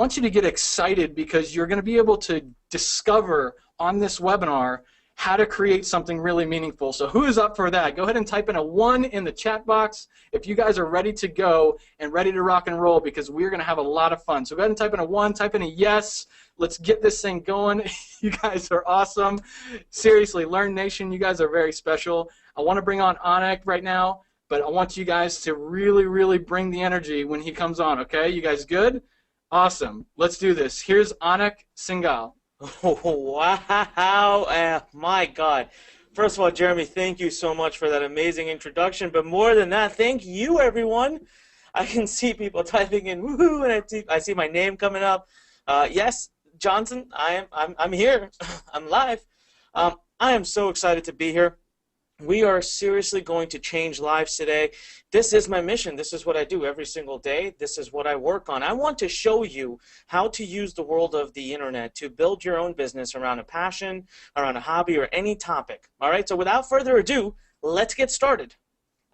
I want you to get excited because you're going to be able to discover on this webinar how to create something really meaningful. So who is up for that? Go ahead and type in a 1 in the chat box if you guys are ready to go and ready to rock and roll, because we're going to have a lot of fun. So go ahead and type in a 1, type in a yes. Let's get this thing going. You guys are awesome. Seriously, Learn Nation, you guys are very special. I want to bring on Anik right now, but I want you guys to really, really bring the energy when he comes on, okay? You guys good? Awesome. Let's do this. Here's Anik Singhal. Oh, wow. My God. First of all, Jeremy, thank you so much for that amazing introduction. But more than that, thank you, everyone. I can see people typing in woohoo, and I see my name coming up. Yes, Johnson, I'm here. I'm live. I am so excited to be here. We are seriously going to change lives today. This is my mission. This is what I do every single day. This is what I work on. I want to show you how to use the world of the internet to build your own business around a passion, around a hobby, or any topic. All right, so without further ado, let's get started.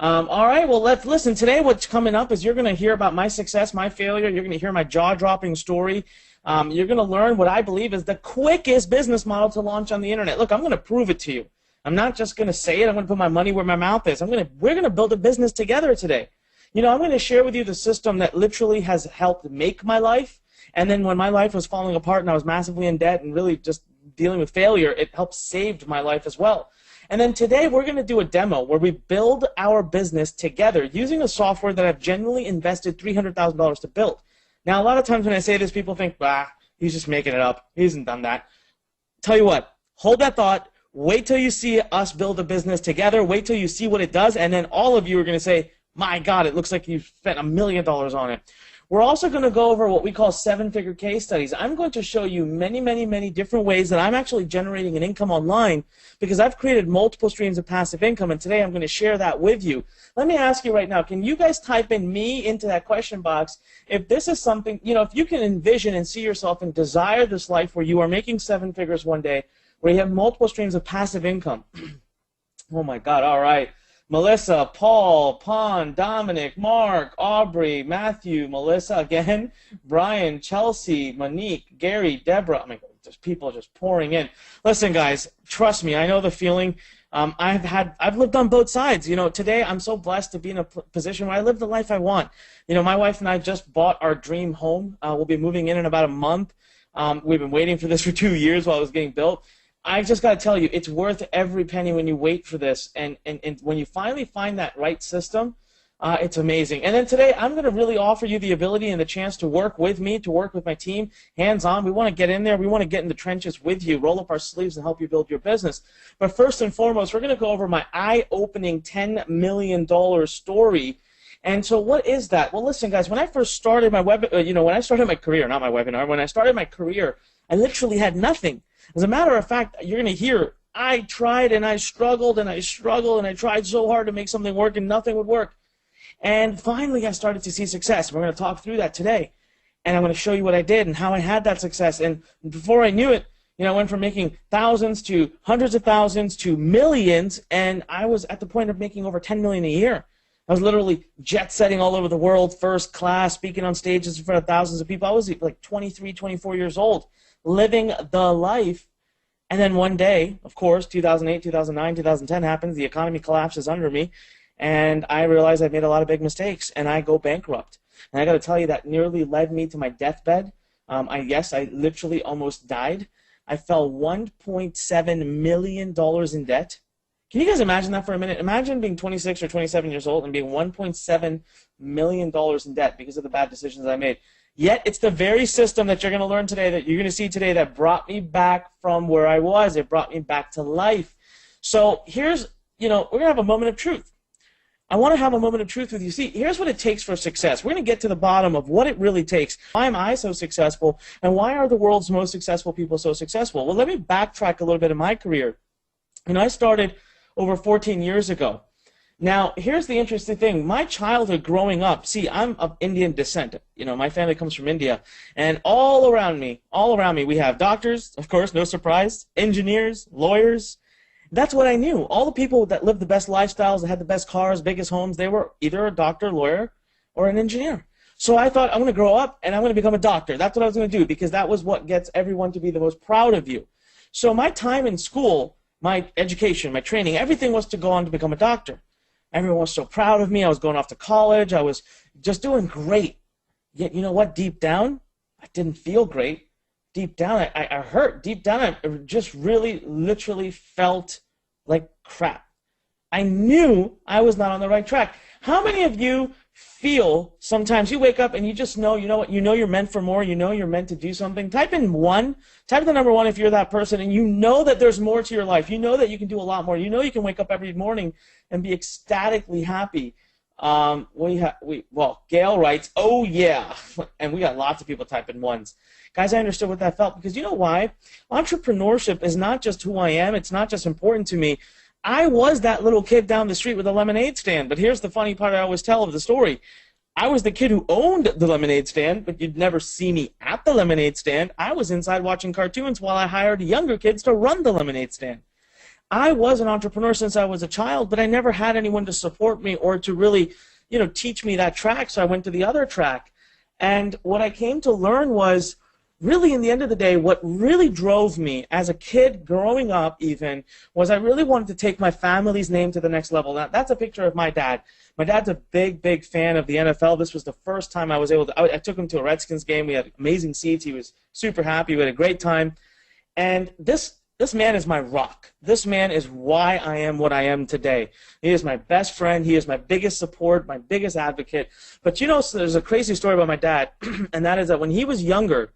All right, well, let's listen. Today what's coming up is you're going to hear about my success, my failure. You're going to hear my jaw-dropping story. You're going to learn what I believe is the quickest business model to launch on the internet. Look, I'm going to prove it to you. I'm not just going to say it. I'm going to put my money where my mouth is. We're going to build a business together today. You know, I'm going to share with you the system that literally has helped make my life. And then when my life was falling apart and I was massively in debt and really just dealing with failure, it helped save my life as well. And then today we're going to do a demo where we build our business together using a software that I've genuinely invested $300,000 to build. Now, a lot of times when I say this, people think, bah, he's just making it up. He hasn't done that. Tell you what, hold that thought. Wait till you see us build a business together. Wait till you see what it does, and then all of you are going to say, my God, it looks like you've spent $1 million on it. We're also going to go over what we call 7-figure case studies. I'm going to show you many, many, many different ways that I'm actually generating an income online because I've created multiple streams of passive income, and today I'm going to share that with you. Let me ask you right now, can you guys type in me into that question box if this is something, you know, if you can envision and see yourself and desire this life where you are making 7 figures one day, where you have multiple streams of passive income. Oh my God, all right. Melissa, Paul, Pon, Dominic, Mark, Aubrey, Matthew, Melissa again, Brian, Chelsea, Monique, Gary, Deborah. I mean, there's people just pouring in. Listen, guys, trust me, I know the feeling. I've lived on both sides. You know, today I'm so blessed to be in a position where I live the life I want. You know, my wife and I just bought our dream home. We'll be moving in about a month. We've been waiting for this for 2 years while it was getting built. I just got to tell you, it's worth every penny when you wait for this. And when you finally find that right system, it's amazing. And then today, I'm going to really offer you the ability and the chance to work with me, to work with my team, hands-on. We want to get in there. We want to get in the trenches with you, roll up our sleeves, and help you build your business. But first and foremost, we're going to go over my eye-opening $10 million story. And so what is that? Well, listen, guys, when I first started my when I started my career, not my webinar, when I started my career, I literally had nothing. As a matter of fact, you're going to hear, I tried and I struggled and I struggled and I tried so hard to make something work and nothing would work. And finally, I started to see success. We're going to talk through that today. And I'm going to show you what I did and how I had that success. And before I knew it, you know, I went from making thousands to hundreds of thousands to millions, and I was at the point of making over $10 million a year. I was literally jet-setting all over the world, first class, speaking on stages in front of thousands of people. I was like 23, 24 years old, living the life. And then one day, of course, 2008, 2009, 2010 happens, the economy collapses under me, and I realize I've made a lot of big mistakes, and I go bankrupt. And I got to tell you, that nearly led me to my deathbed. I literally almost died. I fell $1.7 million in debt. Can you guys imagine that for a minute? Imagine being 26 or 27 years old and being $1.7 million in debt because of the bad decisions I made. Yet it's the very system that you're going to learn today, that you're going to see today, that brought me back from where I was. It brought me back to life. So here's, we're going to have a moment of truth. I want to have a moment of truth with you. See, here's what it takes for success. We're going to get to the bottom of what it really takes. Why am I so successful, and why are the world's most successful people so successful? Well, let me backtrack a little bit in my career. I started over 14 years ago. Now, here's the interesting thing. My childhood growing up, see, I'm of Indian descent. My family comes from India. And all around me, we have doctors, of course, no surprise, engineers, lawyers. That's what I knew. All the people that lived the best lifestyles, that had the best cars, biggest homes, they were either a doctor, lawyer, or an engineer. So I thought, I'm going to grow up and I'm going to become a doctor. That's what I was going to do, because that was what gets everyone to be the most proud of you. So my time in school, my education, my training, everything was to go on to become a doctor. Everyone was so proud of me. I was going off to college. I was just doing great. Yet, you know what? Deep down, I didn't feel great. Deep down, I hurt. Deep down, I just really, literally felt like crap. I knew I was not on the right track. How many of you feel sometimes you wake up and you just know, you know what, you know you're meant for more, you know you're meant to do something? Type in 1, type the number 1 if you're that person, and you know that there's more to your life. You know that you can do a lot more. You know you can wake up every morning and be ecstatically happy. Well, Gail writes, oh yeah, and we got lots of people typing 1s. Guys, I understood what that felt, because you know why? Entrepreneurship is not just who I am. It's not just important to me. I was that little kid down the street with a lemonade stand, but here's the funny part I always tell of the story. I was the kid who owned the lemonade stand, but you'd never see me at the lemonade stand. I was inside watching cartoons while I hired younger kids to run the lemonade stand. I was an entrepreneur since I was a child, but I never had anyone to support me or to really, teach me that track, so I went to the other track. And what I came to learn was, really, in the end of the day, what really drove me as a kid growing up even was I really wanted to take my family's name to the next level. Now, that's a picture of my dad. My dad's a big, big fan of the NFL. This was the first time I was able to, I took him to a Redskins game. We had amazing seats. He was super happy. We had a great time. And this man is my rock. This man is why I am what I am today. He is my best friend. He is my biggest support, my biggest advocate. But so there's a crazy story about my dad, and that is that when he was younger,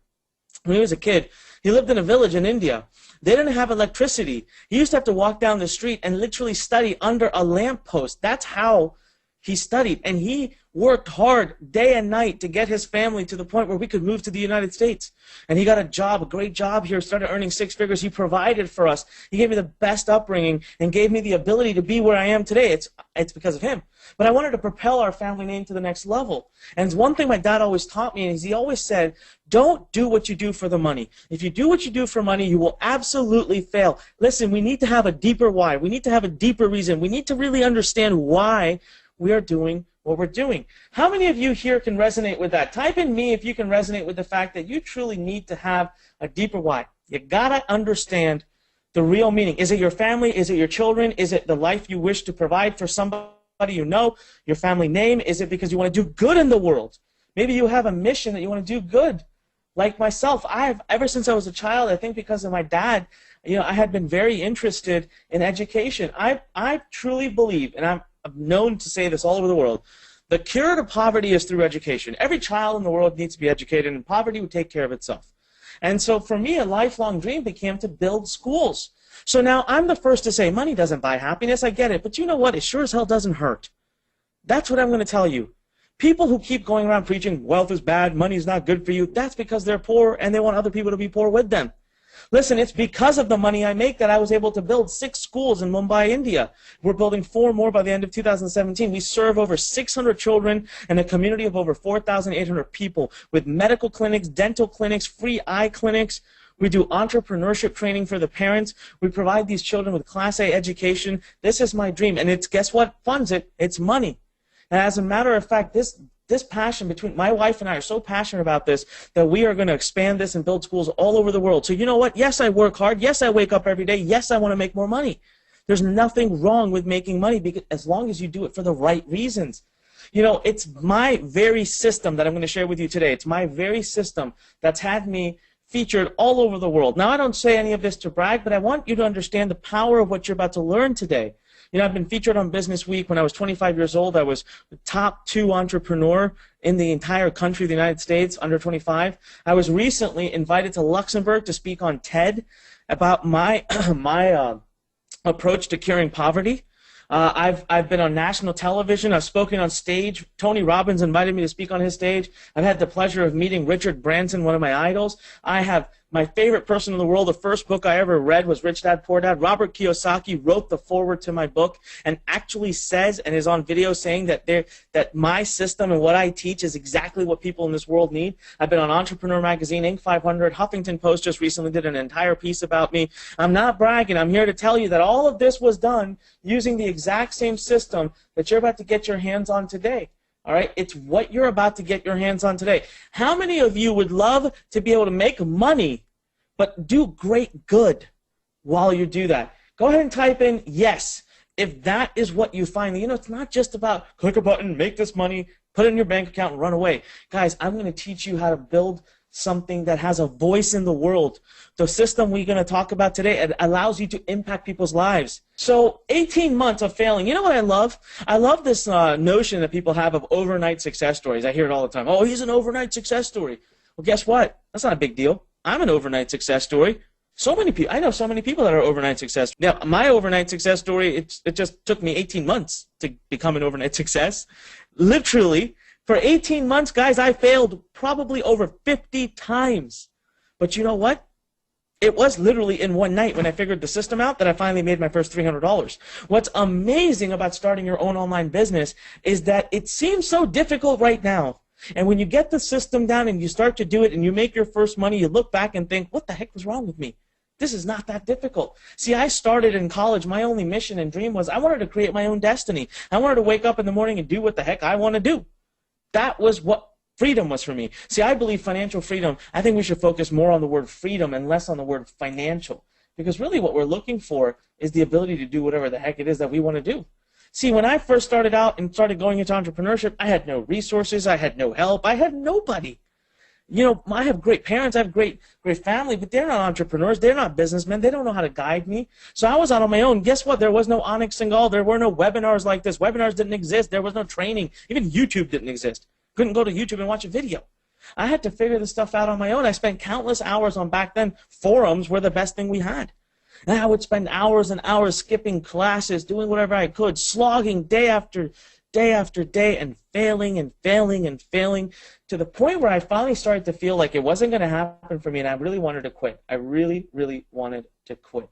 when he was a kid, he lived in a village in India. They didn't have electricity. He used to have to walk down the street and literally study under a lamppost. That's how he studied. And he worked hard day and night to get his family to the point where we could move to the United States. And he got a job, a great job here, started earning 6 figures. He provided for us. He gave me the best upbringing and gave me the ability to be where I am today. It's because of him. But I wanted to propel our family name to the next level. And one thing my dad always taught me is he always said, don't do what you do for the money. If you do what you do for money, you will absolutely fail. Listen, we need to have a deeper why. We need to have a deeper reason. We need to really understand why we are doing what we're doing. How many of you here can resonate with that? Type in me if you can resonate with the fact that you truly need to have a deeper why. You gotta understand the real meaning. Is it your family? Is it your children? Is it the life you wish to provide for somebody you know? Your family name? Is it because you want to do good in the world? Maybe you have a mission that you want to do good. Like myself, ever since I was a child, I think because of my dad, I had been very interested in education. I truly believe, and I'm known to say this all over the world, the cure to poverty is through education. Every child in the world needs to be educated, and poverty would take care of itself. And so for me, a lifelong dream became to build schools. So now I'm the first to say money doesn't buy happiness. I get it. But you know what? It sure as hell doesn't hurt. That's what I'm going to tell you. People who keep going around preaching wealth is bad, money is not good for you, that's because they're poor and they want other people to be poor with them. Listen, it's because of the money I make that I was able to build 6 schools in Mumbai, India. We're building 4 more by the end of 2017. We serve over 600 children and a community of over 4,800 people with medical clinics, dental clinics, free eye clinics. We do entrepreneurship training for the parents. We provide these children with Class A education. This is my dream. And guess what funds it? It's money. And as a matter of fact, this passion between my wife and I are so passionate about this that we are going to expand this and build schools all over the world. So you know what? Yes, I work hard. Yes, I wake up every day. Yes, I want to make more money. There's nothing wrong with making money because as long as you do it for the right reasons. It's my very system that I'm going to share with you today. It's my very system that's had me featured all over the world. Now, I don't say any of this to brag, but I want you to understand the power of what you're about to learn today. I've been featured on Business Week. When I was 25 years old, I was the top 2 entrepreneur in the entire country, the United States, under 25. I was recently invited to Luxembourg to speak on TED about my approach to curing poverty. I've been on national television. I've spoken on stage. Tony Robbins invited me to speak on his stage. I've had the pleasure of meeting Richard Branson, one of my idols. I have my favorite person in the world. The first book I ever read was Rich Dad, Poor Dad. Robert Kiyosaki wrote the foreword to my book and actually says and is on video saying that my system and what I teach is exactly what people in this world need. I've been on Entrepreneur Magazine, Inc. 500. Huffington Post just recently did an entire piece about me. I'm not bragging. I'm here to tell you that all of this was done using the exact same system that you're about to get your hands on today. All right, it's what you're about to get your hands on today. How many of you would love to be able to make money but do great good while you do that? Go ahead and type in yes. If that is what you find, it's not just about click a button, make this money, put it in your bank account, and run away. Guys, I'm going to teach you how to build something that has a voice in the world. The system we're going to talk about today, it allows you to impact people's lives. So 18 months of failing. You know what I love? I love this notion that people have of overnight success stories. I hear it all the time. Oh, he's an overnight success story. Well, guess what? That's not a big deal. I'm an overnight success story. So many people. I know so many people that are overnight success. Now, my overnight success story, it just took me 18 months to become an overnight success. Literally, for 18 months, guys, I failed probably over 50 times. But you know what? It was literally in one night when I figured the system out that I finally made my first $300. What's amazing about starting your own online business is that it seems so difficult right now. And when you get the system down and you start to do it and you make your first money, you look back and think, what the heck was wrong with me? This is not that difficult. See, I started in college. My only mission and dream was I wanted to create my own destiny. I wanted to wake up in the morning and do what the heck I want to do. That was what freedom was for me. See, I believe financial freedom, I think we should focus more on the word freedom and less on the word financial. Because really what we're looking for is the ability to do whatever the heck it is that we want to do. See, when I first started out and started going into entrepreneurship, I had no resources, I had no help, I had nobody. I have great parents, I have great family, but they're not entrepreneurs, they're not businessmen, they don't know how to guide me. So I was out on my own. Guess what? There was no Onyx Singal, there were no webinars like this. Webinars didn't exist, there was no training. Even YouTube didn't exist. Couldn't go to YouTube and watch a video. I had to figure this stuff out on my own. I spent countless hours on, back then, forums were the best thing we had. And I would spend hours and hours skipping classes, doing whatever I could, slogging day after day and failing and failing and failing to the point where I finally started to feel like it wasn't going to happen for me and I really wanted to quit. I really, really wanted to quit.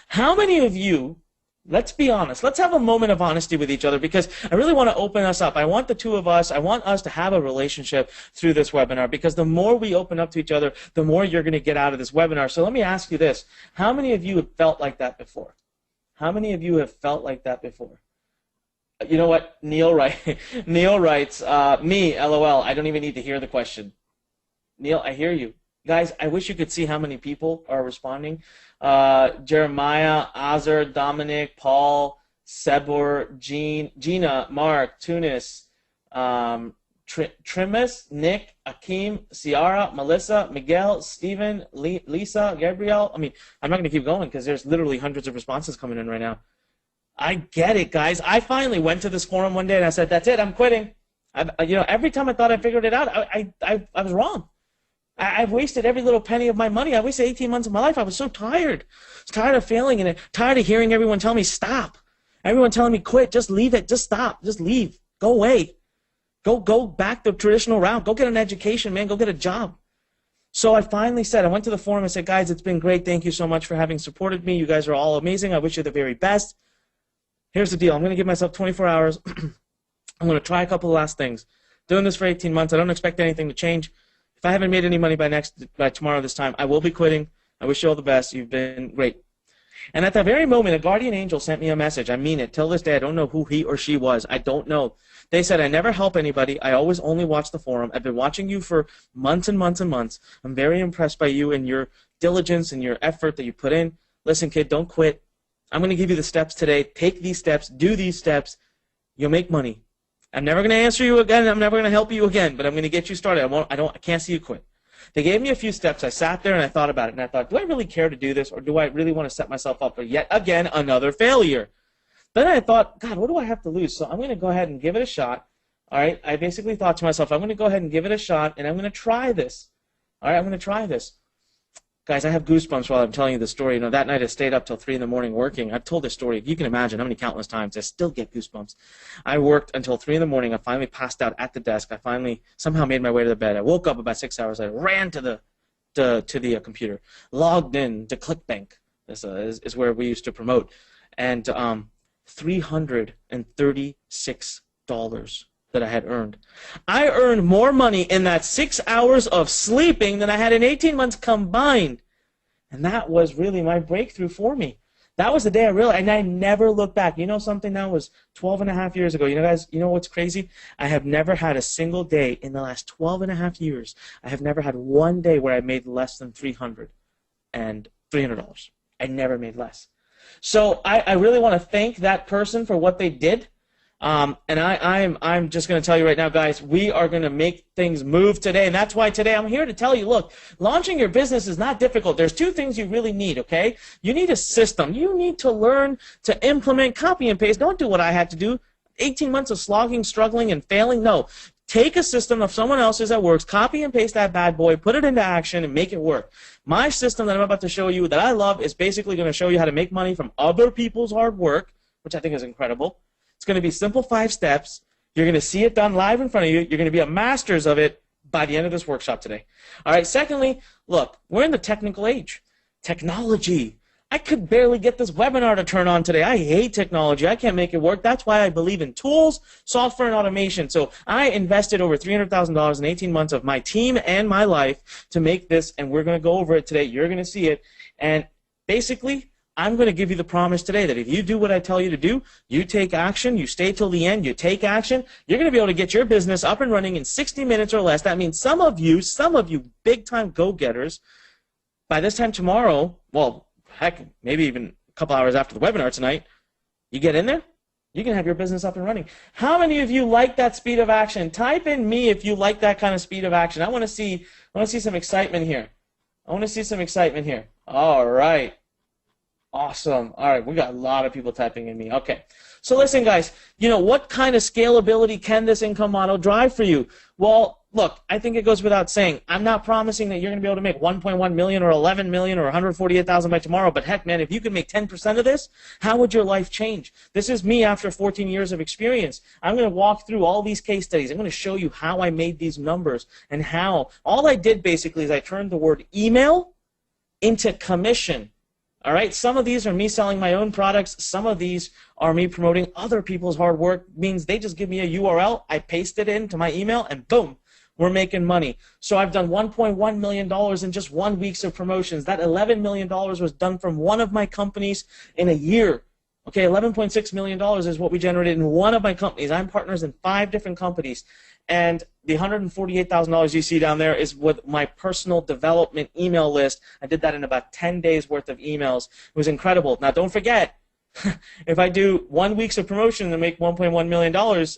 How many of you, let's be honest, let's have a moment of honesty with each other because I really want to open us up. I want the two of us, I want us to have a relationship through this webinar because the more we open up to each other, the more you're going to get out of this webinar. So let me ask you this. How many of you have felt like that before? How many of you have felt like that before? You know what? Neil writes, me, LOL. I don't even need to hear the question. Neil, I hear you. Guys, I wish you could see how many people are responding. Jeremiah, Azar, Dominic, Paul, Sebor, Gina, Mark, Tunis, Trimus, Nick, Akeem, Ciara, Melissa, Miguel, Stephen, Lisa, Gabriel. I mean, I'm not going to keep going because there's literally hundreds of responses coming in right now. I get it, guys. I finally went to this forum one day and I said, that's it, I'm quitting. Every time I thought I figured it out, I was wrong. I've wasted every little penny of my money. I wasted 18 months of my life. I was so tired. I was tired of failing and tired of hearing everyone tell me, stop. Everyone telling me, quit, just leave it, just stop, just leave, go away. Go back the traditional route. Go get an education, man. Go get a job. So I finally said, I went to the forum and said, guys, it's been great. Thank you so much for having supported me. You guys are all amazing. I wish you the very best. Here's the deal. I'm going to give myself 24 hours. I'm going to try a couple of last things. Doing this for 18 months. I don't expect anything to change. If I haven't made any money by tomorrow this time, I will be quitting. I wish you all the best. You've been great. And at that very moment, a guardian angel sent me a message. I mean it. Till this day, I don't know who he or she was. I don't know. They said, I never help anybody. I always only watch the forum. I've been watching you for months and months and months. I'm very impressed by you and your diligence and your effort that you put in. Listen, kid, don't quit. I'm going to give you the steps today. Take these steps. Do these steps. You'll make money. I'm never going to answer you again. I'm never going to help you again, but I'm going to get you started. I can't see you quit. They gave me a few steps. I sat there and I thought about it, and I thought, do I really care to do this, or do I really want to set myself up for yet again another failure? Then I thought, God, what do I have to lose? So I'm going to go ahead and give it a shot. All right. I basically thought to myself, I'm going to go ahead and give it a shot, and I'm going to try this. All right. I'm going to try this. Guys, I have goosebumps while I'm telling you the story. That night I stayed up till 3 in the morning working. I've told this story. You can imagine how many countless times I still get goosebumps. I worked until 3 in the morning. I finally passed out at the desk. I finally somehow made my way to the bed. I woke up about 6 hours. I ran to the computer, logged in to ClickBank. This is where we used to promote, and $336 that I had earned. I earned more money in that 6 hours of sleeping than I had in 18 months combined. And that was really my breakthrough for me. That was the day I realized, and I never looked back. You know something, that was 12 and a half years ago. You know, guys, you know what's crazy? I have never had a single day in the last 12 and a half years. I have never had one day where I made less than $300. I never made less. So I really want to thank that person for what they did. And I'm just going to tell you right now, guys, we are going to make things move today. And that's why today I'm here to tell you, look, launching your business is not difficult. There's two things you really need, okay? You need a system. You need to learn to implement, copy and paste. Don't do what I had to do. 18 months of slogging, struggling, and failing. No. Take a system of someone else's that works, copy and paste that bad boy, put it into action, and make it work. My system that I'm about to show you that I love is basically going to show you how to make money from other people's hard work, which I think is incredible. It's going to be simple 5 steps. You're going to see it done live in front of you. You're going to be a masters of it by the end of this workshop today. All right, secondly, look, we're in the technical age. Technology. I could barely get this webinar to turn on today. I hate technology. I can't make it work. That's why I believe in tools, software, and automation. So I invested over $300,000 in 18 months of my team and my life to make this, and we're going to go over it today. You're going to see it. And basically, I'm going to give you the promise today that if you do what I tell you to do, you take action, you stay till the end, you take action, you're going to be able to get your business up and running in 60 minutes or less. That means some of you big-time go-getters, by this time tomorrow, well, heck, maybe even a couple hours after the webinar tonight, you get in there, you can have your business up and running. How many of you like that speed of action? Type in me if you like that kind of speed of action. I want to see some excitement here. I want to see some excitement here. All right. Awesome. All right, we got a lot of people typing in me. Okay. So listen, guys, you know, what kind of scalability can this income model drive for you? Well, look, I think it goes without saying. I'm not promising that you're going to be able to make 1.1 million or 11 million or 148,000 by tomorrow, but heck, man, if you could make 10% of this, how would your life change? This is me after 14 years of experience. I'm going to walk through all these case studies. I'm going to show you how I made these numbers and how. All I did basically is I turned the word email into commission. All right, some of these are me selling my own products. Some of these are me promoting other people's hard work. Means they just give me a URL, I paste it into my email, and boom, we're making money. So I've done $1.1 million in just 1 week of promotions. That $11 million was done from one of my companies in a year. Okay, $11.6 million is what we generated in one of my companies. I'm partners in 5 different companies. And the $148,000 you see down there is with my personal development email list. I did that in about 10 days worth of emails. It was incredible. Now, don't forget, if I do 1 week of promotion and make $1.1 million,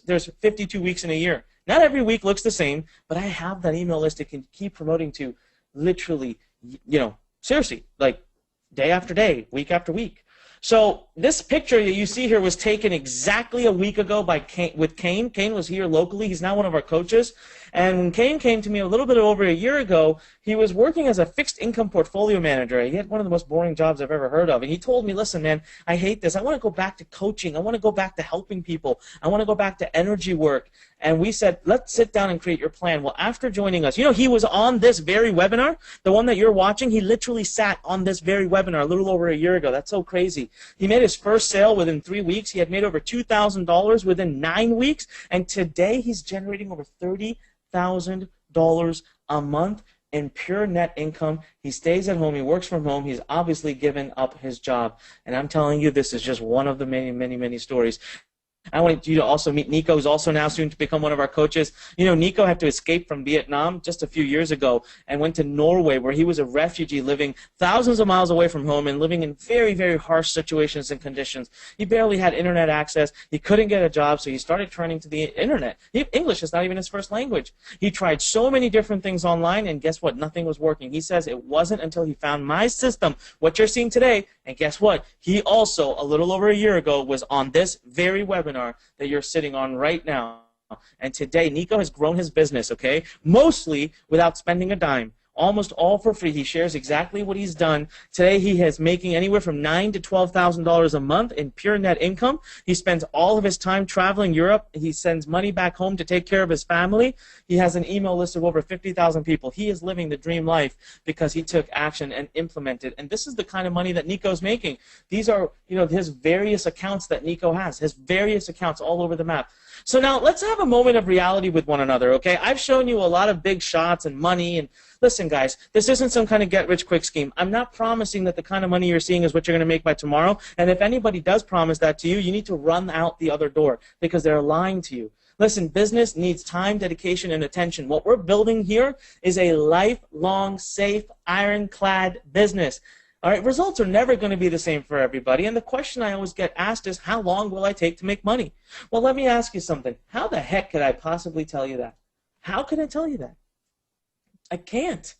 there's 52 weeks in a year. Not every week looks the same, but I have that email list I can keep promoting to literally, you know, seriously, like day after day, week after week. So this picture that you see here was taken exactly a week ago by with Kane. Kane was here locally. He's now one of our coaches. And when Kane came to me a little bit over a year ago, he was working as a fixed income portfolio manager. He had one of the most boring jobs I've ever heard of. And he told me, listen, man, I hate this. I want to go back to coaching. I want to go back to helping people. I want to go back to energy work. And we said, let's sit down and create your plan. Well, after joining us, you know, he was on this very webinar, the one that you're watching. He literally sat on this very webinar a little over a year ago. That's so crazy. He made his first sale within 3 weeks. He had made over $2,000 within 9 weeks. And today he's generating over $30,000 a month in pure net income. He stays at home. He works from home. He's obviously given up his job. And I'm telling you, this is just one of the many, many, many stories. I want you to also meet Nico, who's also now soon to become one of our coaches. You know, Nico had to escape from Vietnam just a few years ago and went to Norway, where he was a refugee living thousands of miles away from home and living in very, very harsh situations and conditions. He barely had internet access. He couldn't get a job, so he started turning to the internet. English is not even his first language. He tried so many different things online, and guess what? Nothing was working. He says it wasn't until he found my system, what you're seeing today, and guess what? He also, a little over a year ago, was on this very webinar that you're sitting on right now. And today, Nico has grown his business, okay? Mostly without spending a dime. Almost all for free. He shares exactly what he's done. Today, he is making anywhere from $9,000 to $12,000 a month in pure net income. He spends all of his time traveling Europe. He sends money back home to take care of his family. He has an email list of over 50,000 people. He is living the dream life because he took action and implemented. And this is the kind of money that Nico's making. These are, you know, his various accounts that Nico has, his various accounts all over the map. So now let's have a moment of reality with one another, okay? I've shown you a lot of big shots and money, and listen, guys, this isn't some kind of get-rich-quick scheme. I'm not promising that the kind of money you're seeing is what you're going to make by tomorrow, and if anybody does promise that to you, you need to run out the other door because they're lying to you. Listen, business needs time, dedication, and attention. What we're building here is a lifelong, safe, ironclad business. All right, results are never going to be the same for everybody, and the question I always get asked is, how long will I take to make money? Well, let me ask you something. How the heck could I possibly tell you that? How can I tell you that? I can't.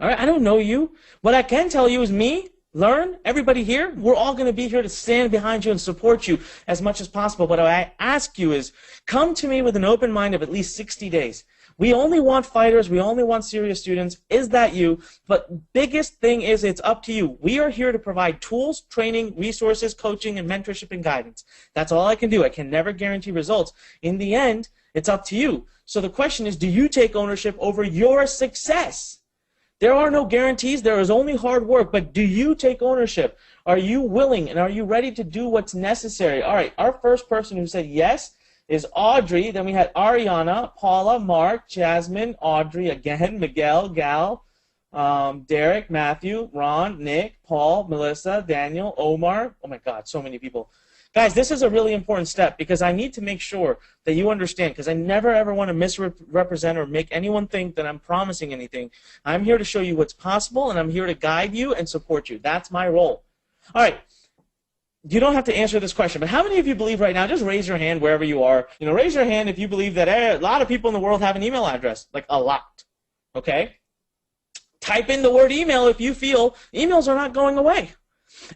All right, I don't know you. What I can tell you is me, learn, everybody here, we're all going to be here to stand behind you and support you as much as possible. But what I ask you is, come to me with an open mind of at least 60 days. We only want fighters. We only want serious students. Is that you? But biggest thing is it's up to you. We are here to provide tools, training, resources, coaching, and mentorship and guidance. That's all I can do. I can never guarantee results. In the end, it's up to you. So the question is, do you take ownership over your success? There are no guarantees. There is only hard work. But do you take ownership? Are you willing and are you ready to do what's necessary? All right, our first person who said yes is Audrey. Then we had Ariana, Paula, Mark, Jasmine, Audrey again, Miguel, Gal, Derek, Matthew, Ron, Nick, Paul, Melissa, Daniel, Omar. Oh my God, so many people. Guys, this is a really important step because I need to make sure that you understand, because I never ever want to misrepresent or make anyone think that I'm promising anything. I'm here to show you what's possible, and I'm here to guide you and support you. That's my role. All right. You don't have to answer this question, but how many of you believe right now, just raise your hand wherever you are, raise your hand if you believe that a lot of people in the world have an email address, like a lot, okay? Type in the word email if you feel emails are not going away.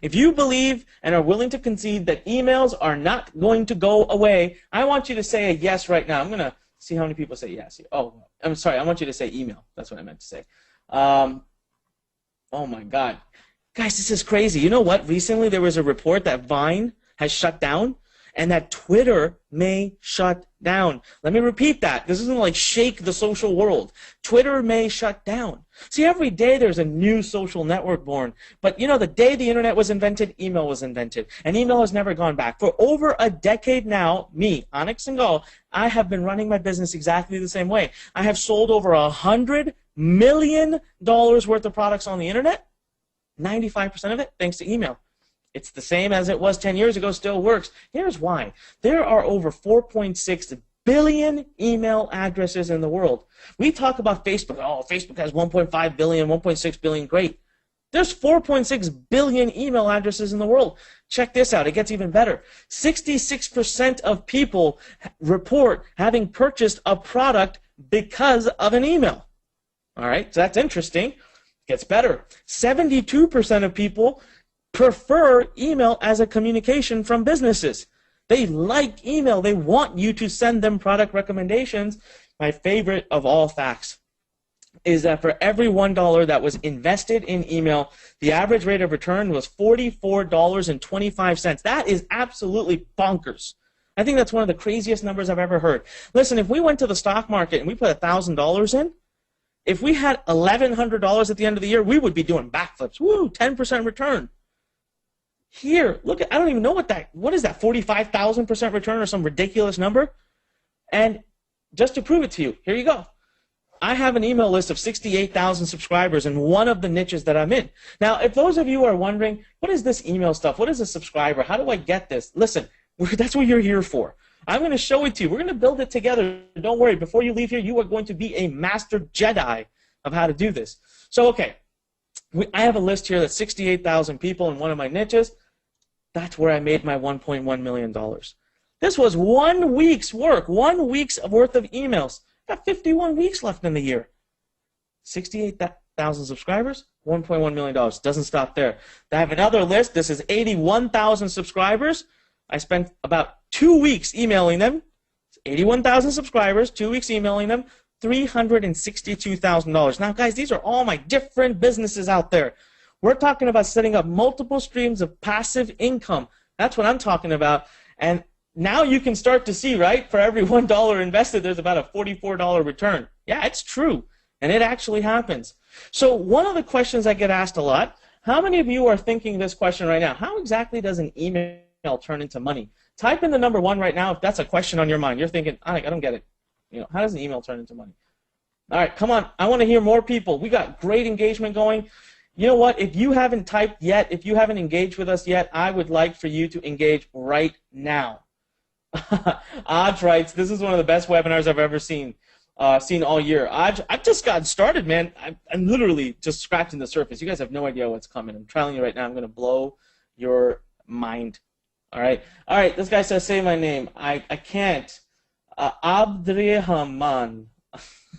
If you believe and are willing to concede that emails are not going to go away, I want you to say a yes right now. I'm going to see how many people say yes. Oh, I'm sorry, I want you to say email. That's what I meant to say. Oh my God. Guys, this is crazy. You know what? Recently there was a report that Vine has shut down and that Twitter may shut down. Let me repeat that. This isn't like shake the social world. Twitter may shut down. See, every day there's a new social network born. But the day the internet was invented, email was invented. And email has never gone back. For over a decade now, me, Onyx Singhal, I have been running my business exactly the same way. I have sold over $100 million worth of products on the internet. 95% of it thanks to email. It's the same as it was 10 years ago, still works. Here's why. There are over 4.6 billion email addresses in the world. We talk about Facebook. Oh, Facebook has 1.5 billion, 1.6 billion. Great. There's 4.6 billion email addresses in the world. Check this out. It gets even better. 66% of people report having purchased a product because of an email. All right, so that's interesting. Gets better. 72% of people prefer email as a communication from businesses. They like email. They want you to send them product recommendations. My favorite of all facts is that for every $1 that was invested in email, the average rate of return was $44.25. That is absolutely bonkers. I think that's one of the craziest numbers I've ever heard. Listen, if we went to the stock market and we put $1,000 in, if we had $1,100 at the end of the year, we would be doing backflips. Woo, 10% return. Here, look, I don't even know what is that, 45,000% return or some ridiculous number? And just to prove it to you, here you go. I have an email list of 68,000 subscribers in one of the niches that I'm in. Now, if those of you are wondering, what is this email stuff? What is a subscriber? How do I get this? Listen, that's what you're here for. I'm going to show it to you. We're going to build it together. Don't worry. Before you leave here, you are going to be a master Jedi of how to do this. So, okay, I have a list here that's 68,000 people in one of my niches. That's where I made my $1.1 million. This was 1 week's work, 1 week's worth of emails. Got 51 weeks left in the year. 68,000 subscribers, $1.1 million. Doesn't stop there. I have another list. This is 81,000 subscribers. I spent about 2 weeks emailing them. 81,000 subscribers, 2 weeks emailing them, $362,000. Now, guys, these are all my different businesses out there. We're talking about setting up multiple streams of passive income. That's what I'm talking about. And now you can start to see, right, for every $1 invested, there's about a $44 return. Yeah, it's true. And it actually happens. So one of the questions I get asked a lot, how many of you are thinking this question right now? How exactly does an email turn into money? Type in the number 1 right now if that's a question on your mind. You're thinking, I don't get it. How does an email turn into money? All right, come on. I want to hear more people. We got great engagement going. You know what? If you haven't typed yet, if you haven't engaged with us yet, I would like for you to engage right now. Aj writes, this is one of the best webinars I've ever seen all year. I've just gotten started, man. I'm literally just scratching the surface. You guys have no idea what's coming. I'm telling you right now, I'm going to blow your mind. All right. This guy says, say my name. I can't. Abdirahman.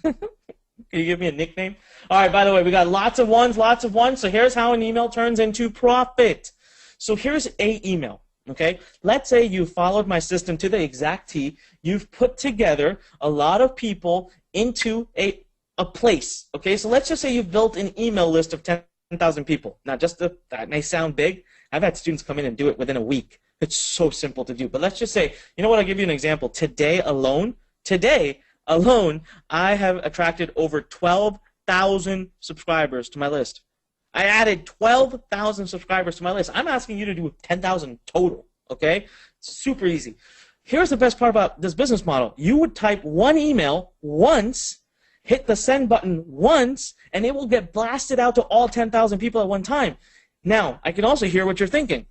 Can you give me a nickname? All right, by the way, we got lots of ones. So here's how an email turns into profit. So here's a email, okay? Let's say you followed my system to the exact T. You've put together a lot of people into a place, okay? So let's just say you've built an email list of 10,000 people. Now, that may sound big. I've had students come in and do it within a week. It's so simple to do. But let's just say, you know what, I'll give you an example. Today alone, I have attracted over 12,000 subscribers to my list. I added 12,000 subscribers to my list. I'm asking you to do 10,000 total, okay? It's super easy. Here's the best part about this business model. You would type one email once, hit the send button once, and it will get blasted out to all 10,000 people at one time. Now, I can also hear what you're thinking.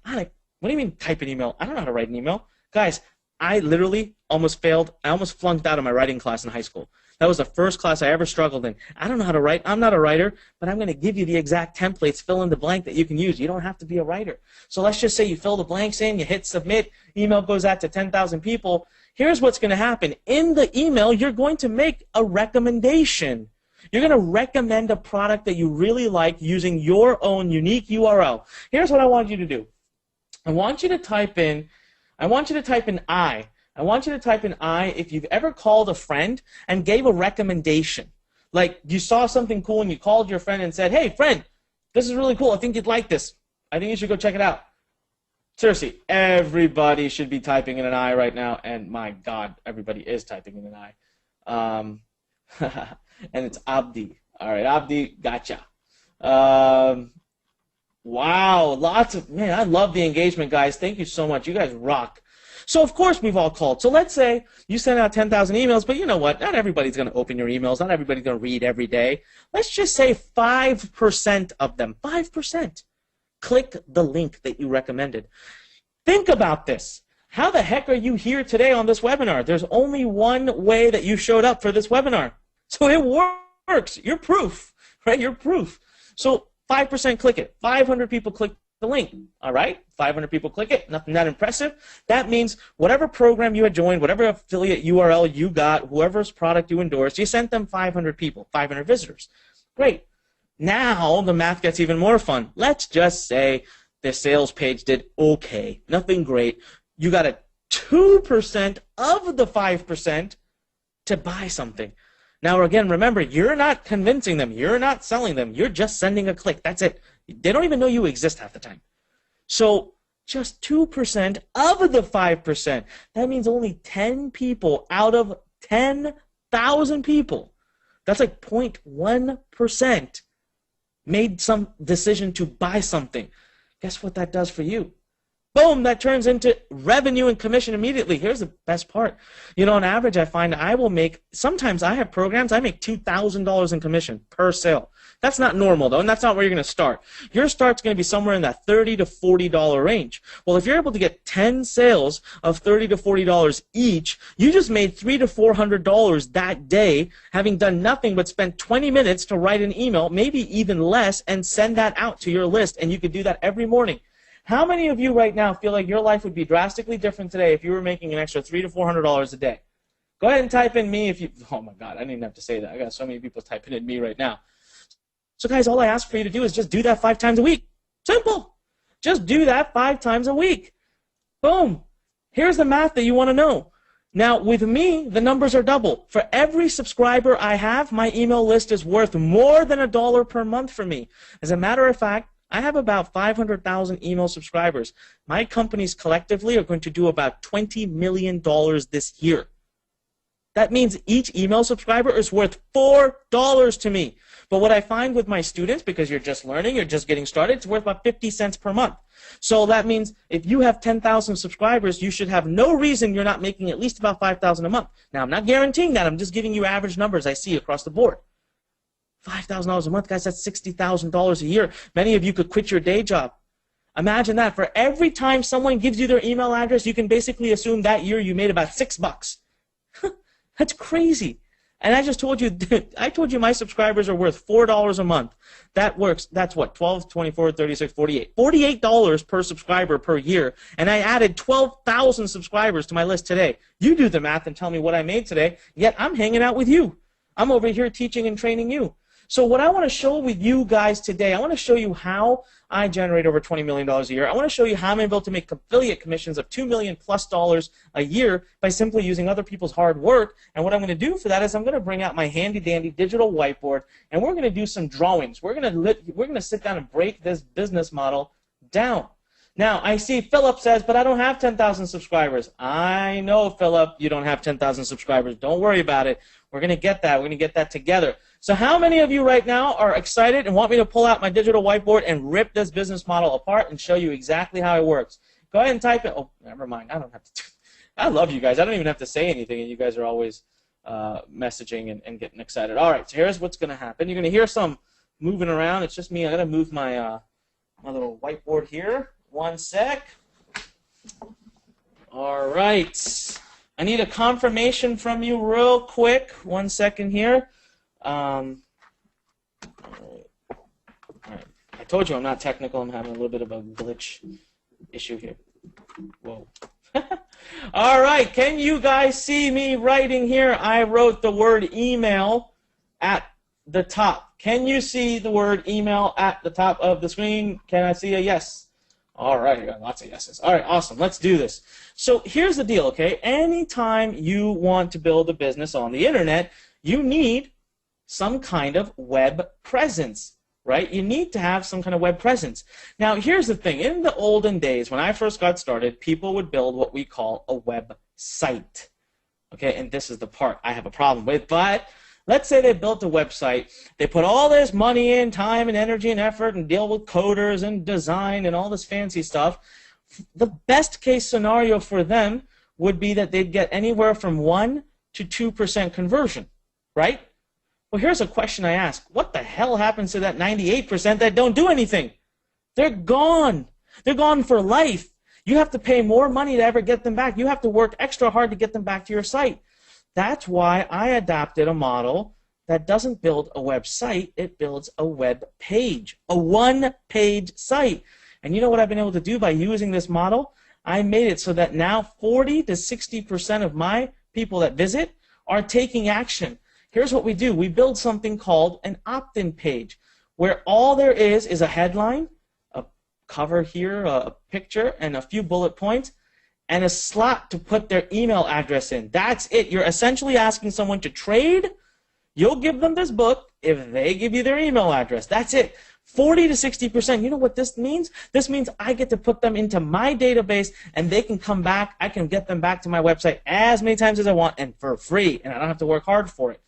What do you mean type an email? I don't know how to write an email. Guys, I literally almost failed. I almost flunked out of my writing class in high school. That was the first class I ever struggled in. I don't know how to write. I'm not a writer, but I'm going to give you the exact templates, fill in the blank that you can use. You don't have to be a writer. So let's just say you fill the blanks in, you hit submit, email goes out to 10,000 people. Here's what's going to happen. In the email, you're going to make a recommendation. You're going to recommend a product that you really like using your own unique URL. Here's what I want you to do. I want you to type in I. I want you to type in I if you've ever called a friend and gave a recommendation. Like you saw something cool and you called your friend and said, hey, friend, this is really cool. I think you'd like this. I think you should go check it out. Seriously, everybody should be typing in an I right now. And my God, everybody is typing in an I. And it's Abdi. All right, Abdi, gotcha. Wow, man, I love the engagement, guys. Thank you so much. You guys rock. So, of course, we've all called. So let's say you send out 10,000 emails, but you know what? Not everybody's going to open your emails. Not everybody's going to read every day. Let's just say 5% of them, 5%, click the link that you recommended. Think about this. How the heck are you here today on this webinar? There's only one way that you showed up for this webinar. So it works. You're proof, right? You're proof. So 5% click it. 500 people click the link. All right? 500 people click it. Nothing that impressive. That means whatever program you had joined, whatever affiliate URL you got, whoever's product you endorsed, you sent them 500 people, 500 visitors. Great. Now the math gets even more fun. Let's just say the sales page did okay. Nothing great. You got a 2% of the 5% to buy something. Now, again, remember, you're not convincing them. You're not selling them. You're just sending a click. That's it. They don't even know you exist half the time. So just 2% of the 5%. That means only 10 people out of 10,000 people. That's like 0.1% made some decision to buy something. Guess what that does for you? Boom, that turns into revenue and commission immediately. Here's the best part. You know, on average, I find I will make, sometimes I have programs, I make $2,000 in commission per sale. That's not normal, though, and that's not where you're going to start. Your start's going to be somewhere in that $30 to $40 range. Well, if you're able to get 10 sales of $30 to $40 each, you just made $300 to $400 that day, having done nothing but spent 20 minutes to write an email, maybe even less, and send that out to your list, and you could do that every morning. How many of you right now feel like your life would be drastically different today if you were making an extra $300 to $400 a day? Go ahead and type in me if you, oh my God, I didn't even have to say that. I got so many people typing in me right now. So guys, all I ask for you to do is just do that 5 times a week. Simple. Just do that 5 times a week. Boom. Here's the math that you want to know. Now, with me, the numbers are double. For every subscriber I have, my email list is worth more than $1 per month for me. As a matter of fact, I have about 500,000 email subscribers. My companies collectively are going to do about $20 million this year. That means each email subscriber is worth $4 to me. But what I find with my students, because you're just learning, you're just getting started, it's worth about 50 cents per month. So that means if you have 10,000 subscribers, you should have no reason you're not making at least about $5,000 a month. Now, I'm not guaranteeing that. I'm just giving you average numbers I see across the board. $5,000 a month, guys, that's $60,000 a year. Many of you could quit your day job. Imagine that. For every time someone gives you their email address, you can basically assume that year you made about $6. That's crazy. And I just told you, I told you my subscribers are worth $4 a month. That works. That's what, 12, 24, 36, 48. $48 per subscriber per year. And I added 12,000 subscribers to my list today. You do the math and tell me what I made today, yet I'm hanging out with you. I'm over here teaching and training you. So what I want to show with you guys today, I want to show you how I generate over $20 million a year. I want to show you how I'm able to make affiliate commissions of $2 million+ a year by simply using other people's hard work. And what I'm going to do for that is I'm going to bring out my handy dandy digital whiteboard, and we're going to do some drawings. We're going to sit down and break this business model down. Now, I see Philip says, but I don't have 10,000 subscribers. I know, Philip, you don't have 10,000 subscribers. Don't worry about it. We're going to get that. We're going to get that together. So how many of you right now are excited and want me to pull out my digital whiteboard and rip this business model apart and show you exactly how it works? Go ahead and type it. Oh, never mind. I don't have to do it. I love you guys. I don't even have to say anything, and you guys are always messaging and getting excited. All right, so here's what's going to happen. You're going to hear some moving around. It's just me. I'm going to move my, my little whiteboard here. One sec. All right. I need a confirmation from you real quick. 1 second here. All right. I told you I'm not technical. I'm having a little bit of a glitch issue here. Whoa. All right. Can you guys see me writing here? I wrote the word email at the top. Can you see the word email at the top of the screen? Can I see a yes? All right, I got lots of yeses. All right, awesome. Let's do this. So here's the deal, okay? Anytime you want to build a business on the internet, you need some kind of web presence, right? You need to have some kind of web presence. Now, here's the thing. In the olden days, when I first got started, people would build what we call a website, okay? And this is the part I have a problem with, but let's say they built a website. They put all this money in, time and energy and effort, and deal with coders and design and all this fancy stuff. The best case scenario for them would be that they'd get anywhere from 1 to 2% conversion, right? Well, here's a question I ask. What the hell happens to that 98% that don't do anything? They're gone. They're gone for life. You have to pay more money to ever get them back. You have to work extra hard to get them back to your site. That's why I adopted a model that doesn't build a website, it builds a web page, a one-page site. And you know what I've been able to do by using this model? I made it so that now 40 to 60% of my people that visit are taking action. Here's what we do. We build something called an opt-in page, where all there is a headline, a cover here, a picture, and a few bullet points, and a slot to put their email address in. That's it. You're essentially asking someone to trade. You'll give them this book if they give you their email address. That's it. 40 to 60%. You know what this means? This means I get to put them into my database, and they can come back. I can get them back to my website as many times as I want and for free, and I don't have to work hard for it.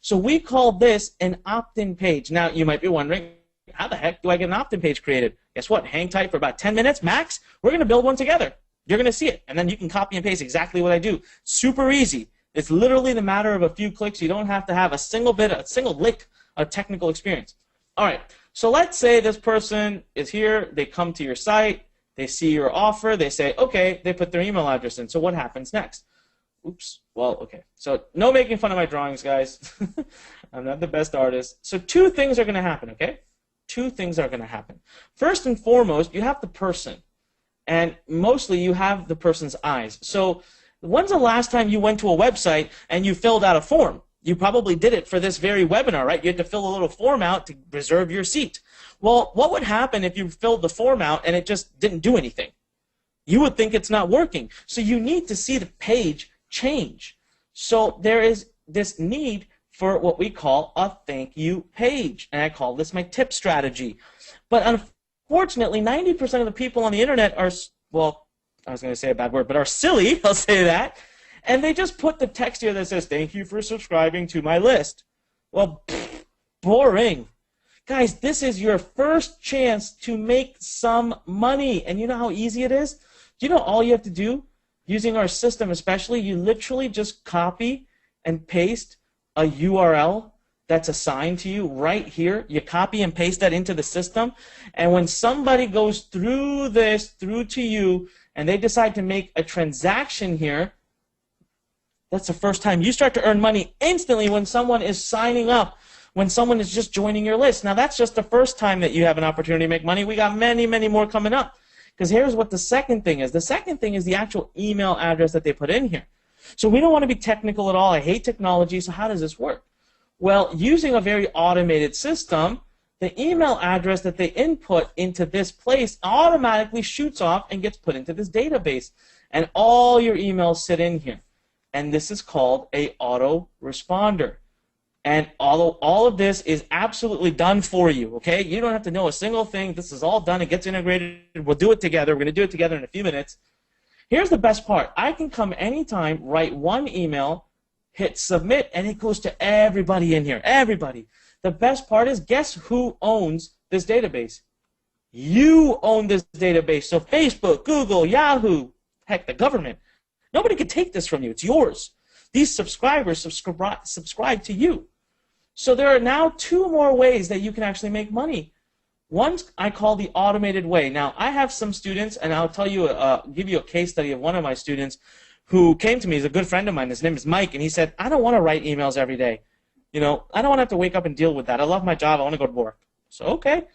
So we call this an opt-in page. Now, you might be wondering, how the heck do I get an opt-in page created? Guess what? Hang tight for about 10 minutes max. We're going to build one together. You're going to see it, and then you can copy and paste exactly what I do. Super easy. It's literally the matter of a few clicks. You don't have to have a single lick of technical experience. All right, so let's say this person is here. They come to your site. They see your offer. They say, okay, they put their email address in. So what happens next? Oops. Well, okay. So no making fun of my drawings, guys. I'm not the best artist. So two things are going to happen, okay? Two things are going to happen. First and foremost, you have the person. And mostly you have the person's eyes. So when's the last time you went to a website and you filled out a form? You probably did it for this very webinar, right? You had to fill a little form out to reserve your seat. Well, what would happen if you filled the form out and it just didn't do anything? You would think it's not working. So you need to see the page change. So there is this need for what we call a thank you page. And I call this my tip strategy. But unfortunately, 90% of the people on the internet are, well, I was going to say a bad word, but are silly, I'll say that. And they just put the text here that says, thank you for subscribing to my list. Well, boring. Guys, this is your first chance to make some money. And you know how easy it is? Do you know all you have to do? Using our system especially, you literally just copy and paste a URL that's assigned to you right here. You copy and paste that into the system. And when somebody goes through this, through to you, and they decide to make a transaction here, that's the first time you start to earn money instantly when someone is signing up, when someone is just joining your list. Now, that's just the first time that you have an opportunity to make money. We got many, many more coming up. Because here's what the second thing is. The second thing is the actual email address that they put in here. So we don't want to be technical at all. I hate technology, so how does this work? Well, using a very automated system, the email address that they input into this place automatically shoots off and gets put into this database. And all your emails sit in here. And this is called a autoresponder. And all of this is absolutely done for you, okay? You don't have to know a single thing. This is all done. It gets integrated. We'll do it together. We're going to do it together in a few minutes. Here's the best part. I can come anytime, write one email, hit submit, and it goes to everybody in here. Everybody. The best part is, guess who owns this database? You own this database. So Facebook, Google, Yahoo, heck, the government. Nobody can take this from you. It's yours. These subscribers subscribe to you. So there are now two more ways that you can actually make money. One I call the automated way. Now, I have some students, and I'll tell you, give you a case study of one of my students who came to me. He's a good friend of mine. His name is Mike, and he said, I don't want to write emails every day. You know, I don't want to have to wake up and deal with that. I love my job. I want to go to work. So, okay.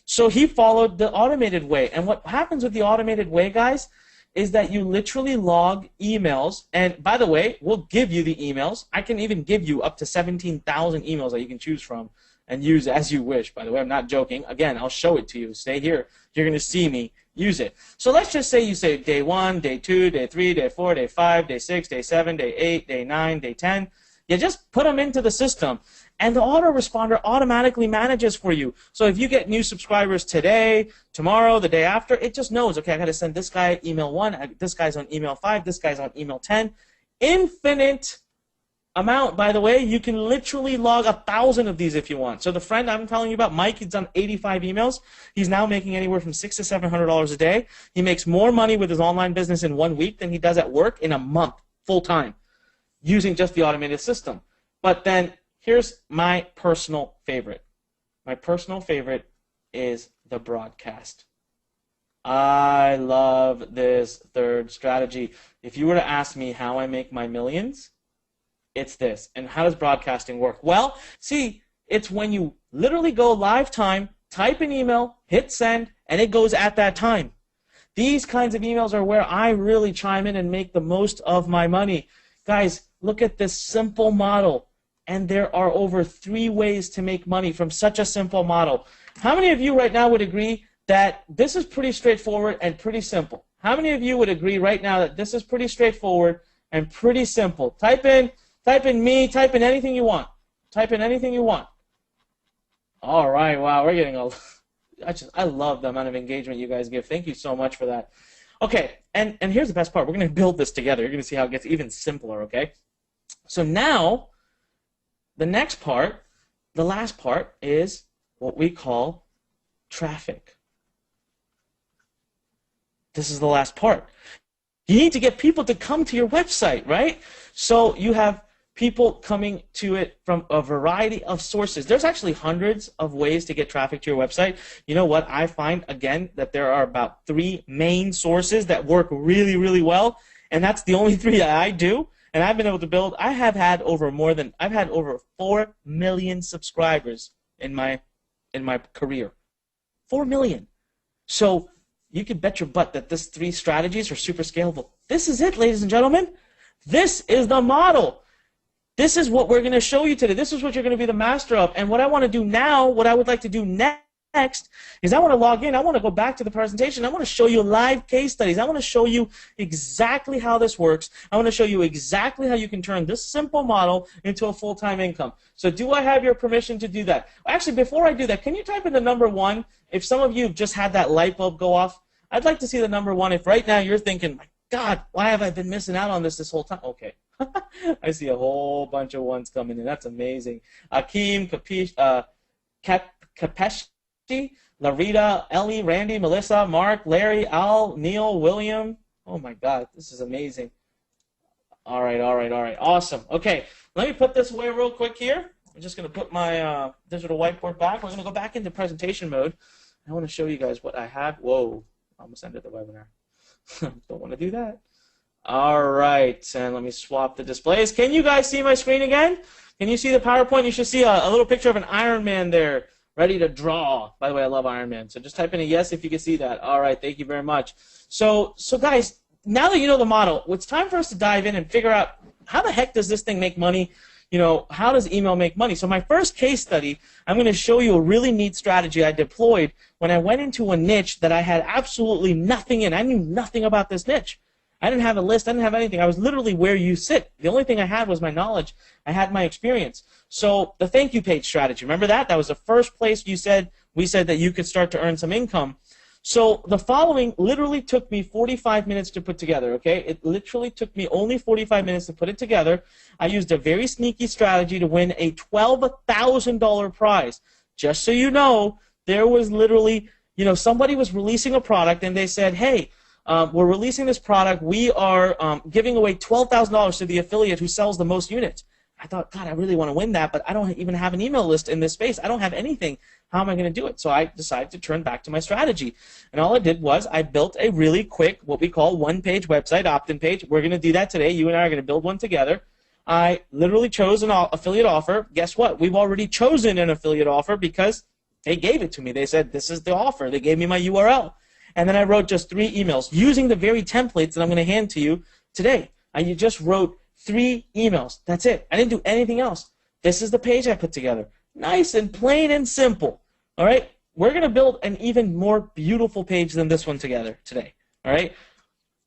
So he followed the automated way. And what happens with the automated way, guys, is that you literally log emails. And by the way, we'll give you the emails. I can even give you up to 17,000 emails that you can choose from and use as you wish. By the way, I'm not joking. Again, I'll show it to you. Stay here. You're going to see me use it. So let's just say you say day 1, day 2, day 3, day 4, day 5, day 6, day 7, day 8, day 9, day 10. You just put them into the system, and the autoresponder automatically manages for you. So if you get new subscribers today, tomorrow, the day after, it just knows, okay, I got to send this guy email 1, this guy's on email 5, this guy's on email 10. Infinite amount, by the way. You can literally log 1,000 of these if you want. So the friend I'm telling you about, Mike, he's done 85 emails. He's now making anywhere from $600 to $700 a day. He makes more money with his online business in 1 week than he does at work in a month, full time, using just the automated system. But then here's my personal favorite. My personal favorite is the broadcast. I love this third strategy. If you were to ask me how I make my millions, it's this. And how does broadcasting work? Well, see, it's when you literally go live time, type an email, hit send, and it goes at that time. These kinds of emails are where I really chime in and make the most of my money. Guys, look at this simple model. And there are over 3 ways to make money from such a simple model. How many of you right now would agree that this is pretty straightforward and pretty simple? How many of you would agree right now that this is pretty straightforward and pretty simple? Type in me, type in anything you want. Type in anything you want. All right, wow, we're getting a... I love the amount of engagement you guys give. Thank you so much for that. Okay, and here's the best part. We're going to build this together. You're going to see how it gets even simpler, okay? So now, the next part, the last part, is what we call traffic. This is the last part. You need to get people to come to your website, right? So you have people coming to it from a variety of sources. There's actually hundreds of ways to get traffic to your website. You know what? I find, again, that there are about 3 main sources that work really, really well, and that's the only 3 that I do. And I've been able to build, I've had over 4 million subscribers in my career. 4 million. So you can bet your butt that these 3 strategies are super scalable. This is it, ladies and gentlemen. This is the model. This is what we're going to show you today. This is what you're going to be the master of. And what I want to do now, what I would like to do next, is I want to log in. I want to go back to the presentation. I want to show you live case studies. I want to show you exactly how this works. I want to show you exactly how you can turn this simple model into a full-time income. So do I have your permission to do that? Actually, before I do that, can you type in the number 1? If some of you have just had that light bulb go off, I'd like to see the number 1. If right now you're thinking, my God, why have I been missing out on this whole time? Okay. I see a whole bunch of ones coming in. That's amazing. Akeem, Kapeshi, Larita, Ellie, Randy, Melissa, Mark, Larry, Al, Neil, William. Oh my God, this is amazing. All right. Awesome. Okay, let me put this away real quick here. I'm just going to put my digital whiteboard back. We're going to go back into presentation mode. I want to show you guys what I have. Whoa, almost ended the webinar. Don't want to do that. All right, and let me swap the displays. Can you guys see my screen again? Can you see the PowerPoint? You should see a little picture of an Iron Man there, ready to draw. By the way, I love Iron Man. So just type in a yes if you can see that. All right, thank you very much. So guys, now that you know the model, it's time for us to dive in and figure out how the heck does this thing make money? You know, how does email make money? So my first case study, I'm going to show you a really neat strategy I deployed when I went into a niche that I had absolutely nothing in. I knew nothing about this niche. I didn't have a list. I didn't have anything. I was literally where you sit. The only thing I had was my knowledge. I had my experience. So the thank you page strategy, remember that? That was the first place we said that you could start to earn some income. So the following literally took me 45 minutes to put together, okay? It literally took me only 45 minutes to put it together. I used a very sneaky strategy to win a $12,000 prize. Just so you know, there was literally, you know, somebody was releasing a product and they said, hey, we're releasing this product. We are giving away $12,000 to the affiliate who sells the most units. I thought, God, I really want to win that, but I don't even have an email list in this space. I don't have anything. How am I going to do it? So I decided to turn back to my strategy. And all I did was I built a really quick, what we call one-page website opt-in page. We're going to do that today. You and I are going to build one together. I literally chose an affiliate offer. Guess what? We've already chosen an affiliate offer because they gave it to me. They said, this is the offer. They gave me my URL. And then I wrote just 3 emails using the very templates that I'm going to hand to you today. I just wrote 3 emails. That's it. I didn't do anything else. This is the page I put together. Nice and plain and simple. All right? We're going to build an even more beautiful page than this one together today. All right?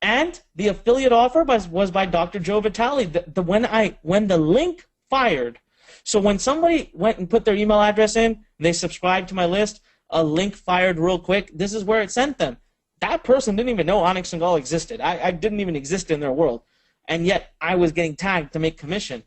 And the affiliate offer was by Dr. Joe Vitale. When the link fired, so when somebody went and put their email address in, they subscribed to my list, a link fired real quick, this is where it sent them. That person didn't even know Onyx and Gall existed. I didn't even exist in their world. And yet I was getting tagged to make commission.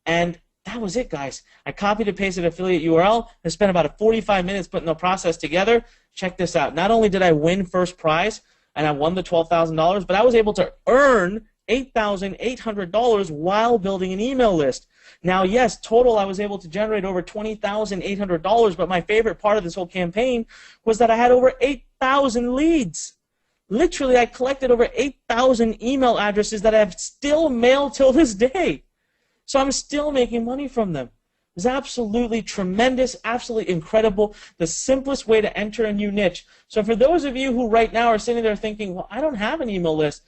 And that was it, guys. I copied and pasted affiliate URL and spent about 45 minutes putting the process together. Check this out. Not only did I win first prize and I won the $12,000, but I was able to earn $8,800 while building an email list. Now, yes, total I was able to generate over $20,800, but my favorite part of this whole campaign was that I had over 8,000 leads. Literally, I collected over 8,000 email addresses that I have still mailed till this day. So I'm still making money from them. It's absolutely tremendous, absolutely incredible, the simplest way to enter a new niche. So for those of you who right now are sitting there thinking, well, I don't have an email list,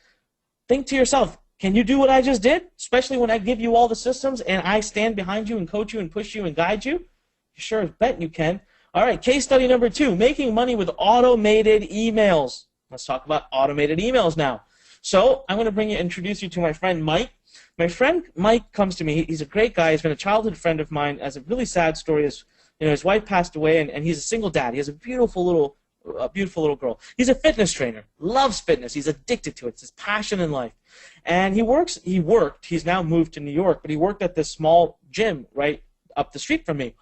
think to yourself, can you do what I just did? Especially when I give you all the systems and I stand behind you and coach you and push you and guide you? Sure as bet you can. All right, case study number 2, making money with automated emails. Let's talk about automated emails now. So I'm going to introduce you to my friend Mike. My friend Mike comes to me. He's a great guy. He's been a childhood friend of mine. Has a really sad story. His wife passed away, and he's a single dad. He has a beautiful little girl. He's a fitness trainer. Loves fitness. He's addicted to it. It's his passion in life. And he's now moved to New York, but he worked at this small gym right up the street from me.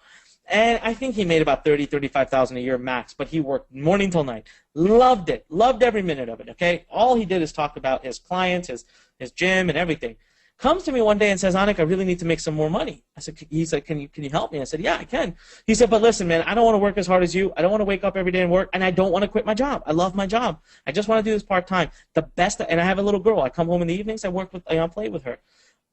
And I think he made about $35,000 a year max, but he worked morning till night. Loved it. Loved every minute of it, okay? All he did is talk about his clients, his gym, and everything. Comes to me one day and says, Anik, I really need to make some more money. He's like, can you help me? I said, yeah, I can. He said, but listen, man, I don't want to work as hard as you. I don't want to wake up every day and work, and I don't want to quit my job. I love my job. I just want to do this part-time. And I have a little girl. I come home in the evenings. I play with her.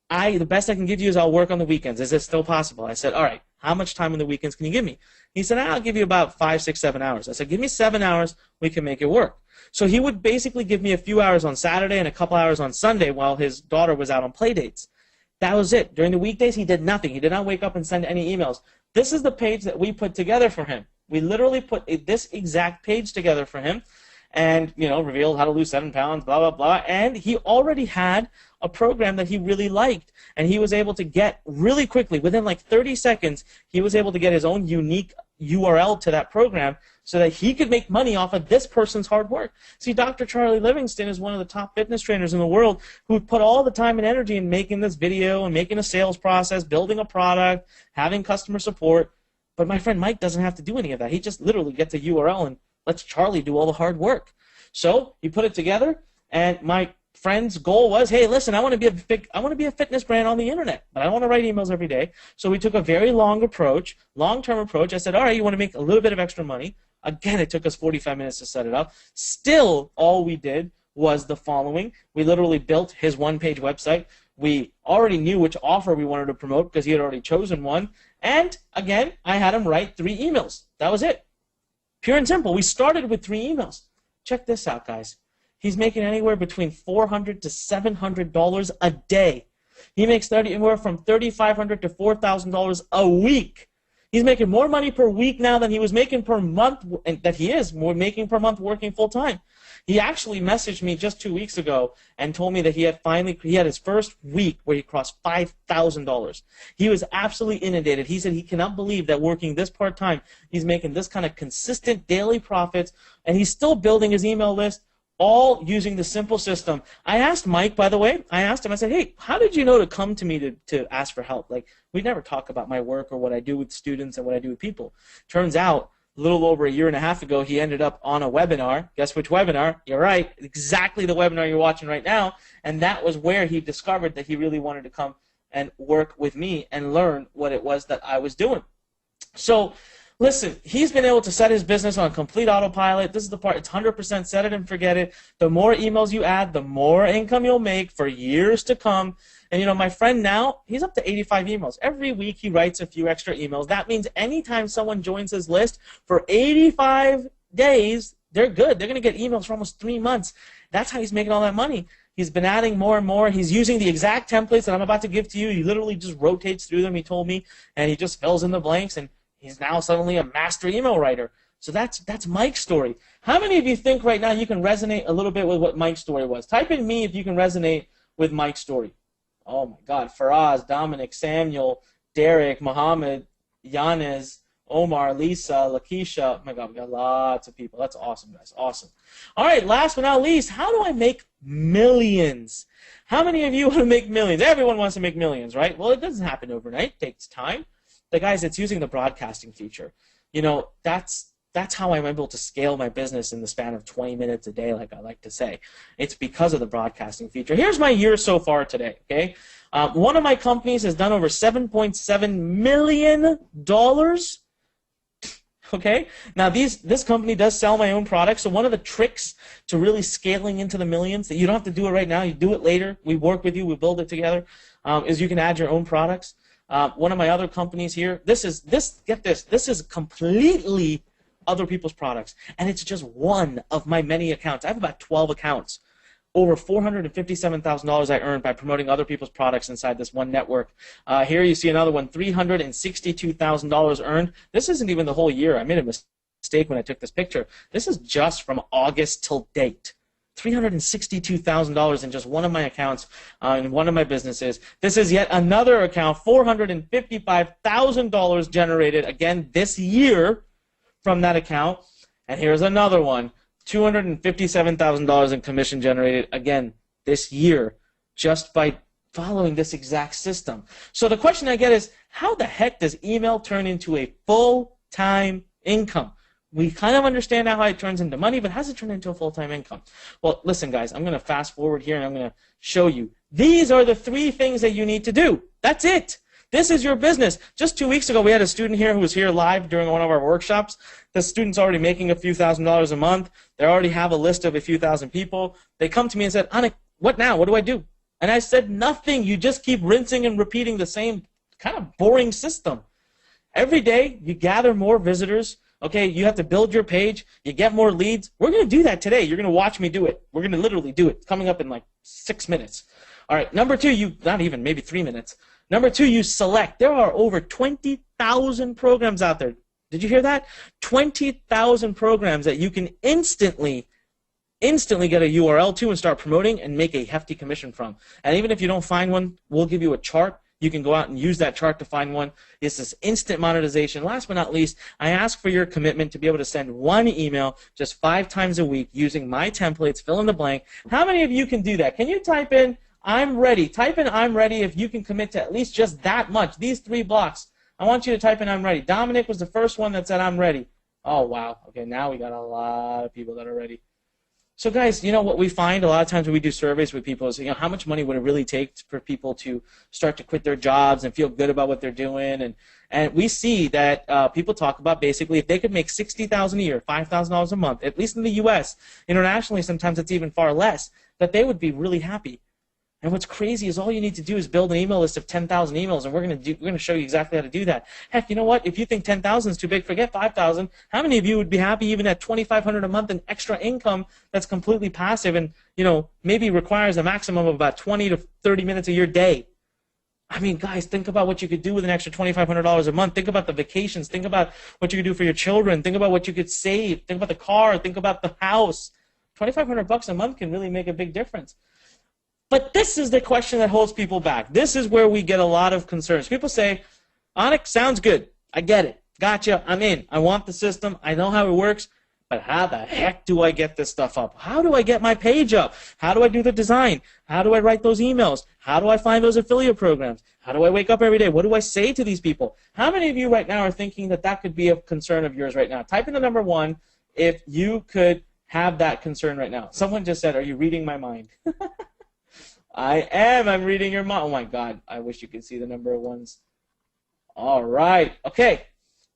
The best I can give you is I'll work on the weekends. Is it still possible? I said, all right, how much time on the weekends can you give me? He said, I'll give you about 5, 6, 7 hours. I said, give me 7 hours. We can make it work. So he would basically give me a few hours on Saturday and a couple hours on Sunday while his daughter was out on play dates. That was it. During the weekdays, he did nothing. He did not wake up and send any emails. This is the page that we put together for him. We literally put this exact page together for him and, revealed how to lose 7 pounds, blah, blah, blah. And he already had a program that he really liked. And he was able to get really quickly, within like 30 seconds, he was able to get his own unique, URL to that program so that he could make money off of this person's hard work. See, Dr. Charlie Livingston is one of the top fitness trainers in the world who put all the time and energy in making this video and making a sales process, building a product, having customer support. But my friend Mike doesn't have to do any of that. He just literally gets a URL and lets Charlie do all the hard work. So he put it together, and my friend's goal was, hey, listen, I want to be a fitness brand on the internet, but I don't want to write emails every day. So we took a very long-term approach. I said, all right, you want to make a little bit of extra money. Again, it took us 45 minutes to set it up. Still, all we did was the following. We literally built his one-page website. We already knew which offer we wanted to promote because he had already chosen one. And, again, I had him write 3 emails. That was it. Pure and simple. We started with 3 emails. Check this out, guys. He's making anywhere between $400 to $700 a day. He makes anywhere from $3,500 to $4,000 a week. He's making more money per week now than he was making per month, and that he is more making per month working full time. He actually messaged me just 2 weeks ago and told me that he had his first week where he crossed $5,000. He was absolutely inundated. He said he cannot believe that working this part-time, he's making this kind of consistent daily profits, and he's still building his email list, all using the simple system. I asked Mike, by the way, I said, hey, how did you know to come to me to ask for help? Like, we never talk about my work or what I do with students and what I do with people. Turns out, a little over a year and a half ago, he ended up on a webinar. Guess which webinar? You're right, exactly the webinar you're watching right now. And that was where he discovered that he really wanted to come and work with me and learn what it was that I was doing. So, listen, he's been able to set his business on complete autopilot. This is the part, it's 100% set it and forget it. The more emails you add, the more income you'll make for years to come. And, you know, my friend now, he's up to 85 emails. Every week he writes a few extra emails. That means anytime someone joins his list for 85 days, they're good. They're going to get emails for almost 3 months. That's how he's making all that money. He's been adding more and more. He's using the exact templates that I'm about to give to you. He literally just rotates through them, he told me, and he just fills in the blanks, and he's now suddenly a master email writer. So that's Mike's story. How many of you think right now you can resonate a little bit with what Mike's story was? Type in me if you can resonate with Mike's story. Oh, my God. Faraz, Dominic, Samuel, Derek, Mohammed, Yanez, Omar, Lisa, Lakeisha. Oh, my God, we got lots of people. That's awesome, guys. Awesome. All right, last but not least, how do I make millions? How many of you want to make millions? Everyone wants to make millions, right? Well, it doesn't happen overnight. It takes time. The guys, it's using the broadcasting feature. You know, that's how I'm able to scale my business in the span of 20 minutes a day, like I like to say. It's because of the broadcasting feature. Here's my year so far today, okay? One of my companies has done over $7.7 million, okay? Now, this company does sell my own products, so one of the tricks to really scaling into the millions, that you don't have to do it right now, you do it later, we work with you, we build it together, is you can add your own products. One of my other companies here, this is completely other people's products, and it's just one of my many accounts. I have about 12 accounts. Over $457,000 I earned by promoting other people's products inside this one network. Here you see another one, $362,000 earned. This isn't even the whole year. I made a mistake when I took this picture. This is just from August till date. $362,000 in just one of my accounts in one of my businesses. This is yet another account, $455,000 generated, again, this year from that account. And here's another one, $257,000 in commission generated, again, this year, just by following this exact system. So the question I get is, how the heck does email turn into a full-time income? We kind of understand how it turns into money, but how does it turn into a full-time income? Well, listen, guys, I'm going to fast forward here, and I'm going to show you. These are the 3 things that you need to do. That's it. This is your business. Just 2 weeks ago, we had a student here who was here live during one of our workshops. The student's already making a few $1,000s a month. They already have a list of a few thousand people. They come to me and said, Anik, what now? What do I do? And I said, nothing. You just keep rinsing and repeating the same kind of boring system. Every day, you gather more visitors. Okay, you have to build your page. You get more leads. We're going to do that today. You're going to watch me do it. We're going to literally do it. It's coming up in like 6 minutes. All right, number 2, not even, maybe 3 minutes. Number 2, you select. There are over 20,000 programs out there. Did you hear that? 20,000 programs that you can instantly get a URL to and start promoting and make a hefty commission from. And even if you don't find one, we'll give you a chart. You can go out and use that chart to find one. This is instant monetization. Last but not least, I ask for your commitment to be able to send one email just 5 times a week using my templates, fill in the blank. How many of you can do that? Can you type in I'm ready? Type in I'm ready if you can commit to at least just that much, these 3 blocks. I want you to type in I'm ready. Dominic was the first one that said I'm ready. Oh, wow. Okay, now we got a lot of people that are ready. So, guys, you know what we find a lot of times when we do surveys with people is, you know, how much money would it really take for people to start to quit their jobs and feel good about what they're doing? And we see that people talk about basically if they could make $60,000 a year, $5,000 a month, at least in the U.S., internationally sometimes it's even far less, that they would be really happy. And what's crazy is all you need to do is build an email list of 10,000 emails, and we're going to show you exactly how to do that. Heck, you know what? If you think 10,000 is too big, forget 5,000. How many of you would be happy even at $2,500 a month in extra income that's completely passive and, you know, maybe requires a maximum of about 20 to 30 minutes of your day? I mean, guys, think about what you could do with an extra $2,500 a month. Think about the vacations. Think about what you could do for your children. Think about what you could save. Think about the car. Think about the house. $2,500 a month can really make a big difference. But this is the question that holds people back. This is where we get a lot of concerns. People say, Anik, sounds good. I get it. Gotcha. I'm in. I want the system. I know how it works. But how the heck do I get this stuff up? How do I get my page up? How do I do the design? How do I write those emails? How do I find those affiliate programs? How do I wake up every day? What do I say to these people? How many of you right now are thinking that that could be a concern of yours right now? Type in the number 1 if you could have that concern right now. Someone just said, are you reading my mind? I am. I'm reading your mind. Oh, my God. I wish you could see the number of ones. All right. Okay.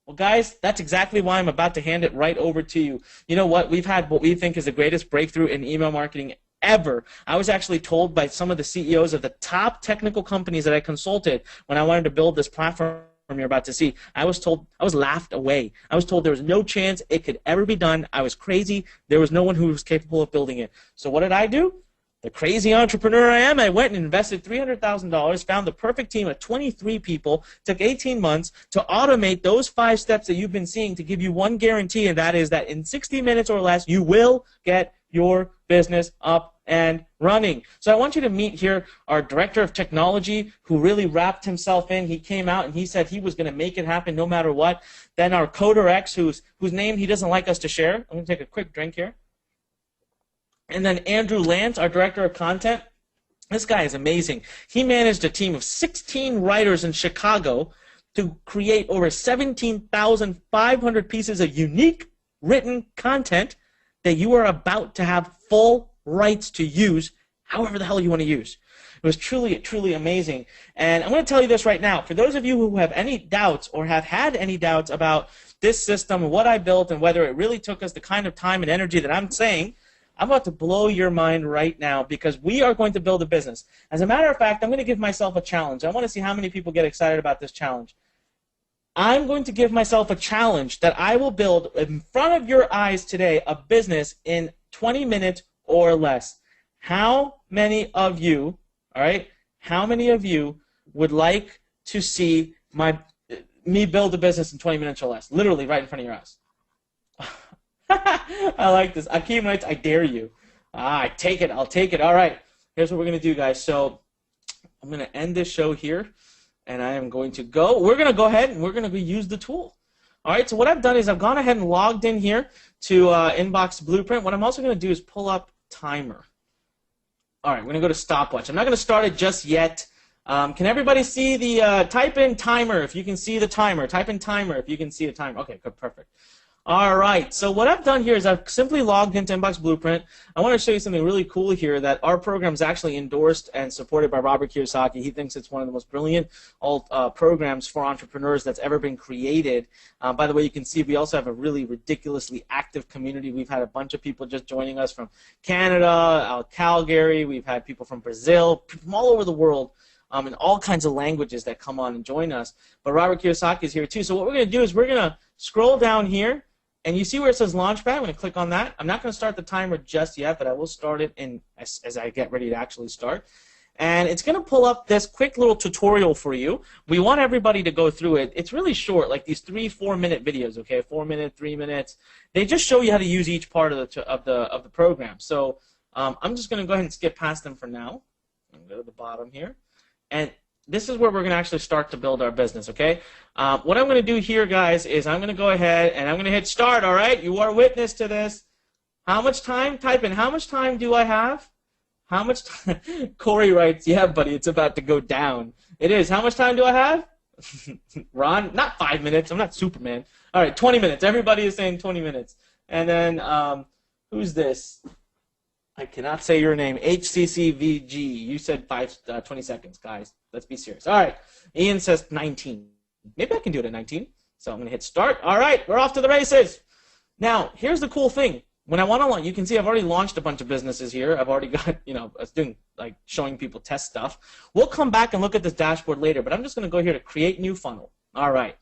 Well, guys, that's exactly why I'm about to hand it right over to you. You know what? We've had what we think is the greatest breakthrough in email marketing ever. I was actually told by some of the CEOs of the top technical companies that I consulted when I wanted to build this platform you're about to see. I was laughed away. I was told there was no chance it could ever be done. I was crazy. There was no one who was capable of building it. So what did I do? The crazy entrepreneur I am, I went and invested $300,000, found the perfect team of 23 people, took 18 months to automate those 5 steps that you've been seeing to give you one guarantee, and that is that in 60 minutes or less, you will get your business up and running. So I want you to meet here our director of technology who really wrapped himself in. He came out and he said he was going to make it happen no matter what. Then our Coder X, whose name he doesn't like us to share. I'm going to take a quick drink here. And then Andrew Lance, our director of content. This guy is amazing. He managed a team of 16 writers in Chicago to create over 17,500 pieces of unique written content that you are about to have full rights to use however the hell you want to use. It was truly, truly amazing. And I'm going to tell you this right now. For those of you who have any doubts or have had any doubts about this system and what I built and whether it really took us the kind of time and energy that I'm saying, I'm about to blow your mind right now because we are going to build a business. As a matter of fact, I'm going to give myself a challenge. I want to see how many people get excited about this challenge. I'm going to give myself a challenge that I will build in front of your eyes today a business in 20 minutes or less. How many of you, all right, how many of you would like to see me build a business in 20 minutes or less? Literally right in front of your eyes. I like this. Akeem writes, I dare you. I take it. I'll take it. All right. Here's what we're going to do, guys. So I'm going to end this show here, and I am going to go. We're going to go ahead, and we're going to use the tool. All right. So what I've done is I've gone ahead and logged in here to Inbox Blueprint. What I'm also going to do is pull up timer. All right. We're going to go to stopwatch. I'm not going to start it just yet. Can everybody see the type in timer if you can see the timer? Type in timer if you can see the timer. Okay, good, perfect. All right, so what I've done here is I've simply logged into Inbox Blueprint. I want to show you something really cool here that our program is actually endorsed and supported by Robert Kiyosaki. He thinks it's one of the most brilliant programs for entrepreneurs that's ever been created. By the way, you can see we also have a really ridiculously active community. We've had a bunch of people just joining us from Canada, Calgary. We've had people from Brazil, from all over the world. And all kinds of languages that come on and join us. But Robert Kiyosaki is here too. So what we're going to do is we're going to scroll down here. And you see where it says Launchpad? I'm going to click on that. I'm not going to start the timer just yet, but I will start it as I get ready to actually start. And it's going to pull up this quick little tutorial for you. We want everybody to go through it. It's really short, like these 3-4-minute videos, okay? 4 minutes, 3 minutes. They just show you how to use each part of the program. So I'm just going to go ahead and skip past them for now. I'm going to go to the bottom here. And this is where we're going to actually start to build our business, okay? What I'm going to do here, guys, is I'm going to go ahead and I'm going to hit start, all right? You are witness to this. How much time? Type in, how much time do I have? How much time? Corey writes, yeah, buddy, it's about to go down. It is. How much time do I have? Ron, not 5 minutes. I'm not Superman. All right, 20 minutes. Everybody is saying 20 minutes. And then, who's this? I cannot say your name. HCCVG. You said 20 seconds, guys. Let's be serious. All right. Ian says 19. Maybe I can do it at 19. So I'm going to hit start. All right. We're off to the races. Now, here's the cool thing. When I want to launch, you can see I've already launched a bunch of businesses here. I've already got, I was doing, like, showing people test stuff. We'll come back and look at this dashboard later, but I'm just going to go here to create new funnel. All right.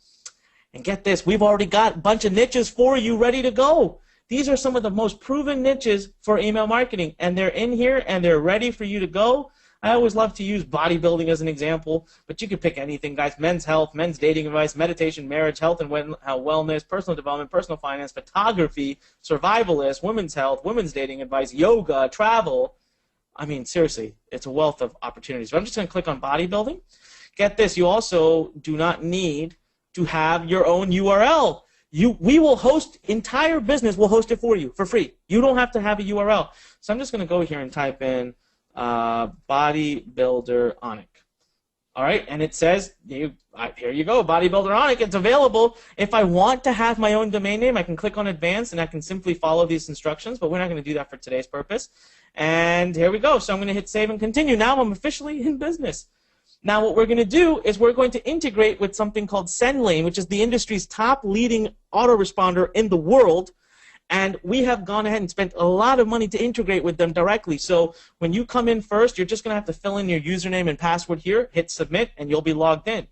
And get this. We've already got a bunch of niches for you ready to go. These are some of the most proven niches for email marketing, and they're in here, and they're ready for you to go. I always love to use bodybuilding as an example, but you can pick anything, guys. Men's health, men's dating advice, meditation, marriage, health and wellness, personal development, personal finance, photography, survivalist, women's health, women's dating advice, yoga, travel. I mean, seriously, it's a wealth of opportunities. But I'm just going to click on bodybuilding. Get this. You also do not need to have your own URL. We will host, entire business will host it for you for free. You don't have to have a URL. So I'm just going to go here and type in Bodybuilder Onic. All right, and it says, here you go, Bodybuilder Onic. It's available. If I want to have my own domain name, I can click on Advanced, and I can simply follow these instructions, but we're not going to do that for today's purpose. And here we go. So I'm going to hit Save and Continue. Now I'm officially in business. Now what we're going to do is we're going to integrate with something called SendLane, which is the industry's top leading autoresponder in the world. And we have gone ahead and spent a lot of money to integrate with them directly. So when you come in first, you're just going to have to fill in your username and password here, hit Submit, and you'll be logged in.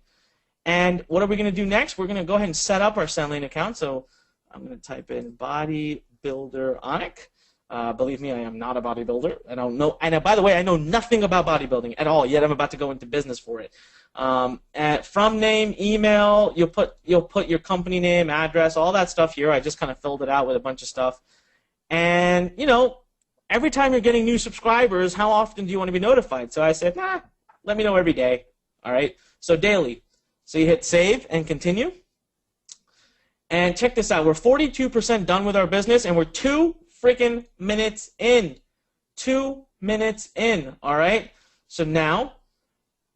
And what are we going to do next? We're going to go ahead and set up our SendLane account. So I'm going to type in Bodybuilder Onic. Believe me, I am not a bodybuilder. I don't know. And by the way, I know nothing about bodybuilding at all. Yet I'm about to go into business for it. From name, email, you'll put your company name, address, all that stuff here. I just kind of filled it out with a bunch of stuff. And every time you're getting new subscribers, how often do you want to be notified? So I said, let me know every day. All right. So daily. So you hit Save and Continue. And check this out. We're 42% done with our business, and we're 2 freaking minutes in. 2 minutes in, all right? So now,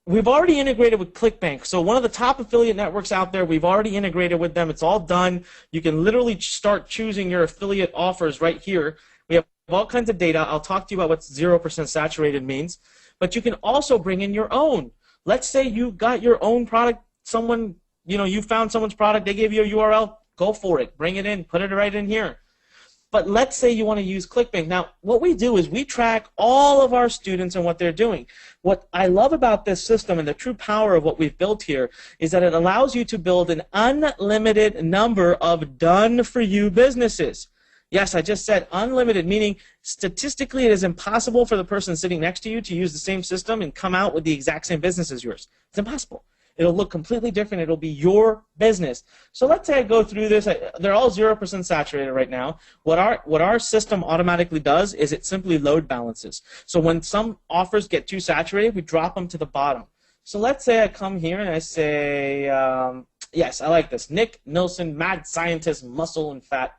we've already integrated with ClickBank. So one of the top affiliate networks out there, we've already integrated with them. It's all done. You can literally start choosing your affiliate offers right here. We have all kinds of data. I'll talk to you about what 0% saturated means. But you can also bring in your own. Let's say you got your own product. Someone, you found someone's product. They gave you a URL. Go for it. Bring it in. Put it right in here. But let's say you want to use ClickBank. Now, what we do is we track all of our students and what they're doing. What I love about this system and the true power of what we've built here is that it allows you to build an unlimited number of done-for-you businesses. Yes, I just said unlimited, meaning statistically it is impossible for the person sitting next to you to use the same system and come out with the exact same business as yours. It's impossible. It'll look completely different. It'll be your business. So let's say I go through this. They're all 0% saturated right now. What our system automatically does is it simply load balances. So when some offers get too saturated, we drop them to the bottom. So let's say I come here and I say, yes, I like this. Nick Nilsson, mad scientist, muscle and fat.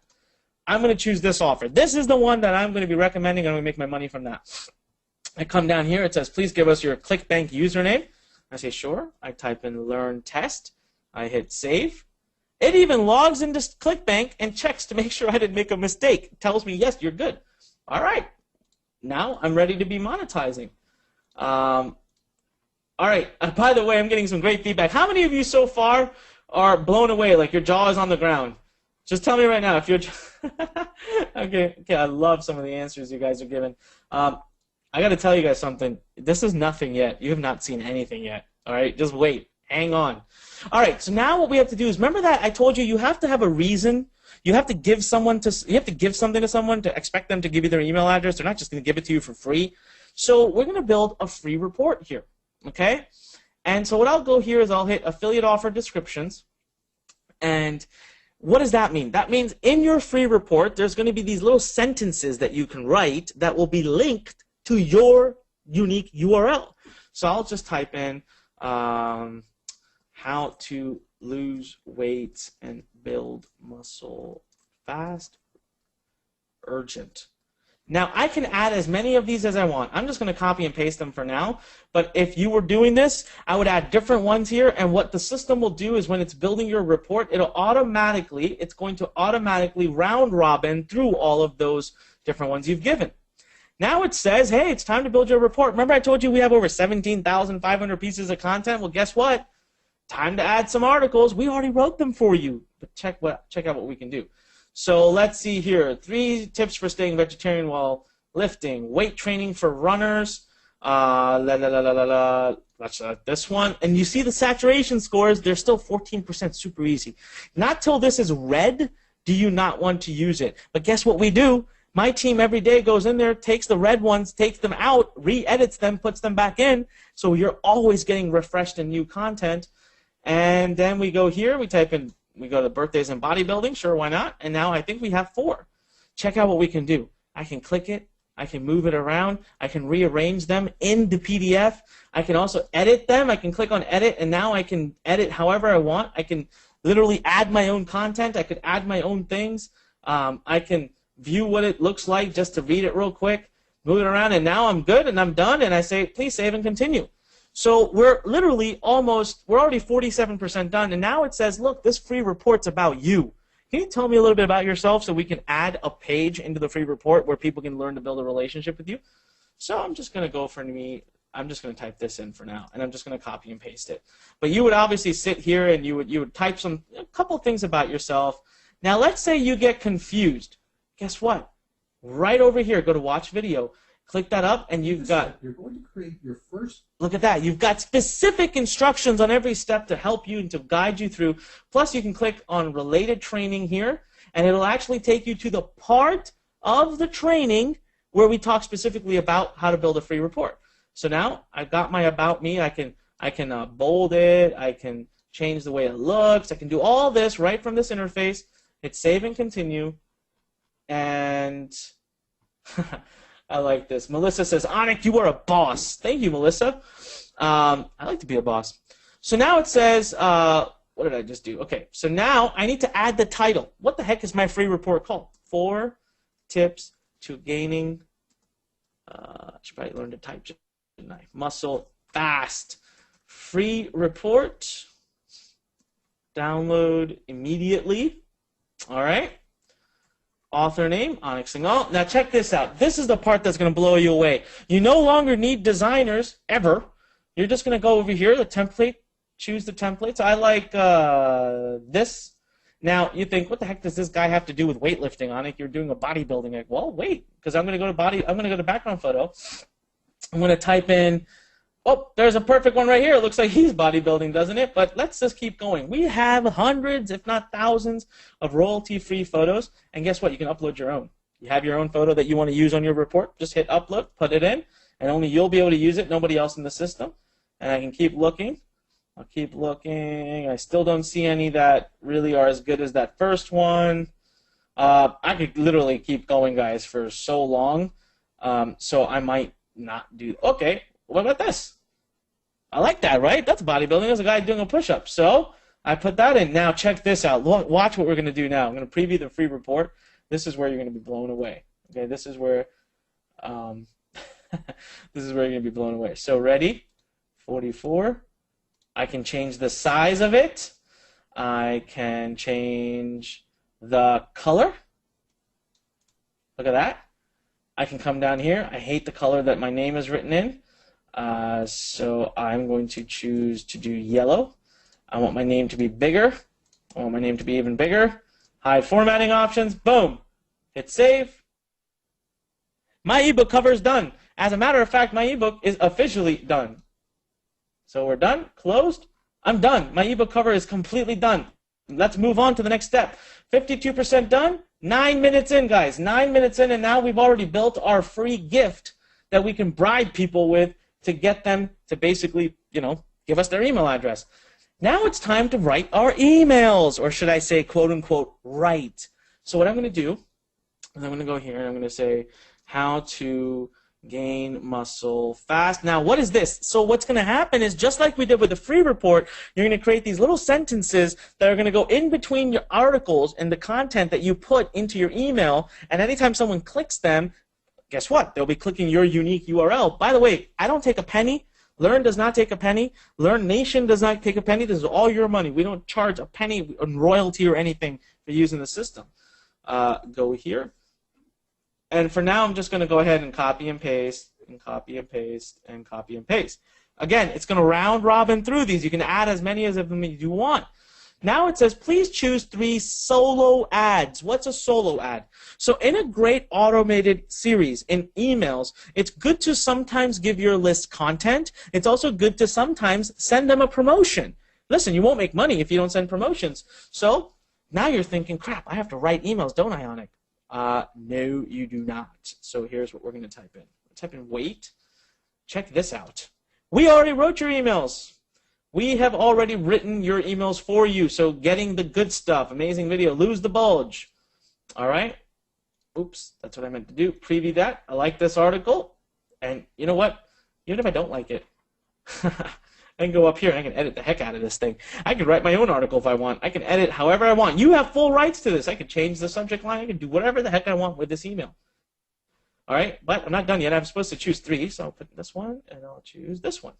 I'm going to choose this offer. This is the one that I'm going to be recommending. I'm going to make my money from that. I come down here. It says, please give us your ClickBank username. I say, sure. I type in Learn Test. I hit Save. It even logs into ClickBank and checks to make sure I didn't make a mistake. It tells me, yes, you're good. All right. Now I'm ready to be monetizing. All right. By the way, I'm getting some great feedback. How many of you so far are blown away, like your jaw is on the ground? Just tell me right now if you're... okay, I love some of the answers you guys are giving. I got to tell you guys something. This is nothing yet. You have not seen anything yet. All right? Just wait. Hang on. All right, so now what we have to do is, remember that I told you you have to have a reason. You have to give something to someone to expect them to give you their email address. They're not just going to give it to you for free. So we're going to build a free report here, okay? And so what I'll go here is I'll hit affiliate offer descriptions. And what does that mean? That means in your free report, there's going to be these little sentences that you can write that will be linked to your unique URL. So I'll just type in How to lose weight and build muscle fast, urgent. Now, I can add as many of these as I want. I'm just going to copy and paste them for now. But if you were doing this, I would add different ones here. And what the system will do is when it's building your report, it's going to automatically round robin through all of those different ones you've given. Now it says, hey, it's time to build your report. Remember I told you we have over 17,500 pieces of content? Well, guess what? Time to add some articles. We already wrote them for you. But check out what we can do. So let's see here. 3 tips for staying vegetarian while lifting. Weight training for runners. That's this one. And you see the saturation scores. They're still 14%. Super easy. Not till this is red do you not want to use it. But guess what we do? My team every day goes in there, takes the red ones, takes them out, re-edits them, puts them back in. So you're always getting refreshed and new content. And then we go here. We type in. We go to birthdays and bodybuilding, sure, why not? And now I think we have 4. Check out what we can do. I can click it. I can move it around. I can rearrange them in the PDF. I can also edit them. I can click on edit, and now I can edit however I want. I can literally add my own content. I could add my own things. I can view what it looks like just to read it real quick, move it around, and now I'm good and I'm done, and I say, please save and continue. So we're already 47% done, and now it says, look, this free report's about you. Can you tell me a little bit about yourself so we can add a page into the free report where people can learn to build a relationship with you? So I'm just going to go for me. I'm just going to type this in for now, and I'm just going to copy and paste it. But you would obviously sit here and you would type a couple things about yourself. Now let's say you get confused. Guess what? Right over here, go to watch video. Click that up, and you've got. You're going to create your first. Look at that. You've got specific instructions on every step to help you and to guide you through. Plus, you can click on related training here, and it'll actually take you to the part of the training where we talk specifically about how to build a free report. So now I've got my about me. I can bold it. I can change the way it looks. I can do all this right from this interface. Hit save and continue, and. I like this. Melissa says, Anik, you are a boss. Thank you, Melissa. I like to be a boss. So now it says, what did I just do? Okay, so now I need to add the title. What the heck is my free report called? 4 tips to gaining, I should probably learn to type, shouldn't I? Muscle fast. Free report. Download immediately. All right. Author name, Anik Singhal. Now check this out. This is the part that's going to blow you away. You no longer need designers, ever. You're just going to go over here, the template, choose the templates. I like this. Now, you think, what the heck does this guy have to do with weightlifting, Anik? You're doing a bodybuilding. Like, well, wait, because I'm going to go to background photo. I'm going to type in, oh, there's a perfect one right here. It looks like he's bodybuilding, doesn't it? But let's just keep going. We have hundreds, if not thousands, of royalty-free photos. And guess what? You can upload your own. You have your own photo that you want to use on your report. Just hit upload, put it in, and only you'll be able to use it, nobody else in the system. And I can keep looking. I'll keep looking. I still don't see any that really are as good as that first one. I could literally keep going, guys, for so long. So I might not do. Okay, what about this? I like that, right? That's bodybuilding. There's a guy doing a push-up. So I put that in. Now check this out. Watch what we're going to do now. I'm going to preview the free report. This is where you're going to be blown away. Okay, this is where this is where you're going to be blown away. So ready? 44. I can change the size of it. I can change the color. Look at that. I can come down here. I hate the color that my name is written in. So I'm going to choose to do yellow. I want my name to be bigger. I want my name to be even bigger. Hide formatting options. Boom. Hit save. My ebook cover is done. As a matter of fact, my ebook is officially done. So we're done. Closed. I'm done. My ebook cover is completely done. Let's move on to the next step. 52% done. 9 minutes in, guys. 9 minutes in, and now we've already built our free gift that we can bribe people with to get them to basically, give us their email address. Now it's time to write our emails, or should I say, quote unquote, write. So what I'm going to do is I'm going to go here and I'm going to say how to gain muscle fast. Now, what is this? So what's going to happen is, just like we did with the free report, you're going to create these little sentences that are going to go in between your articles and the content that you put into your email, and anytime someone clicks them, guess what? They'll be clicking your unique URL. By the way, I don't take a penny. Learn does not take a penny. Learn Nation does not take a penny. This is all your money. We don't charge a penny on royalty or anything for using the system. Go here. And for now, I'm just going to go ahead and copy and paste, and copy and paste, and copy and paste. Again, it's going to round robin through these. You can add as many of them as you want. Now it says, please choose 3 solo ads. What's a solo ad? So in a great automated series in emails, it's good to sometimes give your list content. It's also good to sometimes send them a promotion. Listen, you won't make money if you don't send promotions. So now you're thinking, crap, I have to write emails, don't I, Onik? No, you do not. So here's what we're going to type in. Type in wait. Check this out. We already wrote your emails. We have already written your emails for you. So getting the good stuff, amazing video, lose the bulge. All right. Oops, that's what I meant to do. Preview that. I like this article. And you know what? Even if I don't like it, I can go up here and I can edit the heck out of this thing. I can write my own article if I want. I can edit however I want. You have full rights to this. I can change the subject line. I can do whatever the heck I want with this email. All right, but I'm not done yet. I'm supposed to choose 3, so I'll put this one, and I'll choose this one.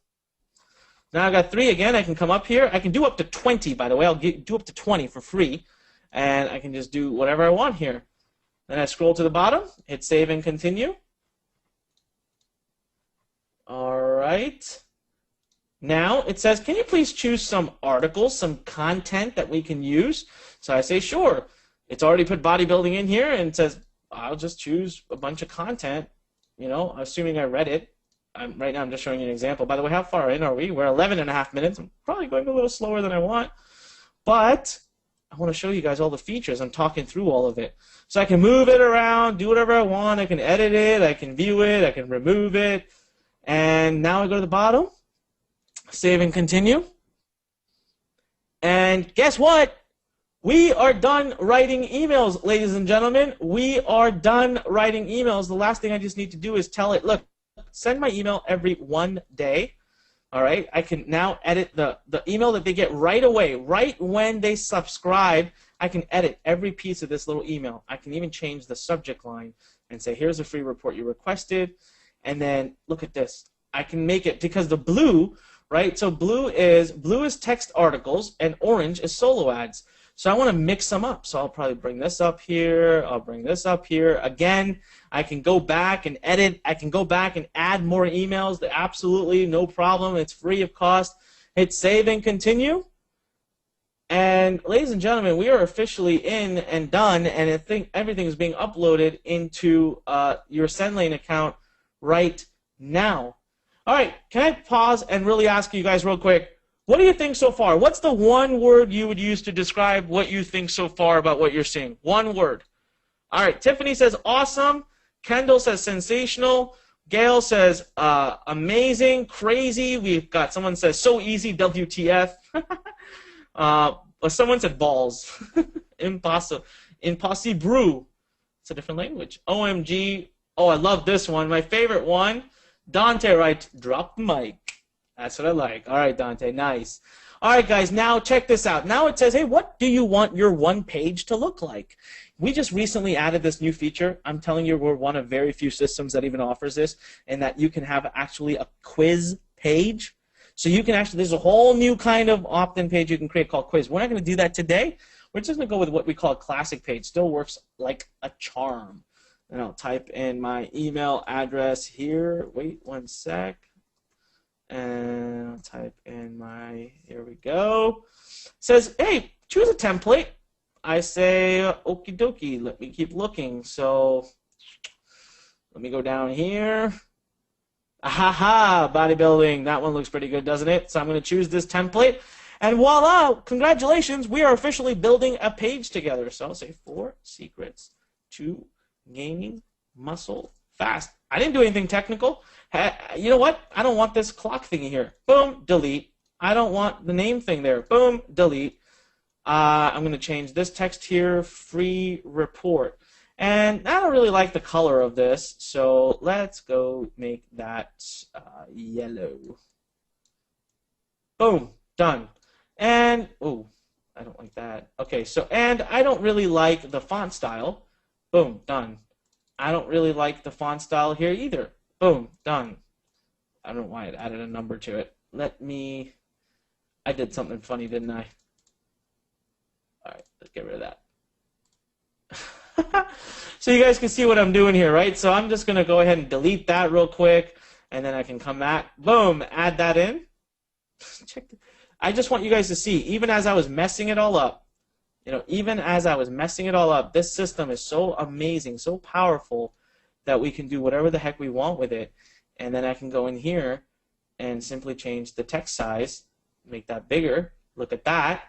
Now I've got 3 again. I can come up here. I can do up to 20, by the way. I'll do up to 20 for free, and I can just do whatever I want here. Then I scroll to the bottom, hit save and continue. All right. Now it says, can you please choose some articles, some content that we can use? So I say, sure. It's already put bodybuilding in here, and it says, I'll just choose a bunch of content, you know, assuming I read it. Right now I'm just showing you an example. By the way, how far in are we? We're 11.5 minutes. I'm probably going a little slower than I want, but I want to show you guys all the features. I'm talking through all of it. So I can move it around, do whatever I want. I can edit it. I can view it. I can remove it. And now I go to the bottom, save and continue. And guess what? We are done writing emails, ladies and gentlemen. We are done writing emails. The last thing I just need to do is tell it, look, send my email every 1 day. All right, I can now edit the email that they get right away, right when they subscribe. I can edit every piece of this little email. I can even change the subject line and say, here's a free report you requested. And then look at this. I can make it, because the blue, right? So blue is text articles and orange is solo ads. So I want to mix them up. So I'll probably bring this up here. I'll bring this up here. Again, I can go back and edit. I can go back and add more emails. Absolutely no problem. It's free of cost. Hit save and continue. And ladies and gentlemen, we are officially in and done. And I think everything is being uploaded into your SendLane account right now. All right, can I pause and really ask you guys real quick, what do you think so far? What's the one word you would use to describe what you think so far about what you're seeing? One word. All right, Tiffany says awesome. Kendall says sensational. Gail says amazing, crazy. We've got someone says so easy, WTF. Someone said balls. Impossible. Impossible. It's a different language. OMG. Oh, I love this one. My favorite one. Dante writes, drop the mic. That's what I like. All right, Dante, nice. All right, guys, now check this out. Now it says, hey, what do you want your one page to look like? We just recently added this new feature. I'm telling you, we're one of very few systems that even offers this, and that you can have actually a quiz page. So you can actually, there's a whole new kind of opt-in page you can create called quiz. We're not going to do that today. We're just going to go with what we call a classic page. Still works like a charm. And I'll type in my email address here. Wait one sec. And I'll type in my, here we go. It says, hey, choose a template. I say, okie dokie, let me keep looking. So let me go down here. Ahaha, bodybuilding. That one looks pretty good, doesn't it? So I'm going to choose this template. And voila, congratulations, we are officially building a page together. So I'll say 4 secrets to gaining muscle fast. I didn't do anything technical. You know what? I don't want this clock thingy here. Boom, delete. I don't want the name thing there. Boom, delete. I'm going to change this text here, free report. And I don't really like the color of this, so let's go make that yellow. Boom, done. And, oh, I don't like that. Okay, so, and I don't really like the font style. Boom, done. I don't really like the font style here either. Boom, done. I don't know why it added a number to it. I did something funny, didn't I? All right, let's get rid of that. So you guys can see what I'm doing here, right? So I'm just going to go ahead and delete that real quick, and then I can come back, boom, add that in. I just want you guys to see, even as I was messing it all up, even as I was messing it all up, this system is so amazing, so powerful that we can do whatever the heck we want with it. And then I can go in here and simply change the text size, make that bigger. Look at that.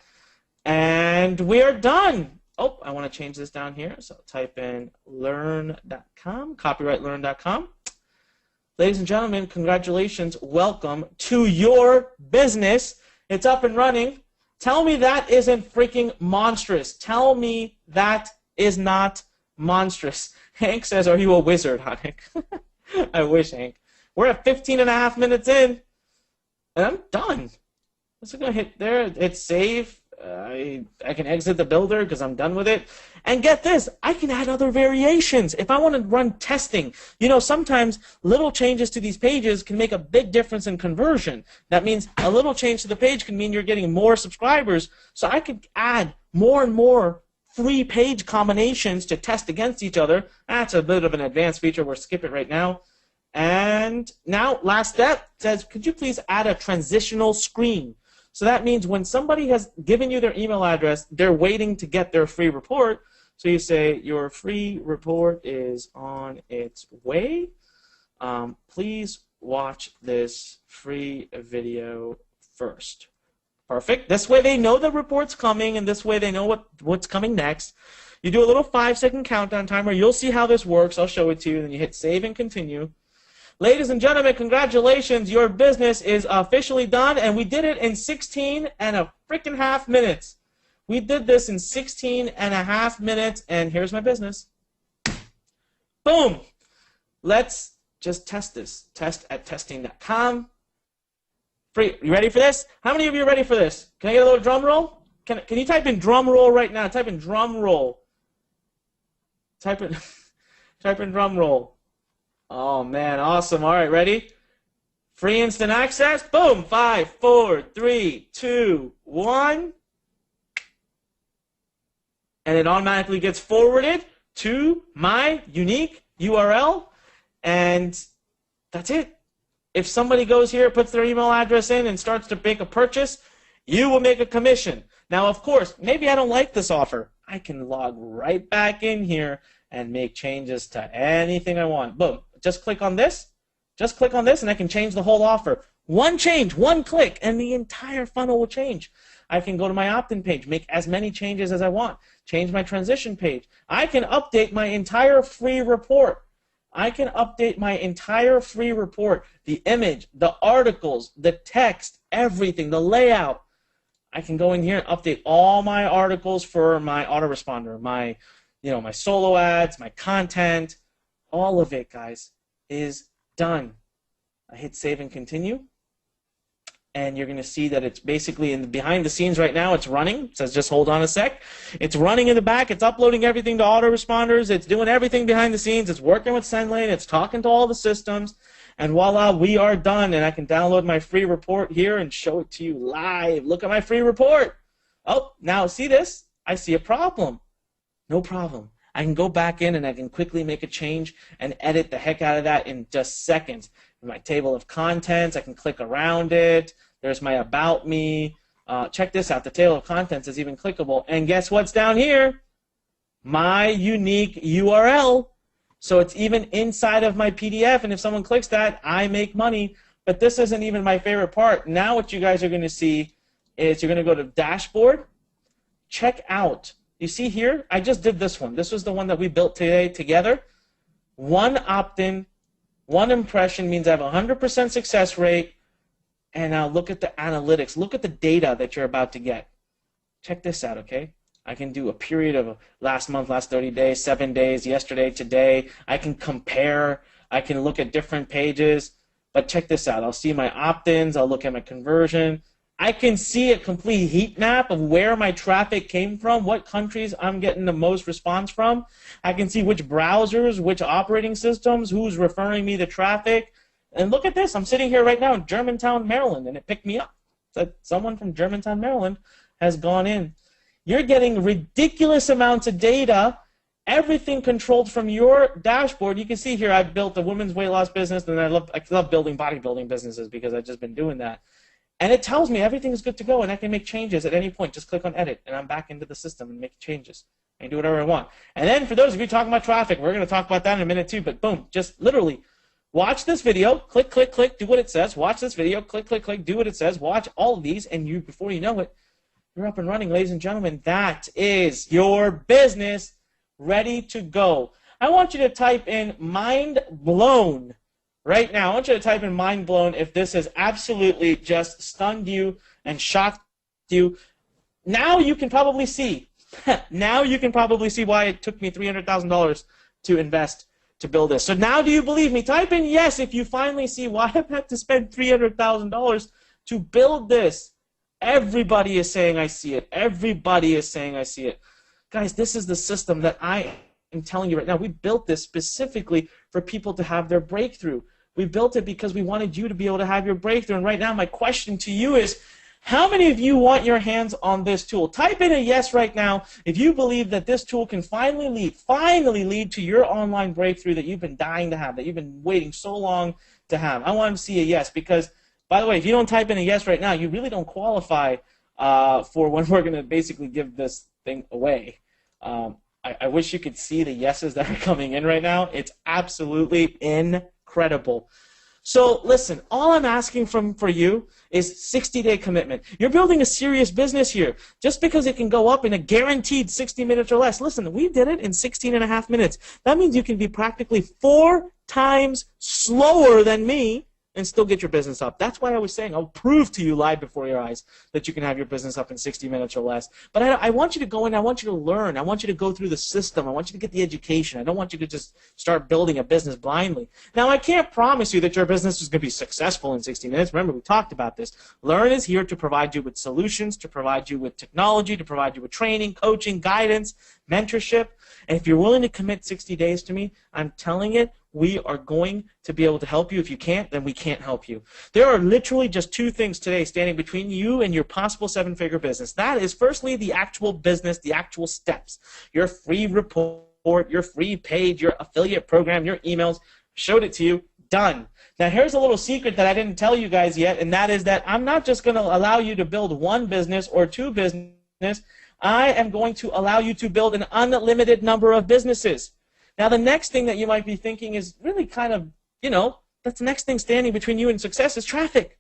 And we're done. Oh, I want to change this down here. So type in learn.com, copyrightlearn.com. Ladies and gentlemen, congratulations. Welcome to your business. It's up and running. Tell me that isn't freaking monstrous. Tell me that is not monstrous. Hank says, are you a wizard, Hank? I wish, Hank. We're at 15.5 minutes in, and I'm done. What's it going to hit there? Hit save. I can exit the builder because I'm done with it. And get this, I can add other variations. If I want to run testing, sometimes little changes to these pages can make a big difference in conversion. That means a little change to the page can mean you're getting more subscribers. So I could add more and more free page combinations to test against each other. That's a bit of an advanced feature. We'll skip it right now. And now, last step says, could you please add a transitional screen? So that means when somebody has given you their email address, they're waiting to get their free report. So you say, your free report is on its way. Please watch this free video first. Perfect. This way they know the report's coming, and this way they know what's coming next. You do a little 5-second countdown timer. You'll see how this works. I'll show it to you. Then you hit save and continue. Ladies and gentlemen, congratulations. Your business is officially done, and we did it in 16.5 minutes. We did this in 16.5 minutes, and here's my business. Boom. Let's just test this. Test at testing.com. Free. You ready for this? How many of you are ready for this? Can I get a little drum roll? Can you type in drum roll right now? Type in drum roll. Type in drum roll. Oh, man, awesome. All right, ready? Free instant access. Boom. 5, 4, 3, 2, 1. And it automatically gets forwarded to my unique URL. And that's it. If somebody goes here, puts their email address in, and starts to make a purchase, you will make a commission. Now, of course, maybe I don't like this offer. I can log right back in here and make changes to anything I want. Boom. Just click on this. Just click on this, and I can change the whole offer. One change, one click, and the entire funnel will change. I can go to my opt-in page, make as many changes as I want, change my transition page. I can update my entire free report. I can update my entire free report, the image, the articles, the text, everything, the layout. I can go in here and update all my articles for my autoresponder, my solo ads, my content. All of it, guys, is done. I hit save and continue, and you're going to see that it's basically behind the scenes right now. It's running. It says just hold on a sec. It's running in the back. It's uploading everything to autoresponders. It's doing everything behind the scenes. It's working with SendLane. It's talking to all the systems. And voila, we are done. And I can download my free report here and show it to you live. Look at my free report. Oh, now see this? I see a problem. No problem. I can go back in and I can quickly make a change and edit the heck out of that in just seconds. In my table of contents, I can click around it. There's my About Me. Check this out. The table of contents is even clickable. And guess what's down here? My unique URL. So it's even inside of my PDF, and if someone clicks that, I make money. But this isn't even my favorite part. Now what you guys are going to see is you're going to go to Dashboard. Check out. You see here, I just did this one. This was the one that we built today together. One opt-in, one impression means I have a 100% success rate. And now look at the analytics. Look at the data that you're about to get. Check this out, okay? I can do a period of last month, last 30 days, 7 days, yesterday, today. I can compare. I can look at different pages. But check this out. I'll see my opt-ins. I'll look at my conversion. I can see a complete heat map of where my traffic came from, what countries I'm getting the most response from. I can see which browsers, which operating systems, who's referring me the traffic. And look at this. I'm sitting here right now in Germantown, Maryland, and it picked me up. That someone from Germantown, Maryland has gone in. You're getting ridiculous amounts of data, everything controlled from your dashboard. You can see here I've built a women's weight loss business, and I love building bodybuilding businesses because I've just been doing that. And it tells me everything is good to go, and I can make changes at any point. Just click on edit, and I'm back into the system and make changes. I can do whatever I want. And then for those of you talking about traffic, we're going to talk about that in a minute too, but boom, just literally watch this video, click, click, click, do what it says. Watch this video, click, click, click, do what it says. Watch all of these, and you, before you know it, you're up and running, ladies and gentlemen. That is your business ready to go. I want you to type in mind blown. Right now, I want you to type in mind blown if this has absolutely just stunned you and shocked you. Now you can probably see. Now you can probably see why it took me $300,000 to invest to build this. So now do you believe me? Type in yes if you finally see why I've had to spend $300,000 to build this. Everybody is saying I see it. Everybody is saying I see it. Guys, this is the system that I am telling you right now. We built this specifically for people to have their breakthrough. We built it because we wanted you to be able to have your breakthrough. And right now, my question to you is, how many of you want your hands on this tool? Type in a yes right now if you believe that this tool can finally lead to your online breakthrough that you've been dying to have, that you've been waiting so long to have. I want to see a yes because, by the way, if you don't type in a yes right now, you really don't qualify for when we're going to basically give this thing away. I wish you could see the yeses that are coming in right now. It's absolutely incredible. So listen, all I'm asking for you is 60-day commitment. You're building a serious business here. Just because it can go up in a guaranteed 60 minutes or less. Listen, we did it in 16 and a half minutes. That means you can be practically 4 times slower than me and still get your business up. That's why I was saying I'll prove to you live before your eyes that you can have your business up in 60 minutes or less. But I want you to go in, I want you to learn, I want you to go through the system, I want you to get the education. I don't want you to just start building a business blindly. Now, I can't promise you that your business is going to be successful in 60 minutes. Remember, we talked about this. Learn is here to provide you with solutions, to provide you with technology, to provide you with training, coaching, guidance, mentorship. And if you're willing to commit 60 days to me, I'm telling you, we are going to be able to help you. If you can't, then we can't help you. There are literally just 2 things today standing between you and your possible 7-figure business. That is, firstly, the actual business, the actual steps. Your free report, your free page, your affiliate program, your emails. Showed it to you. Done. Now, here's a little secret that I didn't tell you guys yet, and that is that I'm not just going to allow you to build 1 business or 2 businesses. I am going to allow you to build an unlimited number of businesses. Now, the next thing that you might be thinking is really kind of, that's the next thing standing between you and success is traffic.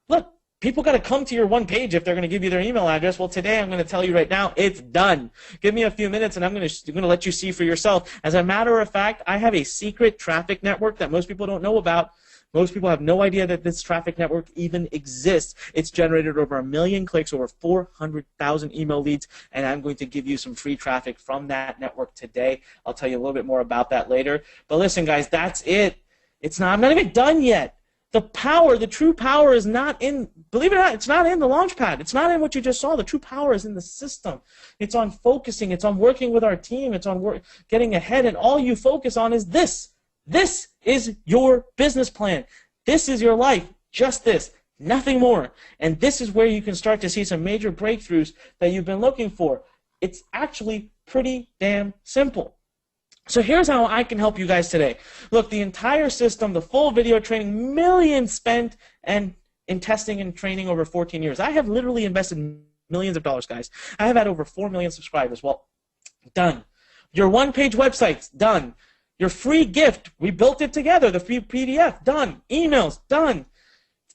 Look, people got to come to your one page if they're going to give you their email address. Well, today I'm going to tell you right now, it's done. Give me a few minutes and I'm going to let you see for yourself. As a matter of fact, I have a secret traffic network that most people don't know about. Most people have no idea that this traffic network even exists. It's generated over 1 million clicks, over 400,000 email leads, and I'm going to give you some free traffic from that network today. I'll tell you a little bit more about that later. But listen, guys, that's it. I'm not even done yet. The power, the true power is not in, believe it or not, it's not in the Launchpad. It's not in what you just saw. The true power is in the system. It's on focusing. It's on working with our team. It's on getting ahead, and all you focus on is this. This is your business plan. This is your life. Just this. Nothing more. And this is where you can start to see some major breakthroughs that you've been looking for. It's actually pretty damn simple. So here's how I can help you guys today. Look, the entire system, the full video training, millions spent in testing and training over 14 years. I have literally invested millions of dollars, guys. I have had over 4 million subscribers. Well, done. Your one-page website's done. Your free gift, we built it together. The free PDF, done. Emails, done.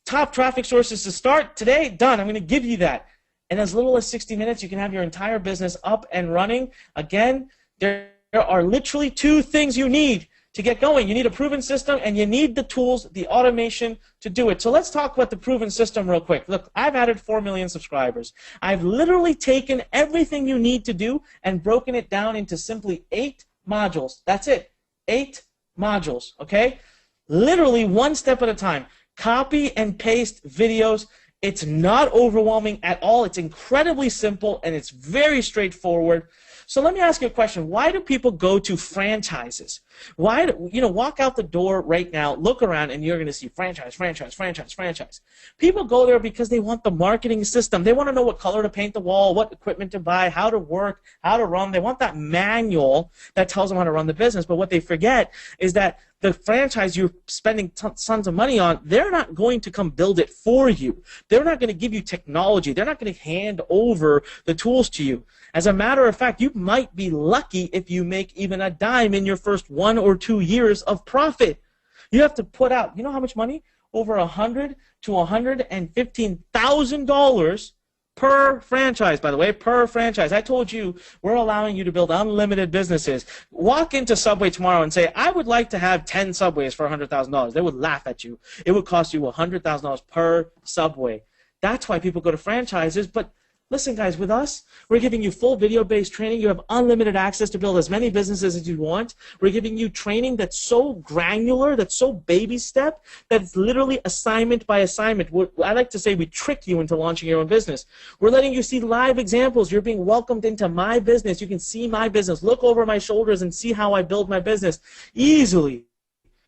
Top traffic sources to start today, done. I'm going to give you that. In as little as 60 minutes, you can have your entire business up and running. Again, there are literally 2 things you need to get going. You need a proven system, and you need the tools, the automation to do it. So let's talk about the proven system real quick. Look, I've added 4 million subscribers. I've literally taken everything you need to do and broken it down into simply 8 modules. That's it. 8 modules, okay? Literally one step at a time. Copy and paste videos. It's not overwhelming at all. It's incredibly simple, and it's very straightforward. So let me ask you a question. Why do people go to franchises? Why do, walk out the door right now, look around, and you're going to see franchise, franchise, franchise, franchise. People go there because they want the marketing system. They want to know what color to paint the wall, what equipment to buy, how to work, how to run. They want that manual that tells them how to run the business. But what they forget is that the franchise you're spending tons of money on, they're not going to come build it for you. They're not going to give you technology. They're not going to hand over the tools to you. As a matter of fact, you might be lucky if you make even a dime in your first 1 or 2 years of profit. You have to put out, you know how much money? Over $100,000 to $115,000 per franchise, by the way, per franchise. I told you we're allowing you to build unlimited businesses. Walk into Subway tomorrow and say, I would like to have 10 Subways for $100,000. They would laugh at you. It would cost you $100,000 per Subway. That's why people go to franchises. But listen, guys, with us, we're giving you full video-based training. You have unlimited access to build as many businesses as you want. We're giving you training that's so granular, that's so baby step, that it's literally assignment by assignment. I like to say we trick you into launching your own business. We're letting you see live examples. You're being welcomed into my business. You can see my business. Look over my shoulders and see how I build my business easily.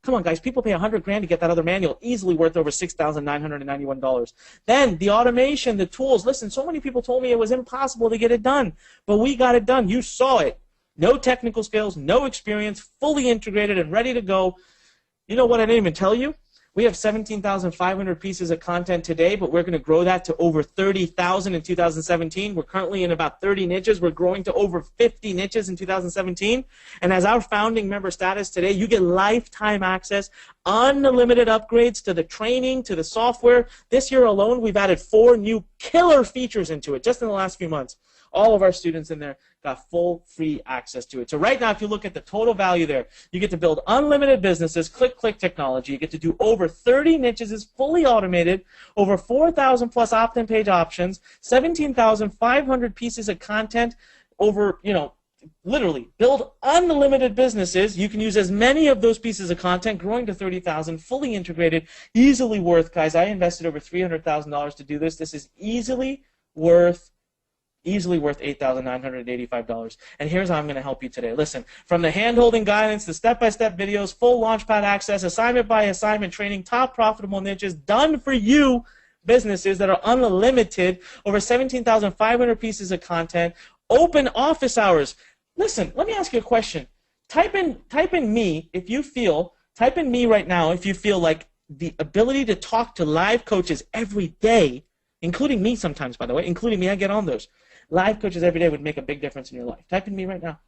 Come on, guys. People pay $100,000 to get that other manual, easily worth over $6,991. Then the automation, the tools. Listen, so many people told me it was impossible to get it done, but we got it done. You saw it. No technical skills, no experience, fully integrated and ready to go. You know what I didn't even tell you? We have 17,500 pieces of content today, but we're going to grow that to over 30,000 in 2017. We're currently in about 30 niches. We're growing to over 50 niches in 2017. And as our founding member status today, you get lifetime access, unlimited upgrades to the training, to the software. This year alone, we've added 4 new killer features into it just in the last few months. All of our students in there got full free access to it. So right now, if you look at the total value there, you get to build unlimited businesses, click technology. You get to do over 30 niches, is fully automated, over 4,000 plus opt-in page options, 17,500 pieces of content, over, literally build unlimited businesses. You can use as many of those pieces of content, growing to 30,000, fully integrated, easily worth, guys, I invested over $300,000 to do this. This is easily worth $8,985. And here's how I'm going to help you today. Listen, from the hand-holding guidance, the step-by-step videos, full Launchpad access, assignment-by-assignment training, top profitable niches, done for you businesses that are unlimited, over 17,500 pieces of content, open office hours. Listen, let me ask you a question. Type in me if you feel, type in me right now if you feel like the ability to talk to live coaches every day, including me sometimes, by the way, including me, I get on those. Live coaches every day would make a big difference in your life. Type in me right now.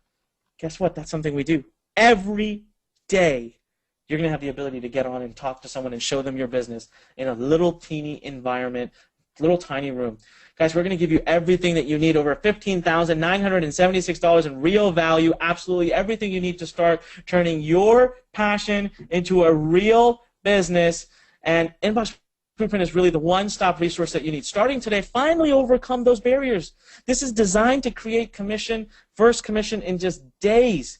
Guess what? That's something we do. Every day, you're going to have the ability to get on and talk to someone and show them your business in a little teeny environment, little tiny room. Guys, we're going to give you everything that you need, over $15,976 in real value, absolutely everything you need to start turning your passion into a real business. And Inbox Blueprint is really the one-stop resource that you need. Starting today, finally overcome those barriers. This is designed to create first commission in just days.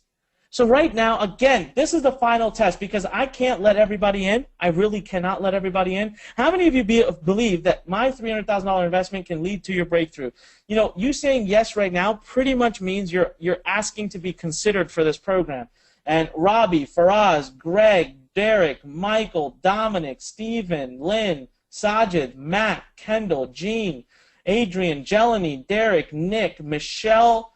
So right now, again, this is the final test because I can't let everybody in. I really cannot let everybody in. How many of you believe that my $300,000 investment can lead to your breakthrough? You saying yes right now pretty much means you're asking to be considered for this program. And Robbie, Faraz, Greg, Derek, Michael, Dominic, Stephen, Lynn, Sajid, Matt, Kendall, Gene, Adrian, Jelani, Derek, Nick, Michelle,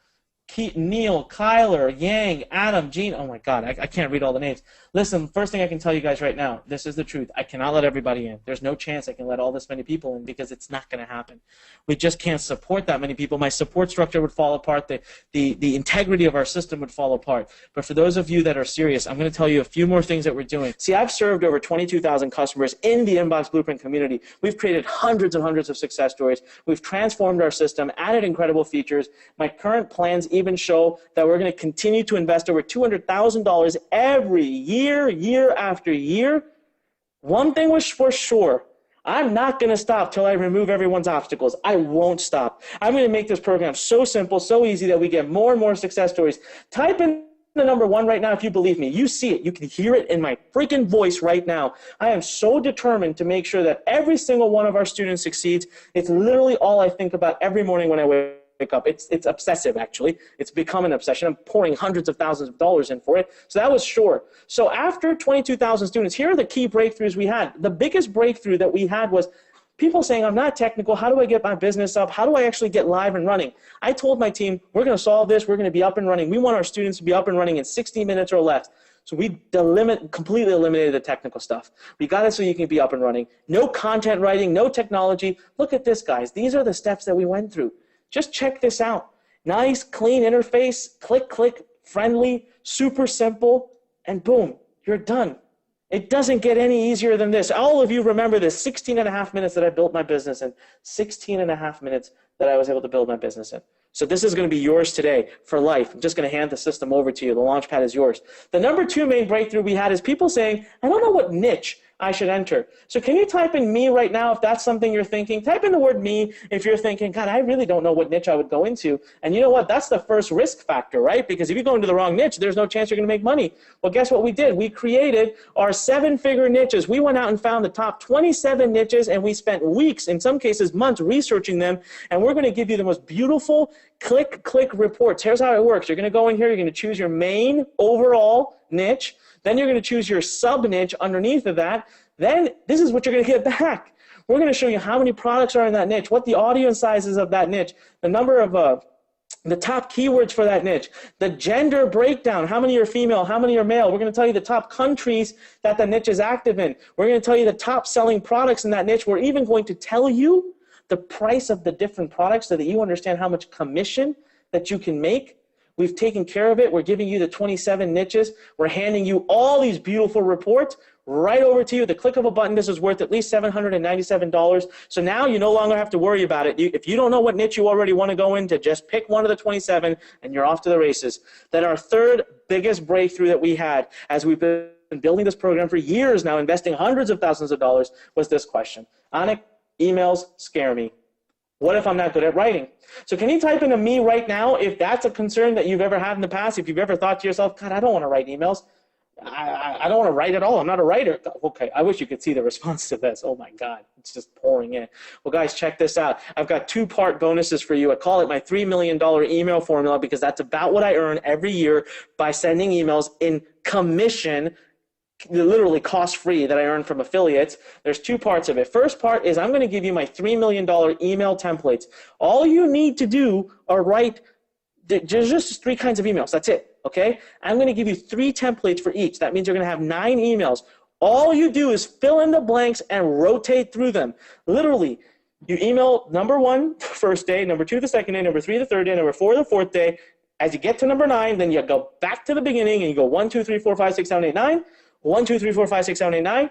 Neil, Kyler, Yang, Adam, Gene. Oh my God, I can't read all the names. Listen, first thing I can tell you guys right now, this is the truth. I cannot let everybody in. There's no chance I can let all this many people in because it's not going to happen. We just can't support that many people. My support structure would fall apart. The integrity of our system would fall apart. But for those of you that are serious, I'm going to tell you a few more things that we're doing. See, I've served over 22,000 customers in the Inbox Blueprint community. We've created hundreds and hundreds of success stories. We've transformed our system, added incredible features. My current plans even show that we're going to continue to invest over $200,000 every year after year. One thing was for sure, I'm not going to stop till I remove everyone's obstacles. I won't stop. I'm going to make this program so simple, so easy that we get more and more success stories. Type in the number 1 right now if you believe me. You see it. You can hear it in my freaking voice right now. I am so determined to make sure that every single one of our students succeeds. It's literally all I think about every morning when I wake up. It's obsessive, actually. It's become an obsession. I'm pouring hundreds of thousands of dollars in for it. So that was sure. So after 22,000 students, here are the key breakthroughs we had. The biggest breakthrough that we had was people saying, I'm not technical. How do I get my business up? How do I actually get live and running? I told my team, we're going to solve this. We're going to be up and running. We want our students to be up and running in 60 minutes or less. So we completely eliminated the technical stuff. We got it so you can be up and running. No content writing, no technology. Look at this, guys. These are the steps that we went through. Just check this out. Nice, clean interface, click, click, friendly, super simple, and boom, you're done. It doesn't get any easier than this. All of you remember this 16 and a half minutes that I built my business in. 16 and a half minutes that I was able to build my business in. So this is going to be yours today for life. I'm just going to hand the system over to you. The Launchpad is yours. The number 2 main breakthrough we had is people saying, I don't know what niche I should enter. So can you type in me right now if that's something you're thinking? Type in the word me if you're thinking, God, I really don't know what niche I would go into. And you know what? That's the first risk factor, right? Because if you go into the wrong niche, there's no chance you're going to make money. Well, guess what we did? We created our 7-figure niches. We went out and found the top 27 niches, and we spent weeks, in some cases months, researching them. And we're going to give you the most beautiful click reports. Here's how it works. You're going to go in here. You're going to choose your main overall niche. Then you're going to choose your sub-niche underneath of that. Then this is what you're going to get back. We're going to show you how many products are in that niche, what the audience size is of that niche, the number of the top keywords for that niche, the gender breakdown, how many are female, how many are male. We're going to tell you the top countries that the niche is active in. We're going to tell you the top selling products in that niche. We're even going to tell you the price of the different products so that you understand how much commission that you can make. We've taken care of it. We're giving you the 27 niches. We're handing you all these beautiful reports right over to you. The click of a button, this is worth at least $797. So now you no longer have to worry about it. If you don't know what niche you already want to go into, just pick one of the 27 and you're off to the races. Then our third biggest breakthrough that we had as we've been building this program for years now, investing hundreds of thousands of dollars, was this question. Anik, emails scare me. What if I'm not good at writing? So can you type in a me right now if that's a concern that you've ever had in the past, if you've ever thought to yourself, God, I don't want to write emails. I don't want to write at all. I'm not a writer. Okay, I wish you could see the response to this. Oh my God, it's just pouring in. Well, guys, check this out. I've got 2-part bonuses for you. I call it my $3 million email formula because that's about what I earn every year by sending emails in commission, literally cost-free, that I earn from affiliates. There's 2 parts of it. First part is I'm going to give you my $3 million email templates. All you need to do are write just 3 kinds of emails. That's it. Okay? I'm going to give you 3 templates for each. That means you're going to have 9 emails. All you do is fill in the blanks and rotate through them. Literally, you email number 1 the first day, number 2 the second day, number 3 the third day, number 4 the fourth day. As you get to number 9, then you go back to the beginning and you go 1, 2, 3, 4, 5, 6, 7, 8, 9. 1, 2, 3, 4, 5, 6, 7, 8, 9.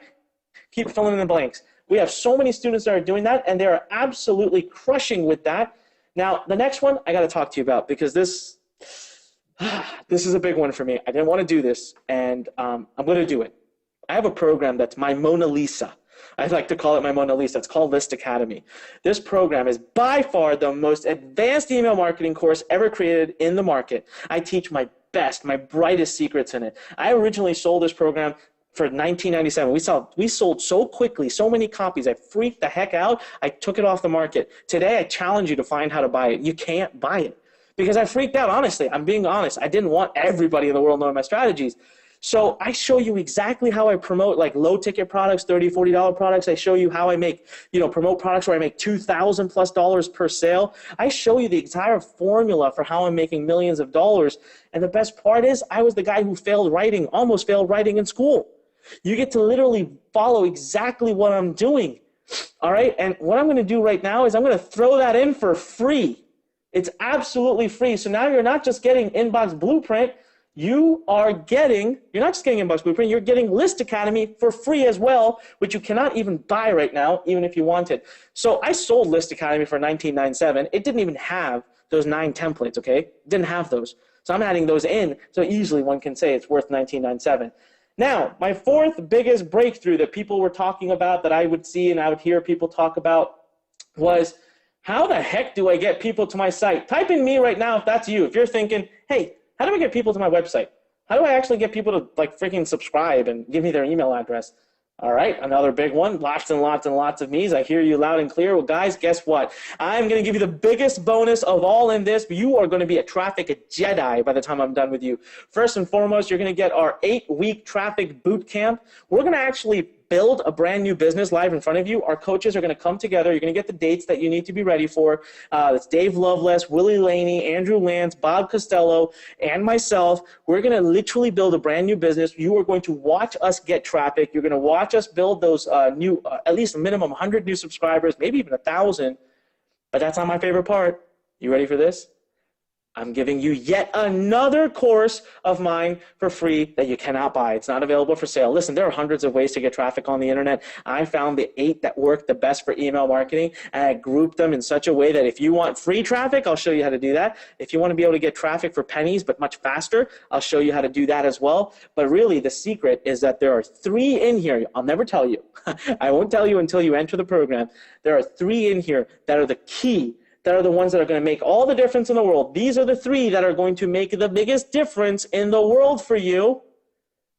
Keep filling in the blanks. We have so many students that are doing that, and they are absolutely crushing with that. Now, the next one I got to talk to you about because this is a big one for me. I didn't want to do this, and I'm going to do it. I have a program that's my Mona Lisa. I like to call it my Mona Lisa. It's called List Academy. This program is by far the most advanced email marketing course ever created in the market. I teach my best, my brightest secrets in it. I originally sold this program for $19.97. We sold so quickly, so many copies. I freaked the heck out. I took it off the market. Today, I challenge you to find how to buy it. You can't buy it because I freaked out, honestly. I'm being honest. I didn't want everybody in the world knowing my strategies. So I show you exactly how I promote like low ticket products, $30, $40 products. I show you how I make, promote products where I make $2,000+ per sale. I show you the entire formula for how I'm making millions of dollars. And the best part is I was the guy who almost failed writing in school. You get to literally follow exactly what I'm doing. All right. And what I'm going to do right now is I'm going to throw that in for free. It's absolutely free. So now you're not just getting Inbox Blueprint. You're not just getting Inbox Blueprint, you're getting List Academy for free as well, which you cannot even buy right now, even if you wanted. So I sold List Academy for $19.97. It didn't even have those 9 templates, okay? It didn't have those. So I'm adding those in, so easily one can say it's worth $19.97. Now, my fourth biggest breakthrough that people were talking about, that I would see and I would hear people talk about, was how the heck do I get people to my site? Type in me right now if that's you. If you're thinking, hey, how do I get people to my website? How do I actually get people to like freaking subscribe and give me their email address? All right, another big one, lots and lots and lots of me's. I hear you loud and clear. Well, guys, guess what? I'm going to give you the biggest bonus of all in this. You are going to be a traffic Jedi by the time I'm done with you. First and foremost, you're going to get our 8-week traffic boot camp. We're going to actually build a brand new business live in front of you. Our coaches are going to come together. You're going to get the dates that you need to be ready for. It's Dave Loveless, Willie Laney, Andrew Lance, Bob Costello, and myself. We're going to literally build a brand new business. You are going to watch us get traffic. You're going to watch us build those new, at least a minimum 100 new subscribers, maybe even 1,000. But that's not my favorite part. You ready for this? I'm giving you yet another course of mine for free that you cannot buy. It's not available for sale. Listen, there are hundreds of ways to get traffic on the internet. I found the 8 that work the best for email marketing, and I grouped them in such a way that if you want free traffic, I'll show you how to do that. If you want to be able to get traffic for pennies but much faster, I'll show you how to do that as well. But really, the secret is that there are 3 in here. I'll never tell you. I won't tell you until you enter the program. There are 3 in here that are the key, that are the ones that are going to make all the difference in the world. These are the 3 that are going to make the biggest difference in the world for you.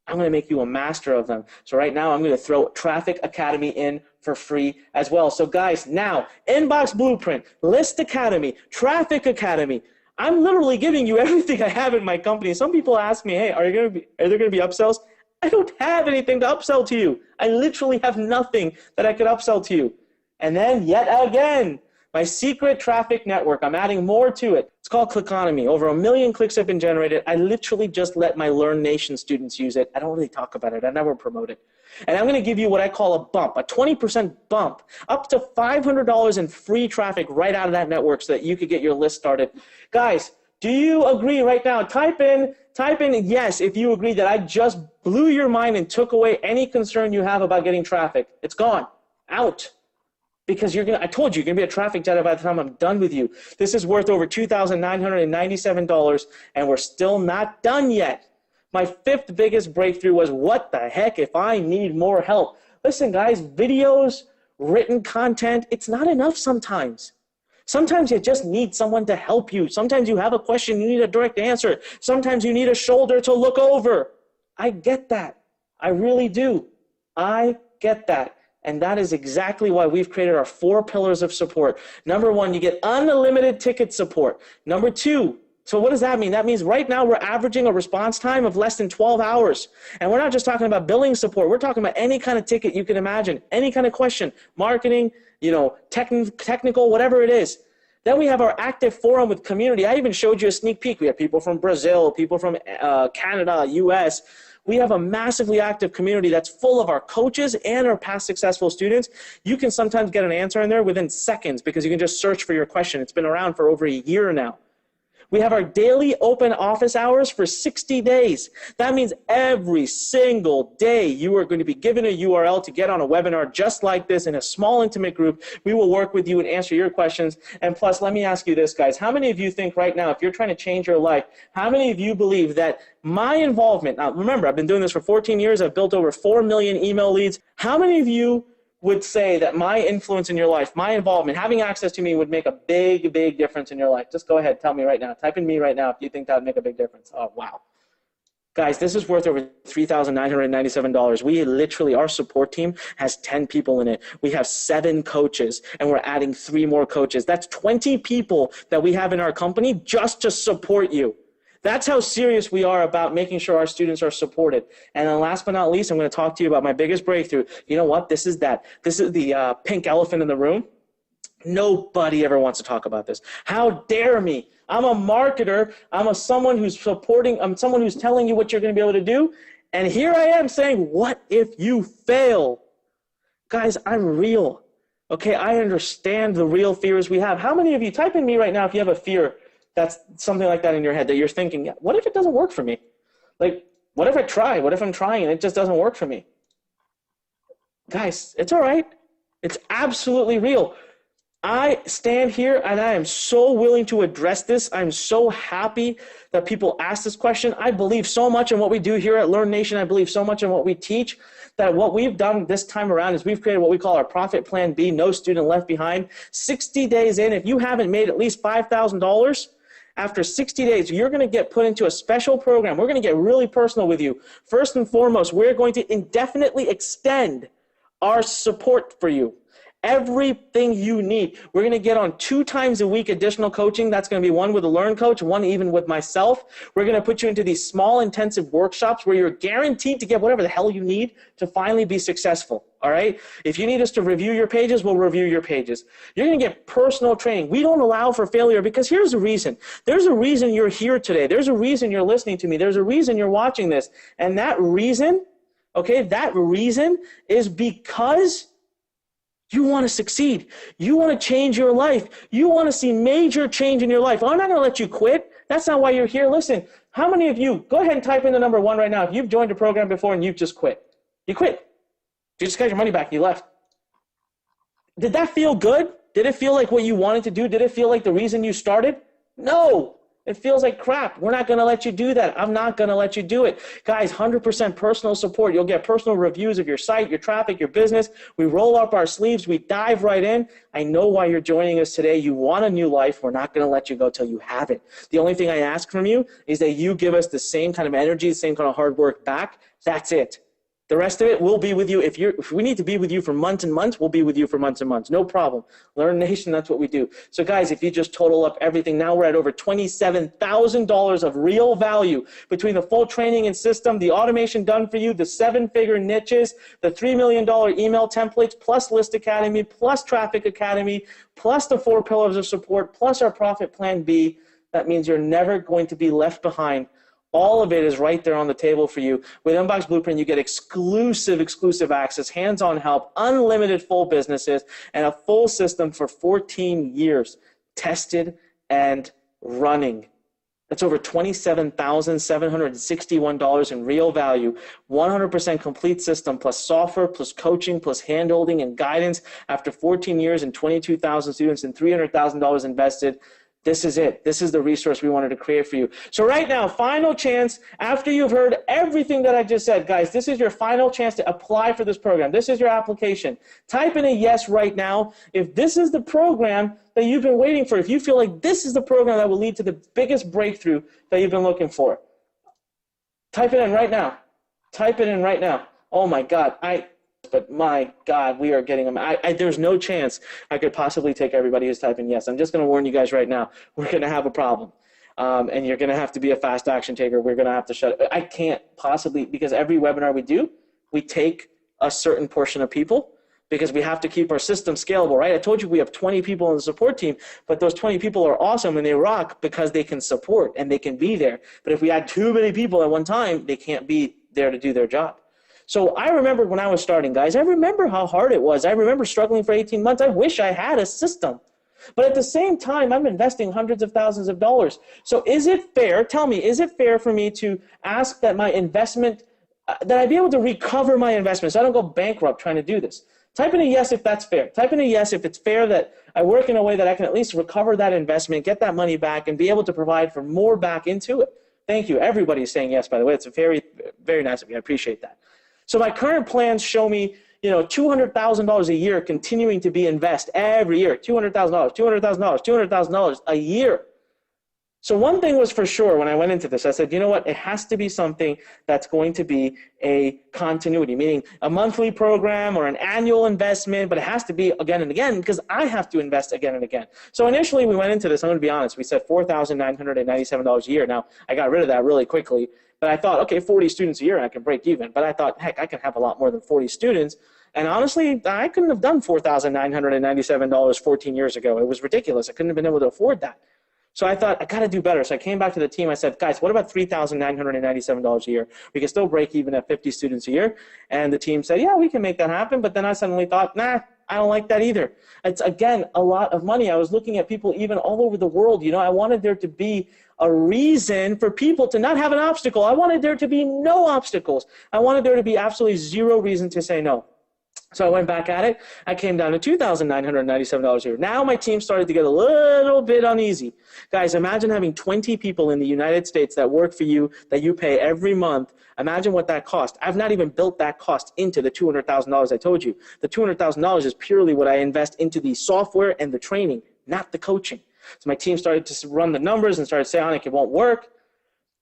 I'm going to make you a master of them. So right now, I'm going to throw Traffic Academy in for free as well. So guys, now, Inbox Blueprint, List Academy, Traffic Academy. I'm literally giving you everything I have in my company. Some people ask me, hey, are there going to be upsells? I don't have anything to upsell to you. I literally have nothing that I could upsell to you. And then, yet again, my secret traffic network, I'm adding more to it. It's called Clickonomy. Over 1 million clicks have been generated. I literally just let my Learn Nation students use it. I don't really talk about it. I never promote it. And I'm going to give you what I call a bump, a 20% bump, up to $500 in free traffic right out of that network so that you could get your list started. Guys, do you agree right now? Type in yes if you agree that I just blew your mind and took away any concern you have about getting traffic. It's gone. Out. Because I told you, you're going to be a traffic Jedi by the time I'm done with you. This is worth over $2,997, and we're still not done yet. My 5th biggest breakthrough was, what the heck if I need more help? Listen, guys, videos, written content, it's not enough sometimes. Sometimes you just need someone to help you. Sometimes you have a question, you need a direct answer. Sometimes you need a shoulder to look over. I get that. I really do. I get that. And that is exactly why we've created our 4 pillars of support. Number 1, you get unlimited ticket support. Number 2, so what does that mean? That means right now we're averaging a response time of less than 12 hours. And we're not just talking about billing support. We're talking about any kind of ticket you can imagine, any kind of question, marketing, technical, whatever it is. Then we have our active forum with community. I even showed you a sneak peek. We have people from Brazil, people from Canada, US. We have a massively active community that's full of our coaches and our past successful students. You can sometimes get an answer in there within seconds because you can just search for your question. It's been around for over a year now. We have our daily open office hours for 60 days. That means every single day you are going to be given a URL to get on a webinar just like this in a small, intimate group. We will work with you and answer your questions. And plus, let me ask you this, guys. How many of you think right now, if you're trying to change your life, how many of you believe that my involvement, now remember, I've been doing this for 14 years. I've built over 4 million email leads. How many of you would say that my influence in your life, my involvement, having access to me would make a big, big difference in your life? Just go ahead, tell me right now. Type in me right now if you think that would make a big difference. Oh, wow. Guys, this is worth over $3,997. We literally, our support team has 10 people in it. We have 7 coaches, and we're adding 3 more coaches. That's 20 people that we have in our company just to support you. That's how serious we are about making sure our students are supported. And then last but not least, I'm going to talk to you about my biggest breakthrough. You know what? This is the pink elephant in the room. Nobody ever wants to talk about this. How dare me? I'm a marketer. I'm someone who's supporting. I'm someone who's telling you what you're going to be able to do. And here I am saying, what if you fail? Guys, I'm real. Okay, I understand the real fears we have. How many of you, type in me right now if you have a fear that's something like that in your head that you're thinking, what if it doesn't work for me? Like, what if I try? What if I'm trying and it just doesn't work for me? Guys, it's all right. It's absolutely real. I stand here and I am so willing to address this. I'm so happy that people ask this question. I believe so much in what we do here at Learn Nation. I believe so much in what we teach that what we've done this time around is we've created what we call our Profit Plan B, no student left behind. 60 days in, if you haven't made at least $5,000, after 60 days, you're going to get put into a special program. We're going to get really personal with you. First and foremost, we're going to indefinitely extend our support for you. Everything you need. We're going to get on 2 times a week additional coaching. That's going to be one with a Learn coach, one even with myself. We're going to put you into these small intensive workshops where you're guaranteed to get whatever the hell you need to finally be successful. All right? If you need us to review your pages, we'll review your pages. You're going to get personal training. We don't allow for failure because here's the reason. There's a reason you're here today. There's a reason you're listening to me. There's a reason you're watching this. And that reason, okay, that reason is because you want to succeed. You want to change your life. You want to see major change in your life. I'm not going to let you quit. That's not why you're here. Listen, how many of you, go ahead and type in the number 1 right now. If you've joined a program before and you've just quit. You quit. You just got your money back and you left. Did that feel good? Did it feel like what you wanted to do? Did it feel like the reason you started? No. It feels like crap. We're not going to let you do that. I'm not going to let you do it. Guys, 100% personal support. You'll get personal reviews of your site, your traffic, your business. We roll up our sleeves. We dive right in. I know why you're joining us today. You want a new life. We're not going to let you go till you have it. The only thing I ask from you is that you give us the same kind of energy, the same kind of hard work back. That's it. The rest of it, we'll be with you. If we need to be with you for months and months, we'll be with you for months and months. No problem. Learn Nation, that's what we do. So guys, if you just total up everything, now we're at over $27,000 of real value between the full training and system, the automation done for you, the 7-figure niches, the $3 million email templates, plus List Academy, plus Traffic Academy, plus the 4 pillars of support, plus our Profit Plan B. That means you're never going to be left behind. All of it is right there on the table for you. With Inbox Blueprint, you get exclusive access, hands-on help, unlimited full businesses, and a full system for 14 years, tested and running. That's over $27,761 in real value, 100% complete system, plus software, plus coaching, plus hand-holding and guidance after 14 years and 22,000 students and $300,000 invested. This is it. This is the resource we wanted to create for you. So right now, final chance, after you've heard everything that I just said, guys, this is your final chance to apply for this program. This is your application. Type in a yes right now. If this is the program that you've been waiting for, if you feel like this is the program that will lead to the biggest breakthrough that you've been looking for, type it in right now. Type it in right now. Oh my God. But my God, we are getting them. There's no chance I could possibly take everybody who's typing yes. I'm just going to warn you guys right now. We're going to have a problem. And you're going to have to be a fast action taker. We're going to have to shut it. I can't possibly, because every webinar we do, we take a certain portion of people because we have to keep our system scalable, right? I told you we have 20 people on the support team, but those 20 people are awesome and they rock because they can support and they can be there. But if we add too many people at one time, they can't be there to do their job. So I remember when I was starting, guys, I remember how hard it was. I remember struggling for 18 months. I wish I had a system. But at the same time, I'm investing hundreds of thousands of dollars. So is it fair, tell me, is it fair for me to ask that my investment, that I be able to recover my investment so I don't go bankrupt trying to do this? Type in a yes if that's fair. Type in a yes if it's fair that I work in a way that I can at least recover that investment, get that money back, and be able to provide for more back into it. Thank you. Everybody is saying yes, by the way. It's a very, very nice of you. I appreciate that. So my current plans show me, $200,000 a year continuing to be invest every year. $200,000, $200,000, $200,000 a year. So one thing was for sure when I went into this, I said, you know what, it has to be something that's going to be a continuity, meaning a monthly program or an annual investment, but it has to be again and again because I have to invest again and again. So initially we went into this, I'm going to be honest, we said $4,997 a year. Now, I got rid of that really quickly, but I thought, okay, 40 students a year, I can break even. But I thought, heck, I can have a lot more than 40 students. And honestly, I couldn't have done $4,997 14 years ago. It was ridiculous. I couldn't have been able to afford that. So I thought, I got to do better. So I came back to the team. I said, guys, what about $3,997 a year? We can still break even at 50 students a year. And the team said, yeah, we can make that happen. But then I suddenly thought, nah, I don't like that either. It's, again, a lot of money. I was looking at people even all over the world. You know, I wanted there to be a reason for people to not have an obstacle. I wanted there to be no obstacles. I wanted there to be absolutely zero reason to say no. So I went back at it. I came down to $2,997 a year. Now my team started to get a little bit uneasy. Guys, imagine having 20 people in the United States that work for you, that you pay every month. Imagine what that cost. I've not even built that cost into the $200,000 I told you. The $200,000 is purely what I invest into the software and the training, not the coaching. So my team started to run the numbers and started saying, Anik, it won't work.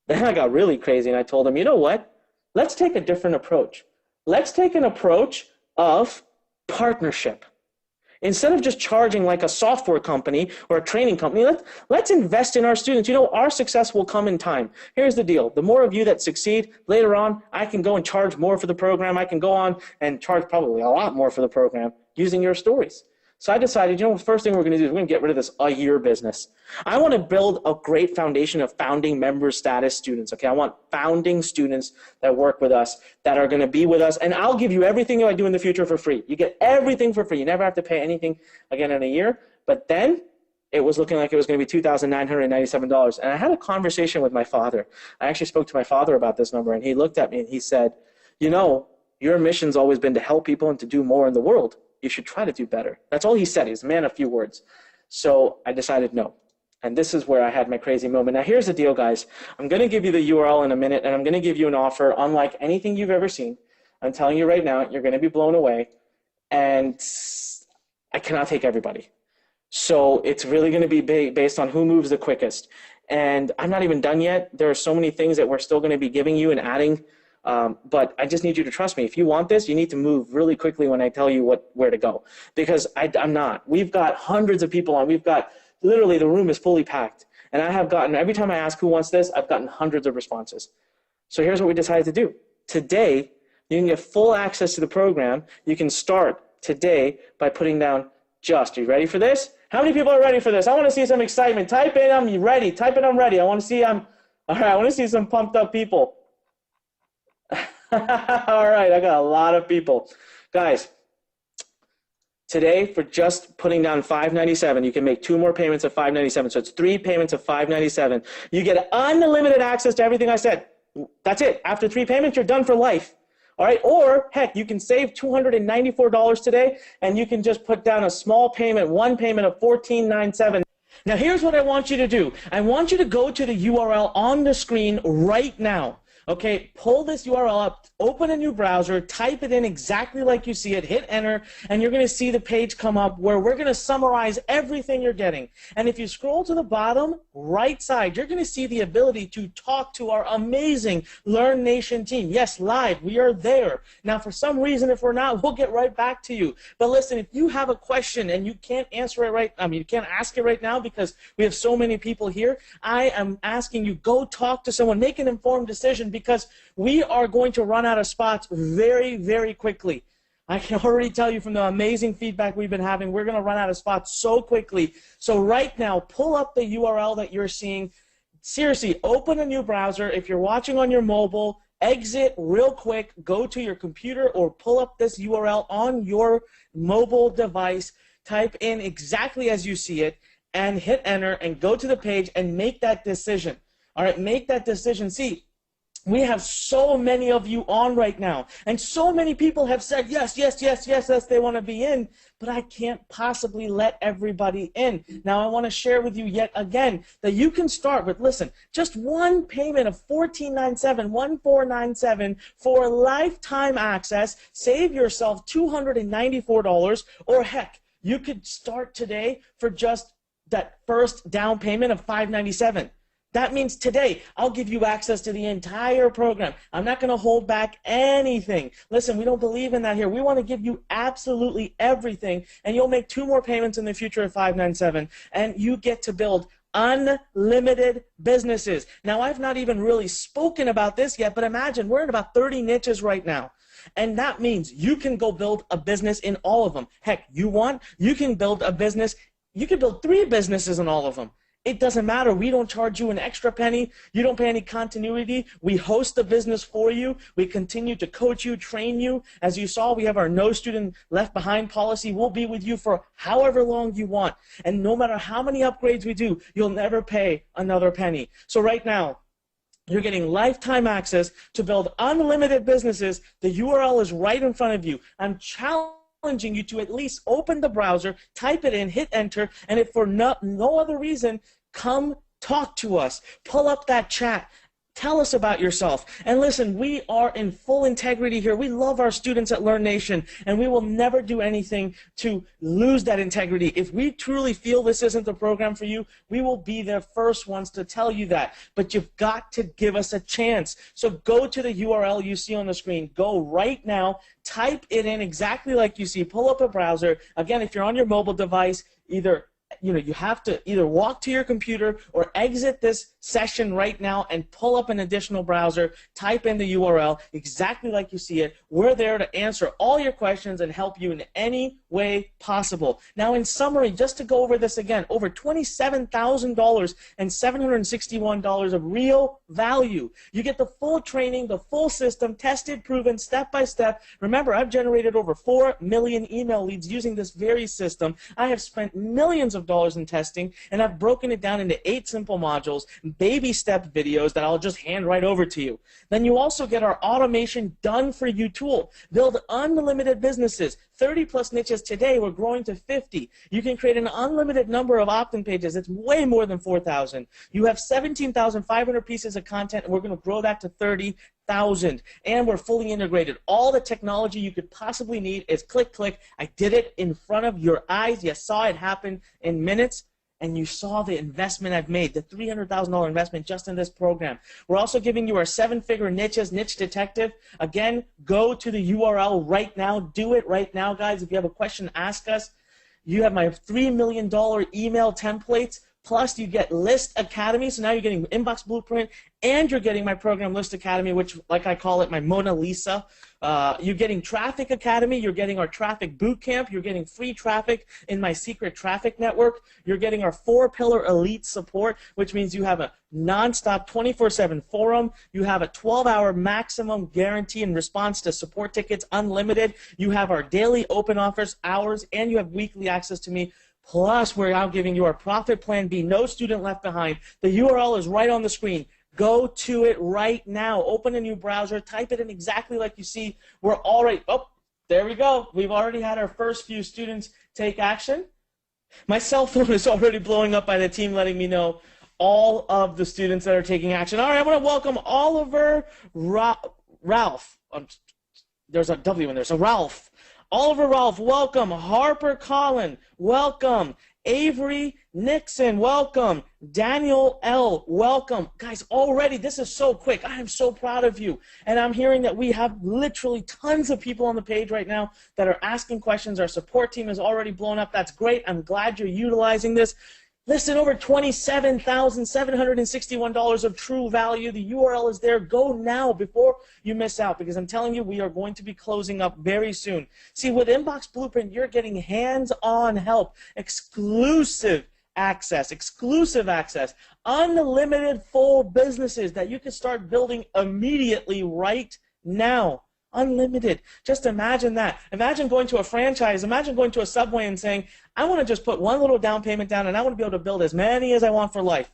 Then I got really crazy and I told them, you know what? Let's take a different approach. Let's take an approach of partnership. Instead of just charging like a software company or a training company, let's invest in our students. You know, our success will come in time. Here's the deal. The more of you that succeed, later on, I can go and charge more for the program. I can go on and charge probably a lot more for the program using your stories. So I decided, you know, the first thing we're going to do is we're going to get rid of this a-year business. I want to build a great foundation of founding member status students, okay? I want founding students that work with us, that are going to be with us, and I'll give you everything I do in the future for free. You get everything for free. You never have to pay anything again in a year. But then it was looking like it was going to be $2,997. And I had a conversation with my father. I actually spoke to my father about this number, and he looked at me and he said, you know, your mission's always been to help people and to do more in the world. You should try to do better. That's all he said. He's a man of few words. So I decided no. And this is where I had my crazy moment. Now here's the deal, guys. I'm going to give you the URL in a minute, and I'm going to give you an offer unlike anything you've ever seen. I'm telling you right now, you're going to be blown away. And I cannot take everybody. So it's really going to be based on who moves the quickest. And I'm not even done yet. There are so many things that we're still going to be giving you and adding. But I just need you to trust me. If you want this, you need to move really quickly when I tell you where to go. Because I'm not. We've got hundreds of people on. We've got, literally, the room is fully packed. And I have gotten, every time I ask who wants this, I've gotten hundreds of responses. So here's what we decided to do. Today, you can get full access to the program. You can start today by putting down just. Are you ready for this? How many people are ready for this? I want to see some excitement. Type in, I'm ready. Type in, I'm ready. I want to see, all right, I want to see some pumped up people. All right, I got a lot of people. Guys, today for just putting down $597, you can make 2 more payments of $597. So it's 3 payments of $597. You get unlimited access to everything I said. That's it. After 3 payments, you're done for life. All right, or heck, you can save $294 today, and you can just put down a small payment, 1 payment of $1497. Now here's what I want you to do. I want you to go to the URL on the screen right now. Okay, pull this URL up, open a new browser, type it in exactly like you see it, hit enter, and you're going to see the page come up where we're going to summarize everything you're getting. And if you scroll to the bottom right side, you're going to see the ability to talk to our amazing Learn Nation team. Yes, live, we are there. Now, for some reason, if we're not, we'll get right back to you. But listen, if you have a question and you can't answer it you can't ask it right now because we have so many people here, I am asking you, go talk to someone, make an informed decision, because we are going to run out of spots very, very quickly. I can already tell you from the amazing feedback we've been having, we're going to run out of spots so quickly. So right now, pull up the URL that you're seeing. Seriously, open a new browser. If you're watching on your mobile, exit real quick, go to your computer or pull up this URL on your mobile device, type in exactly as you see it, and hit enter and go to the page and make that decision. All right, make that decision. See, we have so many of you on right now, and so many people have said, yes, yes, yes, yes, yes, they want to be in, but I can't possibly let everybody in. Now, I want to share with you yet again that you can start with, listen, just 1 payment of $1497 for lifetime access, save yourself $294, or heck, you could start today for just that first down payment of $597. That means today, I'll give you access to the entire program. I'm not going to hold back anything. Listen, we don't believe in that here. We want to give you absolutely everything, and you'll make 2 more payments in the future at 597, and you get to build unlimited businesses. Now, I've not even really spoken about this yet, but imagine we're in about 30 niches right now. And that means you can go build a business in all of them. Heck, you can build a business, you can build 3 businesses in all of them. It doesn't matter. We don't charge you an extra penny. You don't pay any continuity. We host the business for you. We continue to coach you, train you. As you saw, we have our no student left behind policy. We'll be with you for however long you want. And no matter how many upgrades we do, you'll never pay another penny. So right now, you're getting lifetime access to build unlimited businesses. The URL is right in front of you. I'm challenging you to at least open the browser, type it in, hit enter, and if for no other reason, come talk to us. Pull up that chat. Tell us about yourself. And listen, we are in full integrity here. We love our students at LearnNation, and we will never do anything to lose that integrity. If we truly feel this isn't the program for you, we will be the first ones to tell you that. But you've got to give us a chance. So go to the URL you see on the screen. Go right now. Type it in exactly like you see. Pull up a browser. Again, if you're on your mobile device, you have to either walk to your computer or exit this session right now and pull up an additional browser, type in the URL exactly like you see it. We're there to answer all your questions and help you in any way possible. Now, in summary, just to go over this again, over $27,000 and $761 of real value. You get the full training, the full system, tested, proven, step by step. Remember, I've generated over 4 million email leads using this very system. I have spent millions of dollars in testing, and I've broken it down into 8 simple modules, baby step videos that I'll just hand right over to you. Then you also get our automation done for you tool. Build unlimited businesses. 30 plus niches today, we're growing to 50. You can create an unlimited number of opt-in pages. It's way more than 4,000. You have 17,500 pieces of content, and we're going to grow that to 30,000. And we're fully integrated. All the technology you could possibly need is click, click. I did it in front of your eyes. You saw it happen in minutes. And you saw the investment I've made, the $300,000 investment just in this program. We're also giving you our 7-figure niches, Niche Detective. Again, go to the URL right now. Do it right now, guys. If you have a question, ask us. You have my $3 million email templates. Plus, you get List Academy. So now you're getting Inbox Blueprint, and you're getting my program List Academy, which, like I call it, my Mona Lisa. You're getting Traffic Academy. You're getting our Traffic Bootcamp. You're getting free traffic in my secret traffic network. You're getting our 4-pillar elite support, which means you have a nonstop 24/7 forum. You have a 12-hour maximum guarantee in response to support tickets, unlimited. You have our daily open offers hours, and you have weekly access to me. Plus, we're now giving you our Profit Plan B, no student left behind. The URL is right on the screen. Go to it right now. Open a new browser. Type it in exactly like you see. We're already, oh, there we go. We've already had our first few students take action. My cell phone is already blowing up by the team letting me know all of the students that are taking action. All right, I want to welcome Oliver Ralph. There's a W in there, so Ralph. Oliver Ralph, welcome. Harper Collin, welcome. Avery Nixon, welcome. Daniel L., welcome. Guys, already, this is so quick. I am so proud of you. And I'm hearing that we have literally tons of people on the page right now that are asking questions. Our support team is already blown up. That's great. I'm glad you're utilizing this. Listen, over $27,761 of true value. The URL is there. Go now before you miss out, because I'm telling you, we are going to be closing up very soon. See, with Inbox Blueprint, you're getting hands-on help, exclusive access, unlimited full businesses that you can start building immediately right now. Unlimited. Just imagine that. Imagine going to a franchise. Imagine going to a Subway and saying, I want to just put one little down payment down and I want to be able to build as many as I want for life.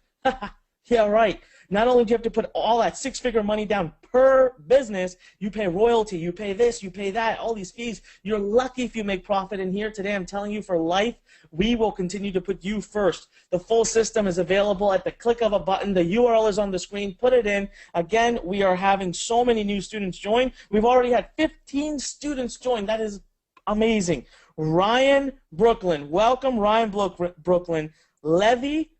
Yeah, right. Not only do you have to put all that 6-figure money down per business, you pay royalty, you pay this, you pay that, all these fees. You're lucky if you make profit in here today. I'm telling you, for life, we will continue to put you first. The full system is available at the click of a button. The URL is on the screen. Put it in. Again, we are having so many new students join. We've already had 15 students join. That is amazing. Ryan Brooklyn. Welcome, Ryan Brooklyn. Levy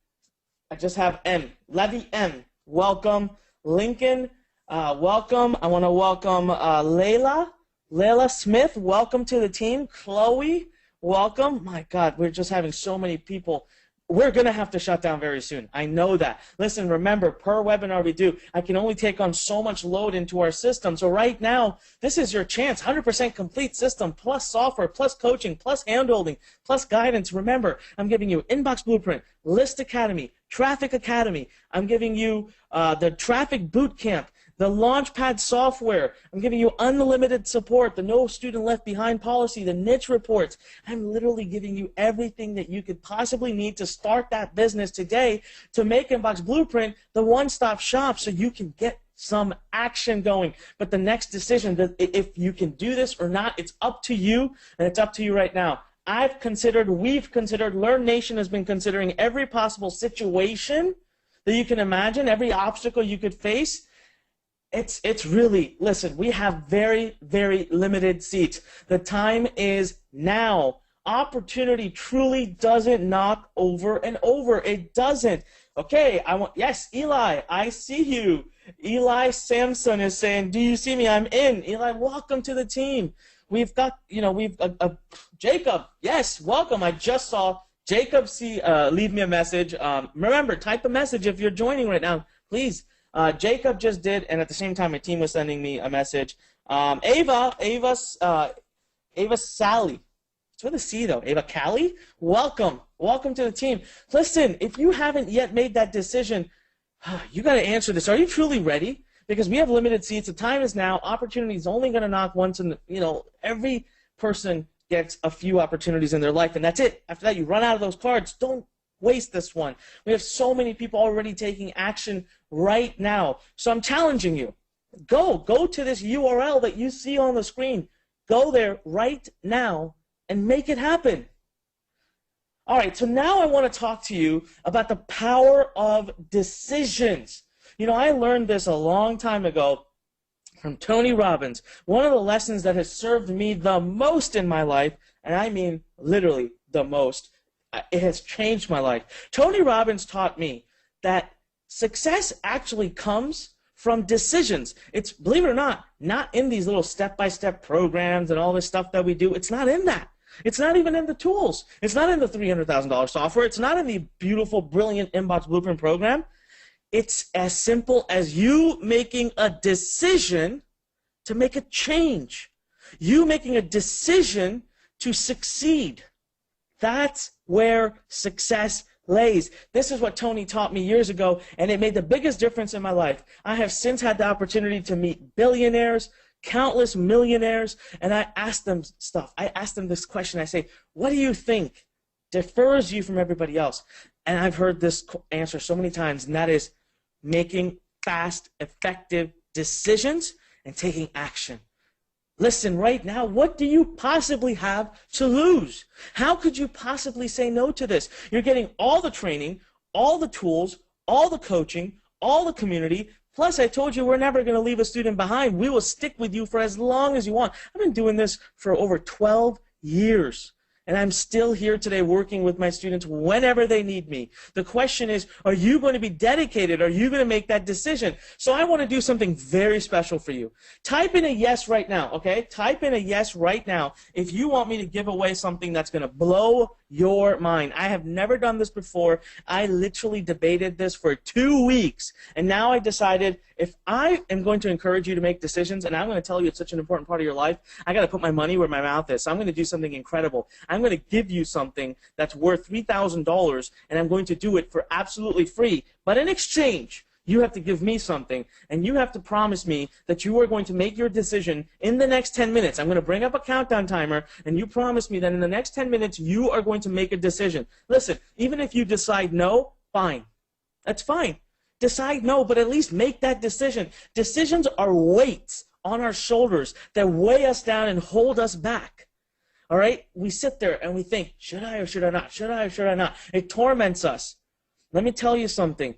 I just have M. Levy M. Welcome. Lincoln, welcome. I want to welcome Layla Smith. Welcome to the team. Chloe, welcome. My God, we're just having so many people. We're going to have to shut down very soon. I know that. Listen, remember, per webinar we do, I can only take on so much load into our system. So right now, this is your chance. 100% complete system, plus software, plus coaching, plus handholding, plus guidance. Remember, I'm giving you Inbox Blueprint, List Academy, Traffic Academy. I'm giving you the Traffic Bootcamp, the Launchpad software. I'm giving you unlimited support, the No Student Left Behind policy, the niche reports. I'm literally giving you everything that you could possibly need to start that business today to make Inbox Blueprint the one-stop shop so you can get some action going. But the next decision, if you can do this or not, it's up to you, and it's up to you right now. We've considered, Learn Nation has been considering every possible situation that you can imagine, every obstacle you could face. It's really, listen, we have very, very limited seats. The time is now. Opportunity truly doesn't knock over and over. It doesn't. Okay, yes, Eli, I see you. Eli Sampson is saying, do you see me? I'm in. Eli, welcome to the team. We've got, Jacob, yes, welcome. I just saw Jacob leave me a message. Remember, type a message if you're joining right now, please. Jacob just did, and at the same time, my team was sending me a message. Ava Sally. It's with a C, though. Ava Callie, welcome. Welcome to the team. Listen, if you haven't yet made that decision, you got to answer this. Are you truly ready? Because we have limited seats. The time is now. Opportunity is only going to knock once, and every person gets a few opportunities in their life, and that's it. After that, you run out of those cards. Don't waste this one. We have so many people already taking action right now. So I'm challenging you. Go to this URL that you see on the screen. Go there right now and make it happen. All right, so now I want to talk to you about the power of decisions. I learned this a long time ago from Tony Robbins. One of the lessons that has served me the most in my life, and I mean literally the most, it has changed my life. Tony Robbins taught me that success actually comes from decisions. It's, believe it or not in these little step-by-step programs and all this stuff that we do. It's not in that. It's not even in the tools. It's not in the $300,000 software. It's not in the beautiful, brilliant Inbox Blueprint program. It's as simple as you making a decision to make a change. You making a decision to succeed. That's where success lays. This is what Tony taught me years ago, and it made the biggest difference in my life. I have since had the opportunity to meet billionaires, countless millionaires, and I asked them stuff. I asked them this question. I say, what do you think differs you from everybody else? And I've heard this answer so many times, and that is making fast, effective decisions and taking action. Listen, right now, what do you possibly have to lose? How could you possibly say no to this? You're getting all the training, all the tools, all the coaching, all the community. Plus, I told you we're never going to leave a student behind. We will stick with you for as long as you want. I've been doing this for over 12 years. And I'm still here today working with my students whenever they need me. The question is, are you going to be dedicated? Are you going to make that decision? So I want to do something very special for you. Type in a yes right now, okay? Type in a yes right now if you want me to give away something that's going to blow your mind. I have never done this before. I literally debated this for 2 weeks. And now I decided if I am going to encourage you to make decisions, and I'm going to tell you it's such an important part of your life, I got to put my money where my mouth is. So I'm going to do something incredible. I'm going to give you something that's worth $3,000, and I'm going to do it for absolutely free. But in exchange, you have to give me something, and you have to promise me that you are going to make your decision in the next 10 minutes. I'm going to bring up a countdown timer, and you promise me that in the next 10 minutes, you are going to make a decision. Listen, even if you decide no, fine. That's fine. Decide no, but at least make that decision. Decisions are weights on our shoulders that weigh us down and hold us back. All right? We sit there and we think, should I or should I not? Should I or should I not? It torments us. Let me tell you something.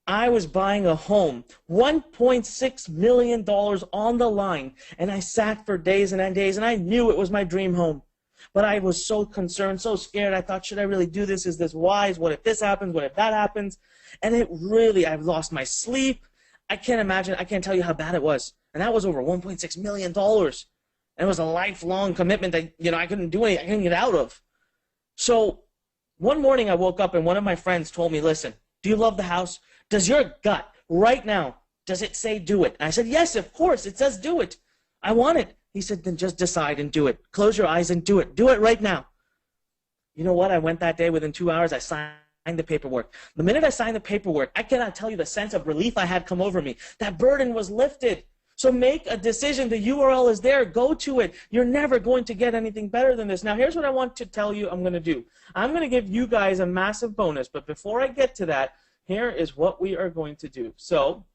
I was buying a home, $1.6 million on the line, and I sat for days and days, and I knew it was my dream home. But I was so concerned, so scared. I thought, should I really do this? Is this wise? What if this happens? What if that happens? And it really, I've lost my sleep. I can't imagine, I can't tell you how bad it was. And that was over $1.6 million. And it was a lifelong commitment that, I couldn't do anything, I couldn't get out of. So one morning I woke up and one of my friends told me, listen, do you love the house? Does your gut right now, does it say do it? And I said, yes, of course, it says do it. I want it. He said, then just decide and do it. Close your eyes and do it. Do it right now. You know what? I went that day, within 2 hours, I signed the paperwork. The minute I signed the paperwork, I cannot tell you the sense of relief I had come over me. That burden was lifted. So make a decision. The URL is there. Go to it. You're never going to get anything better than this. Now, here's what I want to tell you I'm going to do. I'm going to give you guys a massive bonus, but before I get to that, here is what we are going to do. So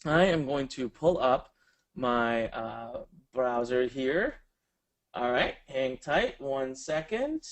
I am going to pull up my browser here. All right, hang tight 1 second.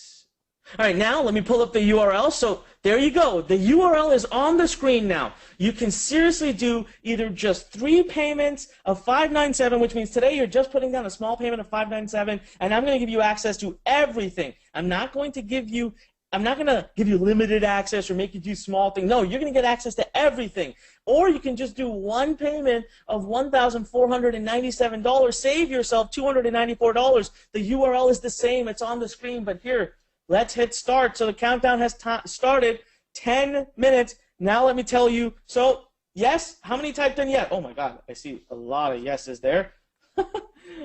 All right, now let me pull up the URL. So there you go. The URL is on the screen now. You can seriously do either just 3 payments of $597, which means today you're just putting down a small payment of $597, and I'm going to give you access to everything. I'm not going to give you limited access or make you do small things. No, you're going to get access to everything. Or you can just do 1 payment of $1,497. Save yourself $294. The URL is the same. It's on the screen, but here, let's hit start. So the countdown has started. 10 minutes. Now let me tell you. So, yes, how many typed in yet? Oh, my God. I see a lot of yeses there.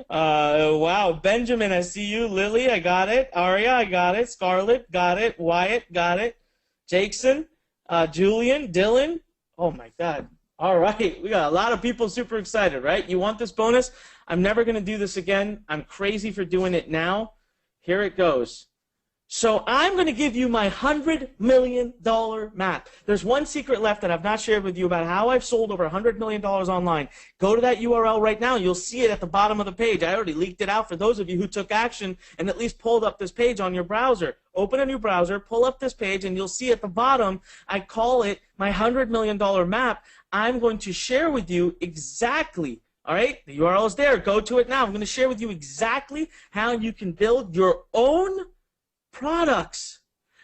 Wow. Benjamin, I see you. Lily, I got it. Aria, I got it. Scarlett, got it. Wyatt, got it. Jackson, Julian, Dylan. Oh, my God. All right. We got a lot of people super excited, right? You want this bonus? I'm never going to do this again. I'm crazy for doing it now. Here it goes. So I'm going to give you my $100 million map. There's one secret left that I've not shared with you about how I've sold over $100 million online. Go to that URL right now. You'll see it at the bottom of the page. I already leaked it out for those of you who took action and at least pulled up this page on your browser. Open a new browser, pull up this page, and you'll see at the bottom, I call it my $100 million map. I'm going to share with you exactly, all right, the URL is there. Go to it now. I'm going to share with you exactly how you can build your own products.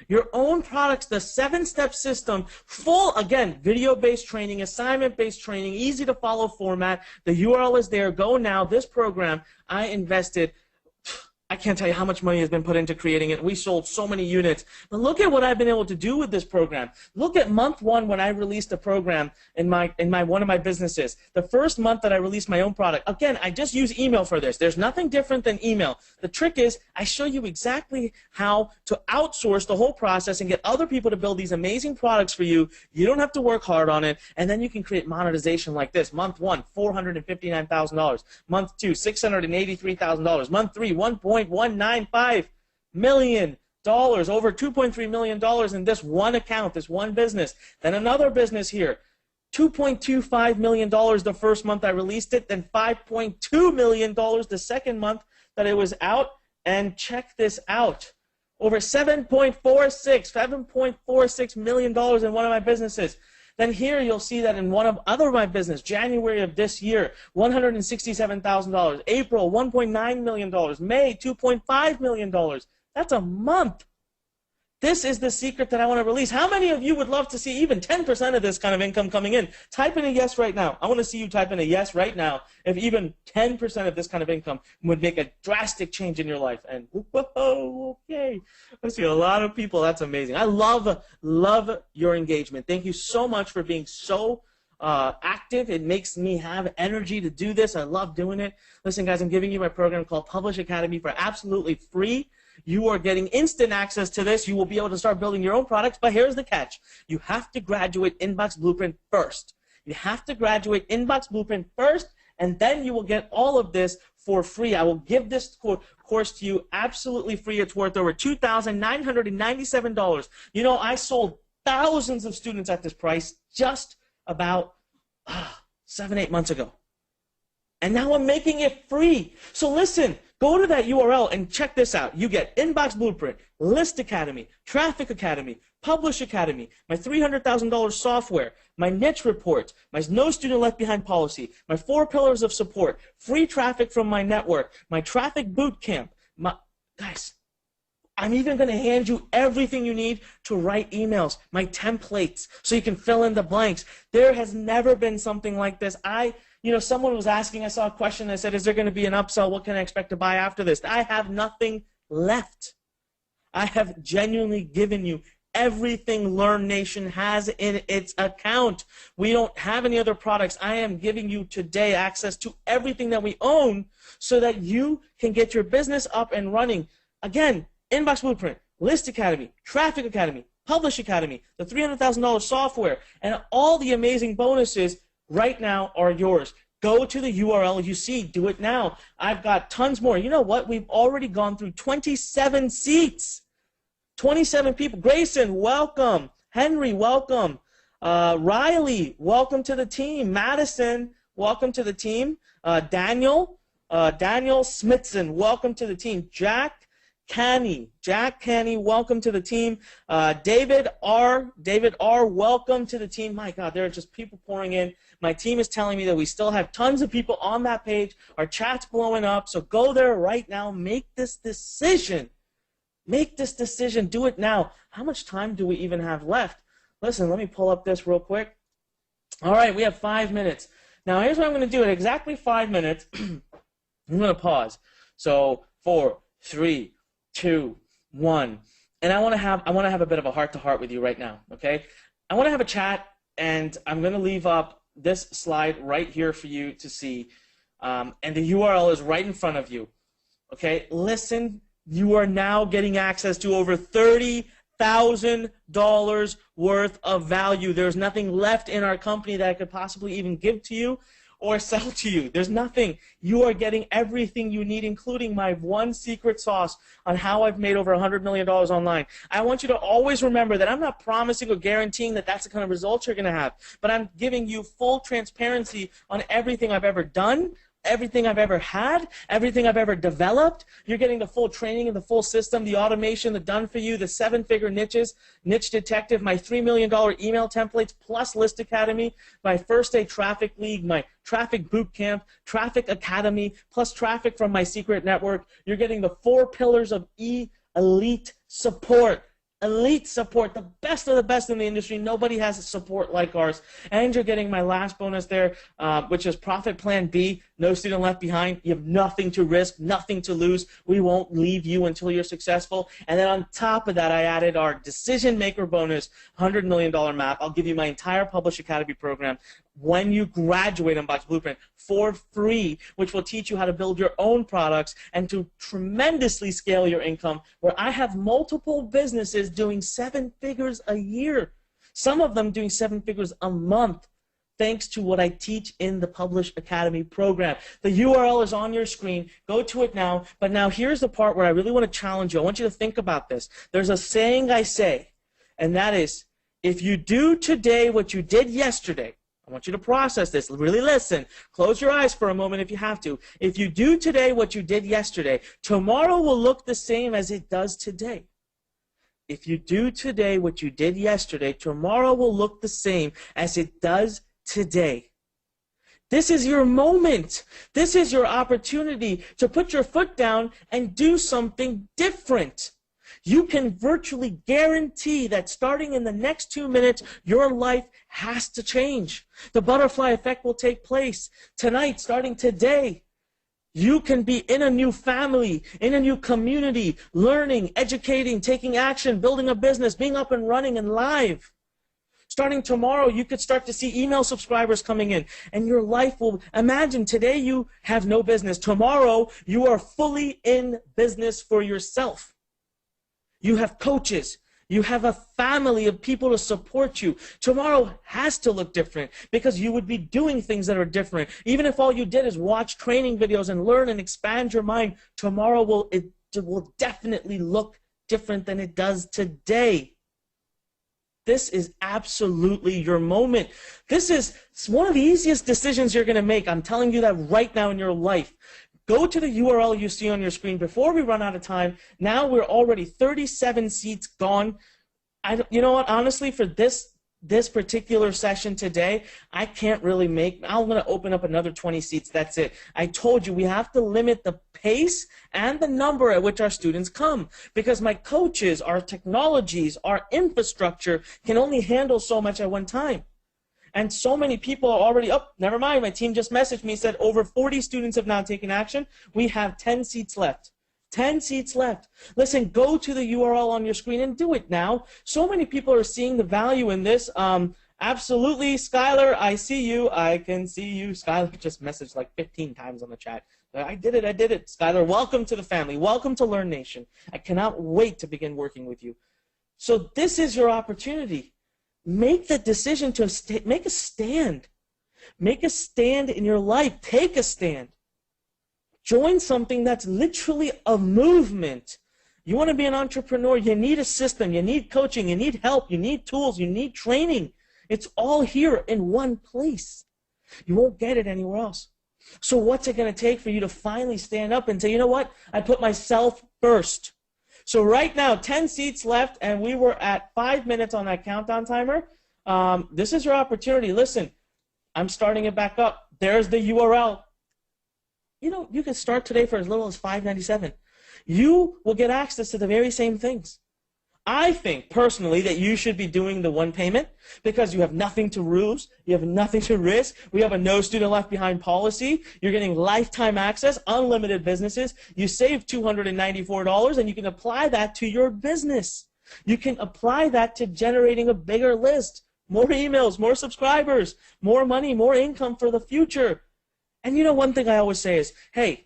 Your own products, the 7-step system, full, again, video-based training, assignment-based training, easy-to-follow format. The URL is there. Go now. This program, I invested, I can't tell you how much money has been put into creating it. We sold so many units. But look at what I've been able to do with this program. Look at month 1 when I released the program in one of my businesses. The first month that I released my own product. Again, I just use email for this. There's nothing different than email. The trick is I show you exactly how to outsource the whole process and get other people to build these amazing products for you. You don't have to work hard on it. And then you can create monetization like this. Month 1, $459,000. Month 2, $683,000. Month 3, $1.195 million, over $2.3 million in this one account, this one business. Then another business here, $2.25 million the first month I released it, then $5.2 million the second month that it was out. And check this out, over $7.46 million in one of my businesses. Then here you'll see that in one of my business, January of this year, $167,000. April, $1.9 million. May, $2.5 million. That's a month. This is the secret that I want to release. How many of you would love to see even 10% of this kind of income coming in? Type in a yes right now. I want to see you type in a yes right now if even 10% of this kind of income would make a drastic change in your life. And whoa, okay. I see a lot of people. That's amazing. I love your engagement. Thank you so much for being so active. It makes me have energy to do this. I love doing it. Listen, guys, I'm giving you my program called Publish Academy for absolutely free. You are getting instant access to this. You will be able to start building your own products, but here's the catch. You have to graduate Inbox Blueprint first. You have to graduate Inbox Blueprint first, and then you will get all of this for free. I will give this course to you absolutely free. It's worth over $2,997. You know, I sold thousands of students at this price just about 7-8 months ago. And now I'm making it free. So listen, go to that URL and check this out. You get Inbox Blueprint, List Academy, Traffic Academy, Publish Academy, my $300,000 software, my niche reports, my No Student Left Behind policy, my 4 pillars of support, free traffic from my network, my traffic boot camp. Guys, I'm even going to hand you everything you need to write emails, my templates, so you can fill in the blanks. There has never been something like this. Someone was asking, I saw a question that said, is there going to be an upsell? What can I expect to buy after this? I have nothing left. I have genuinely given you everything LearnNation has in its account. We don't have any other products. I am giving you today access to everything that we own so that you can get your business up and running. Again, Inbox Blueprint, List Academy, Traffic Academy, Publish Academy, the $300,000 software, and all the amazing bonuses right now are yours. Go to the URL you see. Do it now. I've got tons more. You know what? We've already gone through 27 seats. 27 people. Grayson, welcome. Henry, welcome. Riley, welcome to the team. Madison, welcome to the team. Daniel Smithson, welcome to the team. Jack Canny, welcome to the team. David R, welcome to the team. My God, there are just people pouring in. My team is telling me that we still have tons of people on that page. Our chat's blowing up, so go there right now. Make this decision. Make this decision. Do it now. How much time do we even have left? Listen, let me pull up this real quick. All right, we have 5 minutes. Now, here's what I'm going to do. In exactly 5 minutes, I'm going to pause. So, 4, 3, 2, 1. And I want to have a bit of a heart-to-heart with you right now, okay? I want to have a chat, and I'm going to leave up this slide right here for you to see. And the URL is right in front of you, okay? Listen. You are now getting access to over $30,000 worth of value. There's nothing left in our company that I could possibly even give to you or sell to you. There's nothing. You are getting everything you need, including my one secret sauce on how I've made over $100 million online. I want you to always remember that I'm not promising or guaranteeing that that's the kind of results you're going to have, but I'm giving you full transparency on everything I've ever done, everything I've ever had, everything I've ever developed. You're getting the full training and the full system, the automation, the done for you, the 7-figure niches, Niche Detective, my $3 million email templates, plus List Academy, my First Day Traffic League, my Traffic Bootcamp, Traffic Academy, plus traffic from my secret network. You're getting the 4 pillars of elite support. Elite support, the best of the best in the industry. Nobody has support like ours. And you're getting my last bonus there, which is Profit Plan B, no student left behind. You have nothing to risk, nothing to lose. We won't leave you until you're successful. And then on top of that, I added our Decision Maker bonus, $100 million map. I'll give you my entire Publish Academy program when you graduate Inbox Blueprint for free, which will teach you how to build your own products and to tremendously scale your income, where I have multiple businesses doing 7 figures a year, some of them doing 7 figures a month, thanks to what I teach in the Publish Academy program. The URL is on your screen. Go to it now. But now here's the part where I really want to challenge you. I want you to think about this. There's a saying I say, and that is, if you do today what you did yesterday, I want you to process this. Really listen. Close your eyes for a moment if you have to. If you do today what you did yesterday, tomorrow will look the same as it does today. If you do today what you did yesterday, tomorrow will look the same as it does today. This is your moment. This is your opportunity to put your foot down and do something different. You can virtually guarantee that starting in the next 2 minutes, your life has to change. The butterfly effect will take place. Tonight, starting today, you can be in a new family, in a new community, learning, educating, taking action, building a business, being up and running and live. Starting tomorrow, you could start to see email subscribers coming in, and your life will, imagine today you have no business. Tomorrow, you are fully in business for yourself. You have coaches. You have a family of people to support you. Tomorrow has to look different because you would be doing things that are different. Even if all you did is watch training videos and learn and expand your mind, tomorrow will definitely look different than it does today. This is absolutely your moment. This is one of the easiest decisions you're going to make. I'm telling you that right now in your life. Go to the URL you see on your screen before we run out of time. Now we're already 37 seats gone. You know what? Honestly, for this this particular session today, I can't really I'm going to open up another 20 seats. That's it. I told you we have to limit the pace and the number at which our students come, because my coaches, our technologies, our infrastructure can only handle so much at one time. And so many people are already, oh, never mind, my team just messaged me, said over 40 students have now taken action. We have 10 seats left. 10 seats left. Listen, go to the URL on your screen and do it now. So many people are seeing the value in this. Absolutely, Skylar, I see you. I can see you. Skylar just messaged like 15 times on the chat. I did it, I did it. Skylar, welcome to the family. Welcome to Learn Nation. I cannot wait to begin working with you. So this is your opportunity. Make the decision to make a stand. Make a stand in your life. Take a stand. Join something that's literally a movement. You want to be an entrepreneur, you need a system, you need coaching, you need help, you need tools, you need training. It's all here in one place. You won't get it anywhere else. So what's it going to take for you to finally stand up and say, you know what? I put myself first. So right now, 10 seats left, and we were at 5 minutes on that countdown timer. This is your opportunity. Listen, I'm starting it back up. There's the URL. You know, you can start today for as little as $5.97. You will get access to the very same things. I think, personally, that you should be doing the one payment because you have nothing to lose. You have nothing to risk. We have a no student left behind policy. You're getting lifetime access, unlimited businesses. You save $294, and you can apply that to your business. You can apply that to generating a bigger list, more emails, more subscribers, more money, more income for the future. And you know, one thing I always say is, hey,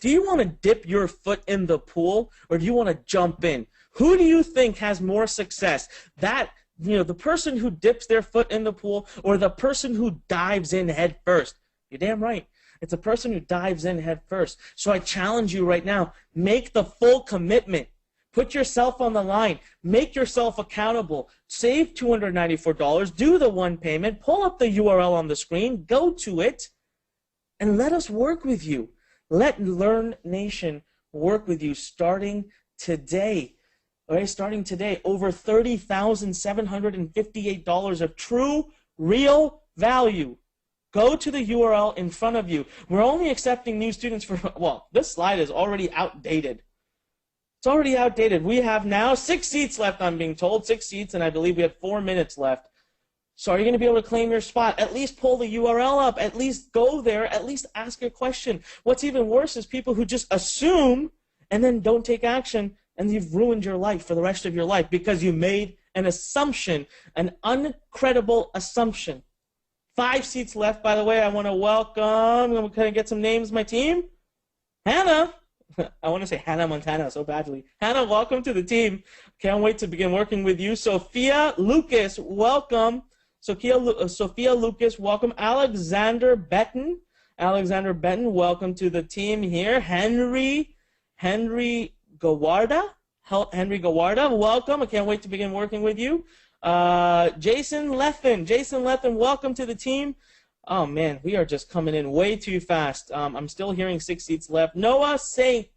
do you want to dip your foot in the pool or do you want to jump in? Who do you think has more success? That, you know, the person who dips their foot in the pool or the person who dives in head first? You're damn right. It's a person who dives in head first. So I challenge you right now, make the full commitment. Put yourself on the line. Make yourself accountable. Save $294. Do the one payment. Pull up the URL on the screen. Go to it. And let us work with you. Let Learn Nation work with you starting today. All right, starting today, over $30,758 of true, real value. Go to the URL in front of you. We're only accepting new students for, well, this slide is already outdated. It's already outdated. We have now 6 seats left, I'm being told. 6 seats, and I believe we have 4 minutes left. So are you going to be able to claim your spot? At least pull the URL up. At least go there. At least ask a question. What's even worse is people who just assume and then don't take action, and you've ruined your life for the rest of your life because you made an assumption, an uncredible assumption. 5 seats left, by the way. I want to welcome, can I get some names, my team? Hannah. I want to say Hannah Montana so badly. Hannah, welcome to the team. Can't wait to begin working with you. Sophia Lucas, welcome. Sophia Lucas, welcome. Alexander Benton, welcome to the team here. Henry Gawarda, welcome. I can't wait to begin working with you. Jason Lethen, welcome to the team. Oh man, we are just coming in way too fast. I'm still hearing 6 seats left. Noah Saint,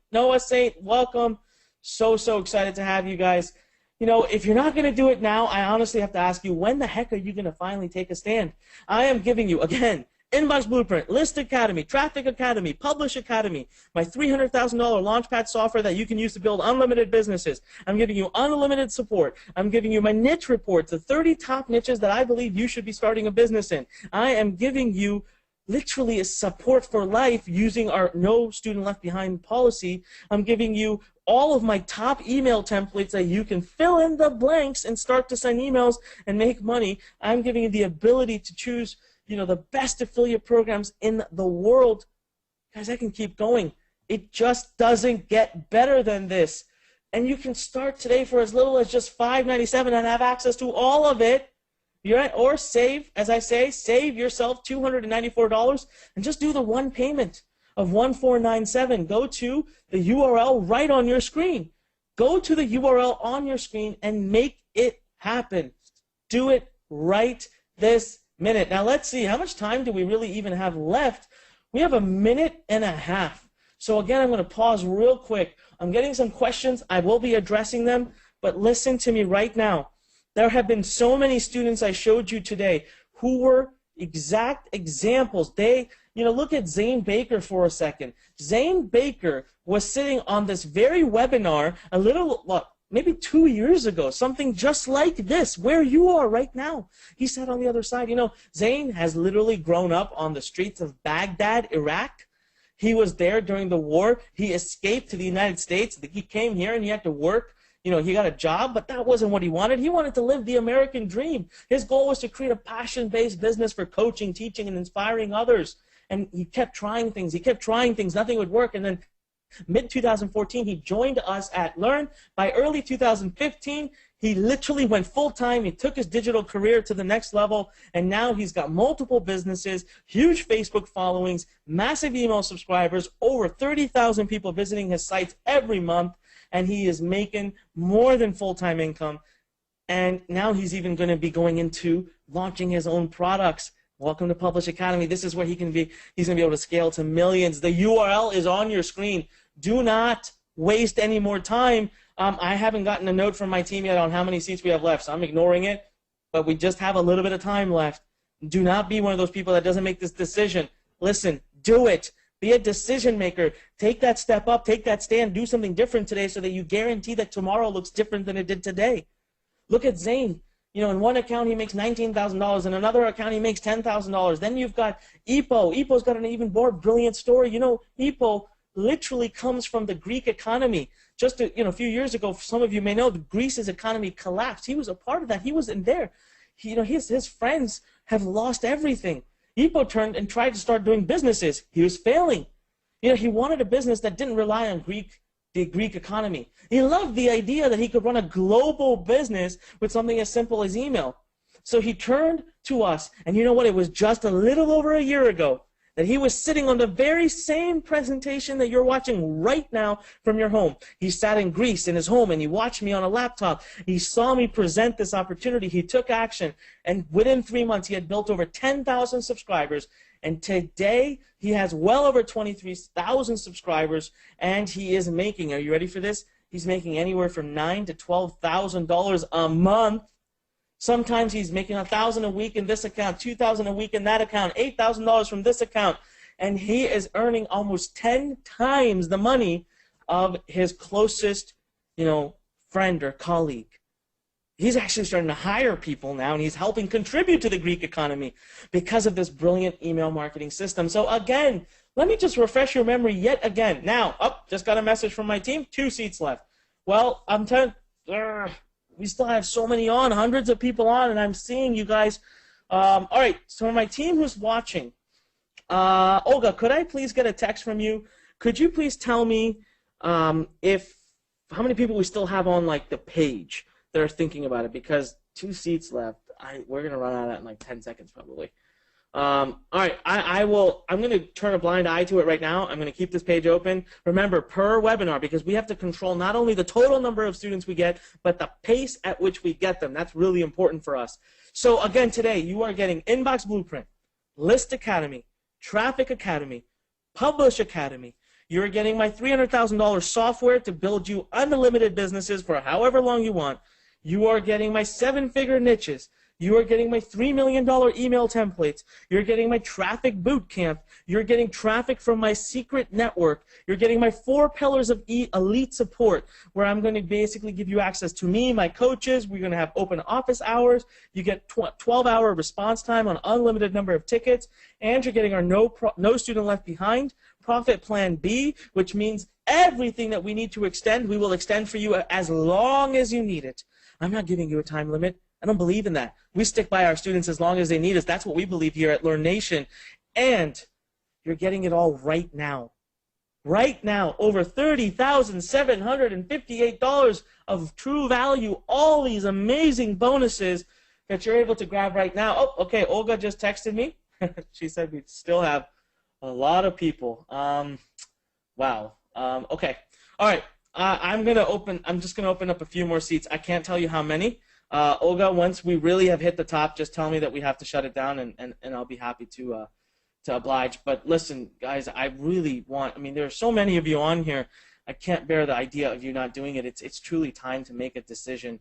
welcome. So excited to have you guys. You know, if you're not going to do it now, I honestly have to ask you, when the heck are you going to finally take a stand? I am giving you, again, Inbox Blueprint, List Academy, Traffic Academy, Publish Academy, my $300,000 Launchpad software that you can use to build unlimited businesses. I'm giving you unlimited support. I'm giving you my niche reports, the 30 top niches that I believe you should be starting a business in. I am giving you literally a support for life using our no student left behind policy. I'm giving you all of my top email templates that you can fill in the blanks and start to send emails and make money. I'm giving you the ability to choose, you know, the best affiliate programs in the world. Guys, I can keep going. It just doesn't get better than this. And you can start today for as little as just $5.97 and have access to all of it. You're right, or save, as I say, save yourself $294 and just do the one payment of $1,497. Go to the URL right on your screen. Go to the URL on your screen and make it happen. Do it right this minute. Now let's see, how much time do we really even have left? We have 1.5 minutes. So again, I'm going to pause real quick. I'm getting some questions. I will be addressing them, but listen to me right now. There have been so many students I showed you today who were exact examples. Look at Zane Baker for a second. Zane Baker was sitting on this very webinar maybe 2 years ago, something just like this, where you are right now. He sat on the other side. Zane has literally grown up on the streets of Baghdad, Iraq. He was there during the war. He escaped to the United States. He came here and he had to work. He got a job, but that wasn't what he wanted. He wanted to live the American dream. His goal was to create a passion-based business for coaching, teaching, and inspiring others. And he kept trying things. Nothing would work. And then mid-2014, he joined us at Learn. By early 2015, he literally went full-time. He took his digital career to the next level, and now he's got multiple businesses, huge Facebook followings, massive email subscribers, over 30,000 people visiting his sites every month, and he is making more than full-time income. And now he's even going to be going into launching his own products. Welcome to Publish Academy. This is where he's going to be able to scale to millions. The URL is on your screen. Do not waste any more time. I haven't gotten a note from my team yet on how many seats we have left, so I'm ignoring it. But we just have a little bit of time left. Do not be one of those people that doesn't make this decision. Listen, do it. Be a decision maker. Take that step up. Take that stand. Do something different today so that you guarantee that tomorrow looks different than it did today. Look at Zane. In one account he makes $19,000. In another account he makes $10,000. Then you've got Ipo. Ipo's got an even more brilliant story. Ipo literally comes from the Greek economy. Just a few years ago, some of you may know, Greece's economy collapsed. He was a part of that. He was in there. His friends have lost everything. Ipo turned and tried to start doing businesses. He was failing. He wanted a business that didn't rely on the Greek economy. He loved the idea that he could run a global business with something as simple as email. So he turned to us, and you know what? It was just a little over a year ago that he was sitting on the very same presentation that you're watching right now from your home. He sat in Greece in his home, and he watched me on a laptop. He saw me present this opportunity. He took action, and within 3 months, he had built over 10,000 subscribers. And today, he has well over 23,000 subscribers, and he is making, are you ready for this? He's making anywhere from $9,000 to $12,000 a month. Sometimes he's making $1,000 a week in this account, $2,000 a week in that account, $8,000 from this account, and he is earning almost 10 times the money of his closest, friend or colleague. He's actually starting to hire people now, and he's helping contribute to the Greek economy because of this brilliant email marketing system. So again, let me just refresh your memory yet again. Now, just got a message from my team, 2 seats left. Well, I'm telling we still have so many on, hundreds of people on, and I'm seeing you guys. All right, so my team who's watching, Olga, could I please get a text from you? Could you please tell me how many people we still have on the page that are thinking about it? Because 2 seats left. We're gonna run out of that in like 10 seconds probably. All right, I'm going to turn a blind eye to it right now. I'm going to keep this page open. Remember, per webinar, because we have to control not only the total number of students we get, but the pace at which we get them. That's really important for us. So again, today, you are getting Inbox Blueprint, List Academy, Traffic Academy, Publish Academy. You're getting my $300,000 software to build you unlimited businesses for however long you want. You are getting my 7-figure niches. You are getting my $3 million email templates. You're getting my traffic boot camp. You're getting traffic from my secret network. You're getting my 4 pillars of elite support, where I'm going to basically give you access to me, my coaches. We're going to have open office hours. You get 12-hour response time on unlimited number of tickets. And you're getting our no student left behind profit plan B, which means everything that we need to extend, we will extend for you as long as you need it. I'm not giving you a time limit. I don't believe in that. We stick by our students as long as they need us. That's what we believe here at Learn Nation. And you're getting it all right now. Right now, over $30,758 of true value, all these amazing bonuses that you're able to grab right now. Oh, okay, Olga just texted me. She said we still have a lot of people. Wow. Okay. All right. I'm just going to open up a few more seats. I can't tell you how many. Olga, once we really have hit the top, just tell me that we have to shut it down, and I'll be happy to oblige. But listen, guys, I really want, there are so many of you on here. I can't bear the idea of you not doing it. It's truly time to make a decision.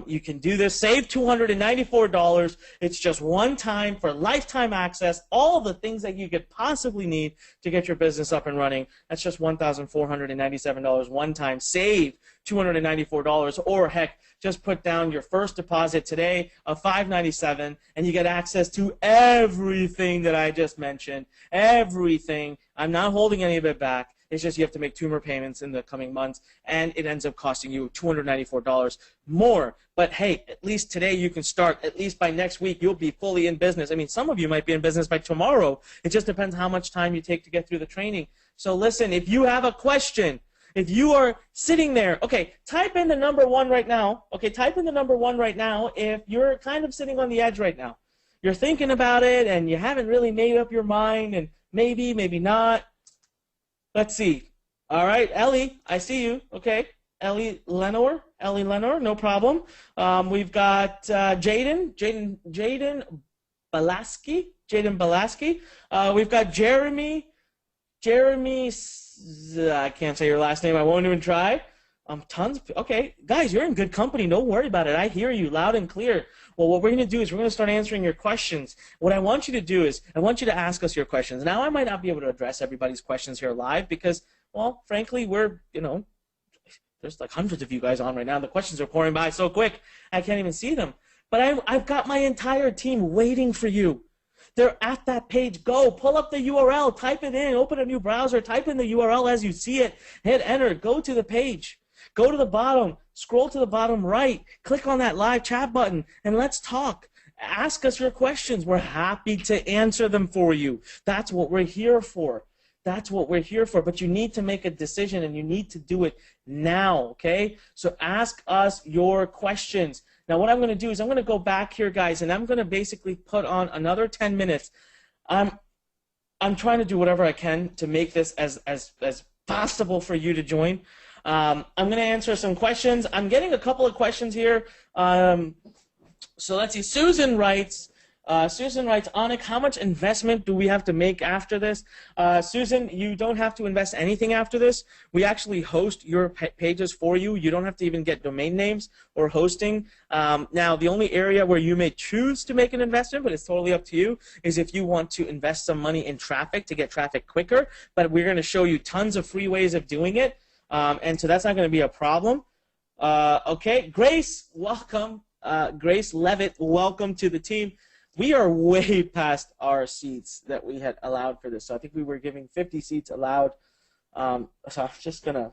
You can do this, save $294. It's just one time for lifetime access, all the things that you could possibly need to get your business up and running. That's just $1,497 one time. Save $294, or heck, just put down your first deposit today of $597, and you get access to everything that I just mentioned. Everything. I'm not holding any of it back. It's just you have to make 2 more payments in the coming months, and it ends up costing you $294 more. But hey, at least today you can start. At least by next week, you'll be fully in business. I mean, some of you might be in business by tomorrow. It just depends how much time you take to get through the training. So listen, if you have a question, if you are sitting there, okay, type in the number 1 right now. Okay, type in the number 1 right now if you're kind of sitting on the edge right now. You're thinking about it, and you haven't really made up your mind, and maybe, maybe not. Let's see. All right, Ellie, I see you. Okay, Ellie Lenore, no problem. We've got Jaden Balaski. We've got Jeremy. I can't say your last name. I won't even try. Tons. Okay, guys, you're in good company. Don't worry about it. I hear you loud and clear. Well, what we're going to do is we're going to start answering your questions. What I want you to do is I want you to ask us your questions. Now, I might not be able to address everybody's questions here live because, well, frankly, there's like hundreds of you guys on right now. The questions are pouring by so quick, I can't even see them. But I've got my entire team waiting for you. They're at that page. Go, pull up the URL, type it in, open a new browser, type in the URL as you see it, hit enter, go to the page. Go to the bottom, scroll to the bottom right, click on that live chat button, and let's talk. Ask us your questions. We're happy to answer them for you. That's what we're here for. That's what we're here for. But you need to make a decision, and you need to do it now, okay? So ask us your questions. Now what I'm going to do is I'm going to go back here, guys, and I'm going to basically put on another 10 minutes. I'm trying to do whatever I can to make this as possible for you to join. I'm going to answer some questions. I'm getting a couple of questions here. So let's see. Susan writes, Anik, how much investment do we have to make after this? Susan, you don't have to invest anything after this. We actually host your pages for you. You don't have to even get domain names or hosting. Now, the only area where you may choose to make an investment, but it's totally up to you, is if you want to invest some money in traffic to get traffic quicker. But we're going to show you tons of free ways of doing it. And so that's not going to be a problem. Okay, Grace, welcome. Grace Levitt, welcome to the team. We are way past our seats that we had allowed for this. So I think we were giving 50 seats allowed. So I'm just gonna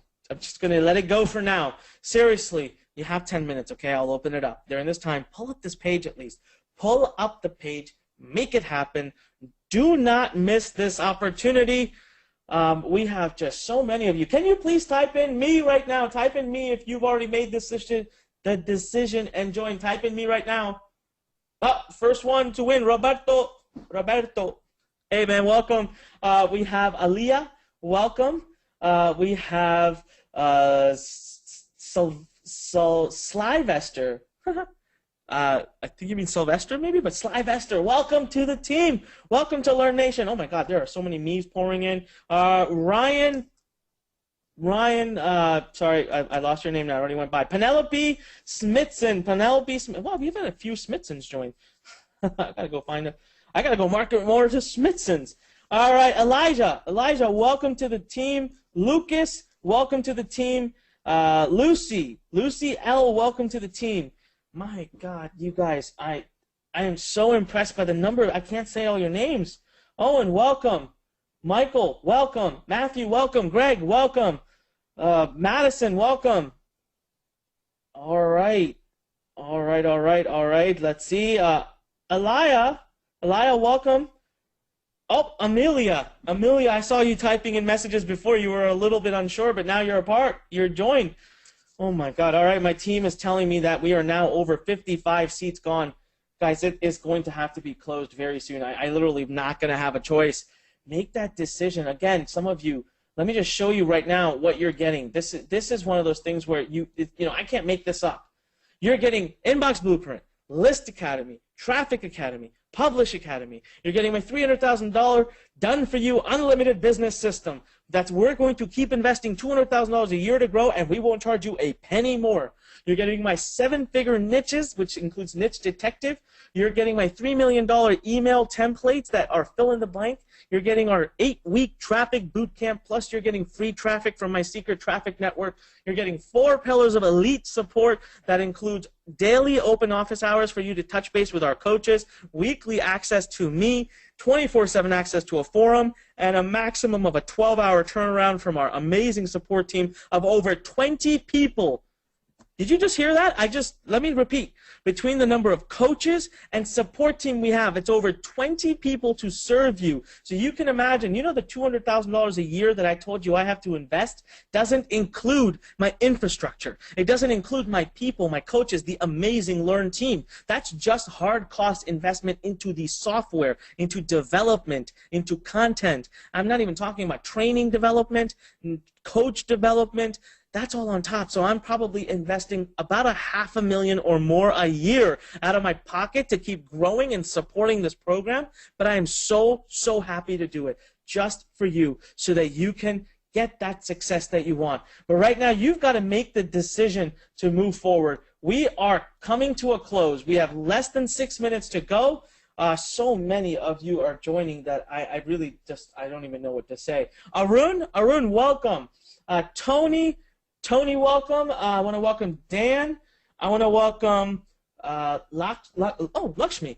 let it go for now. Seriously, you have 10 minutes, okay? I'll open it up. During this time, pull up this page at least. Pull up the page. Make it happen. Do not miss this opportunity. We have just so many of you. Can you please type in me right now? Type in me if you've already made the decision and join. Type in me right now. First one to win, Roberto. Hey, man, welcome. We have Aliyah. Welcome. We have Slyvester. I think you mean Sylvester, maybe, but Slyvester. Welcome to the team. Welcome to Learn Nation. Oh my God, there are so many memes pouring in. Ryan. Sorry, I lost your name now. I already went by. Penelope Smithson. Wow, we've had a few Smithsons join. I gotta go find it. I gotta go market more to Smithsons. All right, Elijah, welcome to the team. Lucas, welcome to the team. Lucy L, welcome to the team. My God, you guys, I am so impressed by the number. I can't say all your names. Owen, welcome. Michael, welcome. Matthew, welcome. Greg, welcome. Madison, welcome. All right. Let's see. Elia, welcome. Oh, Amelia, I saw you typing in messages before. You were a little bit unsure, but now you're joined. Oh my God. All right, my team is telling me that we are now over 55 seats gone. Guys, it is going to have to be closed very soon. I literally am not going to have a choice. Make that decision. Again, some of you, let me just show you right now what you're getting. This is one of those things where I can't make this up. You're getting Inbox Blueprint, List Academy, Traffic Academy, Publish Academy. You're getting my $300,000 done for you unlimited business system. We're going to keep investing $200,000 a year to grow, and we won't charge you a penny more. You're getting my 7-figure niches, which includes Niche Detective. You're getting my $3 million email templates that are fill in the blank. You're getting our 8-week traffic bootcamp, plus you're getting free traffic from my secret traffic network. You're getting 4 pillars of elite support that includes daily open office hours for you to touch base with our coaches, weekly access to me, 24/7 access to a forum, and a maximum of a 12-hour turnaround from our amazing support team of over 20 people. Did you just hear that? Let me repeat. Between the number of coaches and support team we have, it's over 20 people to serve you. So you can imagine, you know the $200,000 a year that I told you I have to invest doesn't include my infrastructure. It doesn't include my people, my coaches, the amazing Learn team. That's just hard cost investment into the software, into development, into content. I'm not even talking about training development, coach development. That's all on top. So I'm probably investing about $500,000 or more a year out of my pocket to keep growing and supporting this program. But I am so, so happy to do it just for you so that you can get that success that you want. But right now, you've got to make the decision to move forward. We are coming to a close. We have less than 6 minutes to go. So many of you are joining that I really I don't even know what to say. Arun, welcome. Tony, welcome. I want to welcome Dan. I want to welcome Lakshmi.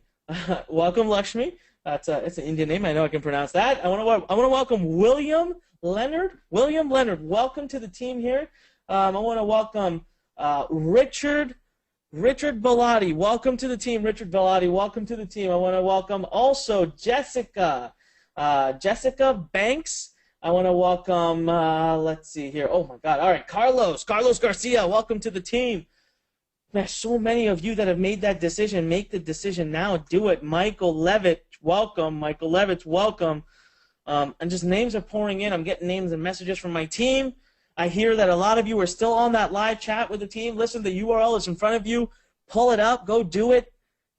Welcome, Lakshmi. It's an Indian name. I know I can pronounce that. I want to welcome William Leonard. William Leonard, welcome to the team here. I want to welcome Richard Bellotti. Welcome to the team, Richard Bellotti. Welcome to the team. I want to welcome also Jessica. Jessica Banks. I want to welcome, let's see here. Oh, my God. All right, Carlos Garcia, welcome to the team. There's so many of you that have made that decision. Make the decision now. Do it. Michael Levitt, welcome. Michael Levitt, welcome. And just names are pouring in. I'm getting names and messages from my team. I hear that a lot of you are still on that live chat with the team. Listen, the URL is in front of you. Pull it up. Go do it.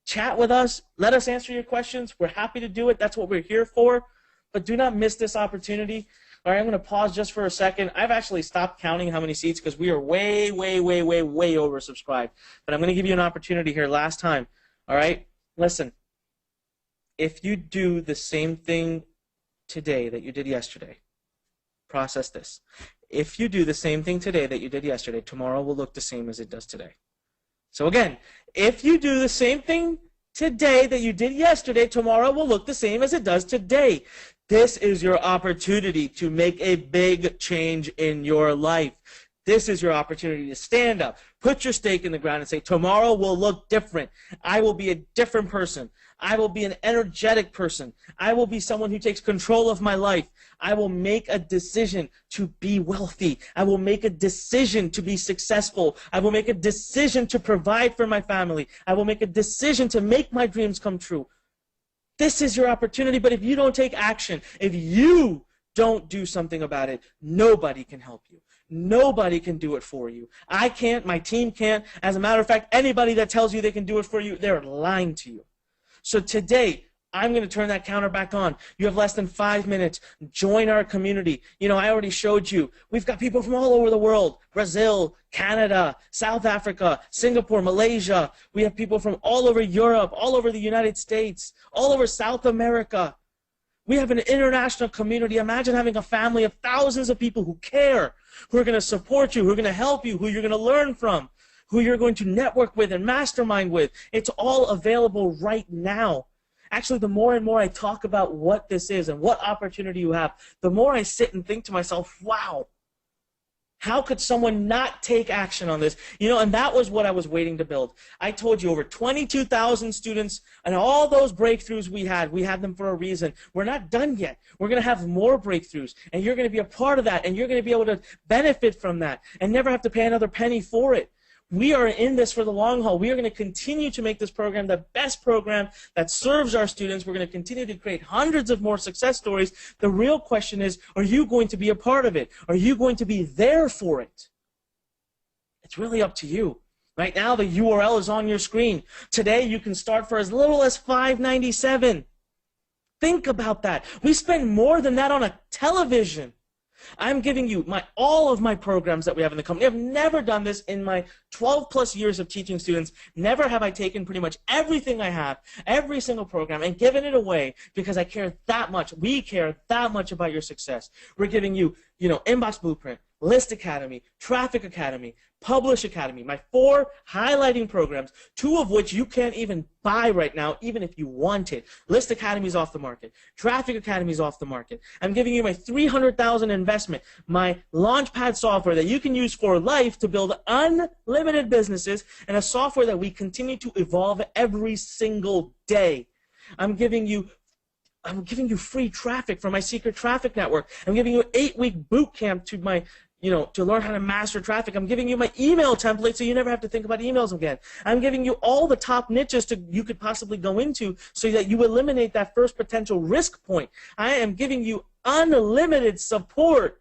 Chat with us. Let us answer your questions. We're happy to do it. That's what we're here for. But do not miss this opportunity. All right, I'm going to pause just for a second. I've actually stopped counting how many seats because we are way oversubscribed. But I'm going to give you an opportunity here last time. All right? Listen, if you do the same thing today that you did yesterday, process this. If you do the same thing today that you did yesterday, tomorrow will look the same as it does today. So again, if you do the same thing today that you did yesterday, tomorrow will look the same as it does today. This is your opportunity to make a big change in your life. This is your opportunity to stand up, put your stake in the ground and say, tomorrow will look different. I will be a different person. I will be an energetic person. I will be someone who takes control of my life. I will make a decision to be wealthy. I will make a decision to be successful. I will make a decision to provide for my family. I will make a decision to make my dreams come true. This is your opportunity, but if you don't take action, if you don't do something about it, nobody can help you. Nobody can do it for you. I can't, my team can't. As a matter of fact, anybody that tells you they can do it for you, they're lying to you. So today, I'm going to turn that counter back on. You have less than 5 minutes. Join our community. You know, I already showed you. We've got people from all over the world. Brazil, Canada, South Africa, Singapore, Malaysia. We have people from all over Europe, all over the United States, all over South America. We have an international community. Imagine having a family of thousands of people who care, who are going to support you, who are going to help you, who you're going to learn from, who you're going to network with and mastermind with. It's all available right now. Actually, the more and more I talk about what this is and what opportunity you have, the more I sit and think to myself, wow, how could someone not take action on this? You know, and that was what I was waiting to build. I told you over 22,000 students and all those breakthroughs we had them for a reason. We're not done yet. We're going to have more breakthroughs, and you're going to be a part of that, and you're going to be able to benefit from that and never have to pay another penny for it. We are in this for the long haul. We are going to continue to make this program the best program that serves our students. We're going to continue to create hundreds of more success stories. The real question is, are you going to be a part of it? Are you going to be there for it? It's really up to you. Right now, the URL is on your screen. Today, you can start for as little as $5.97. Think about that. We spend more than that on a television. I'm giving you all of my programs that we have in the company. I've never done this in my 12 plus years of teaching students. Never have I taken pretty much everything I have, every single program, and given it away because I care that much. We care that much about your success. We're giving you, Inbox Blueprint, List Academy, Traffic Academy, Publish Academy, my 4 highlighting programs, 2 of which you can't even buy right now, even if you wanted. List Academy is off the market. Traffic Academy is off the market. I'm giving you my $300,000 investment, my Launchpad software that you can use for life to build unlimited businesses, and a software that we continue to evolve every single day. I'm giving you free traffic from my secret traffic network. I'm giving you an 8-week boot camp to learn how to master traffic. I'm giving you my email template so you never have to think about emails again. I'm giving you all the top niches you could possibly go into so that you eliminate that first potential risk point. I am giving you unlimited support.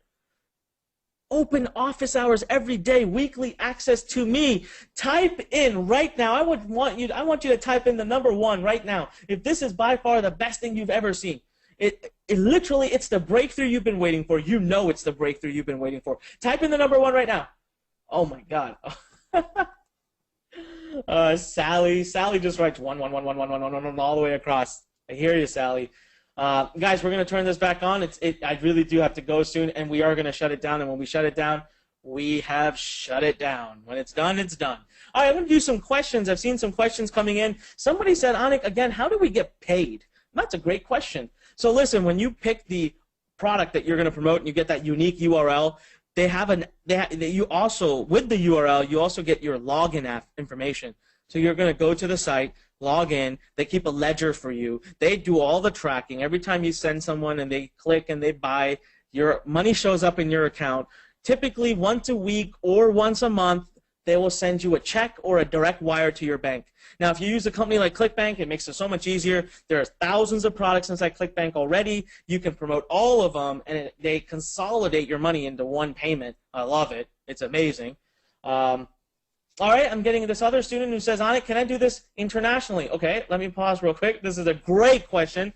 Open office hours every day, weekly access to me. Type in right now. I want you to type in the number 1 right now. If this is by far the best thing you've ever seen. It literally, it's the breakthrough you've been waiting for. You know it's the breakthrough you've been waiting for. Type in the number 1 right now. Oh my God. Sally just writes 1 all the way across. I hear you, Sally. Guys, we're going to turn this back on. I really do have to go soon, and we are going to shut it down. And when we shut it down, we have shut it down. When it's done, it's done. All right, I'm going to do some questions. I've seen some questions coming in. Somebody said, Anik, again, how do we get paid? That's a great question. So listen, when you pick the product that you're going to promote and you get that unique URL, you also, with the URL, you also get your login information. So you're going to go to the site, log in, they keep a ledger for you, they do all the tracking. Every time you send someone and they click and they buy, your money shows up in your account. Typically once a week or once a month, they will send you a check or a direct wire to your bank. Now, if you use a company like ClickBank, it makes it so much easier. There are thousands of products inside ClickBank already. You can promote all of them, and they consolidate your money into one payment. I love it. It's amazing. All right, I'm getting this other student who says, Anik, can I do this internationally? Okay, let me pause real quick. This is a great question.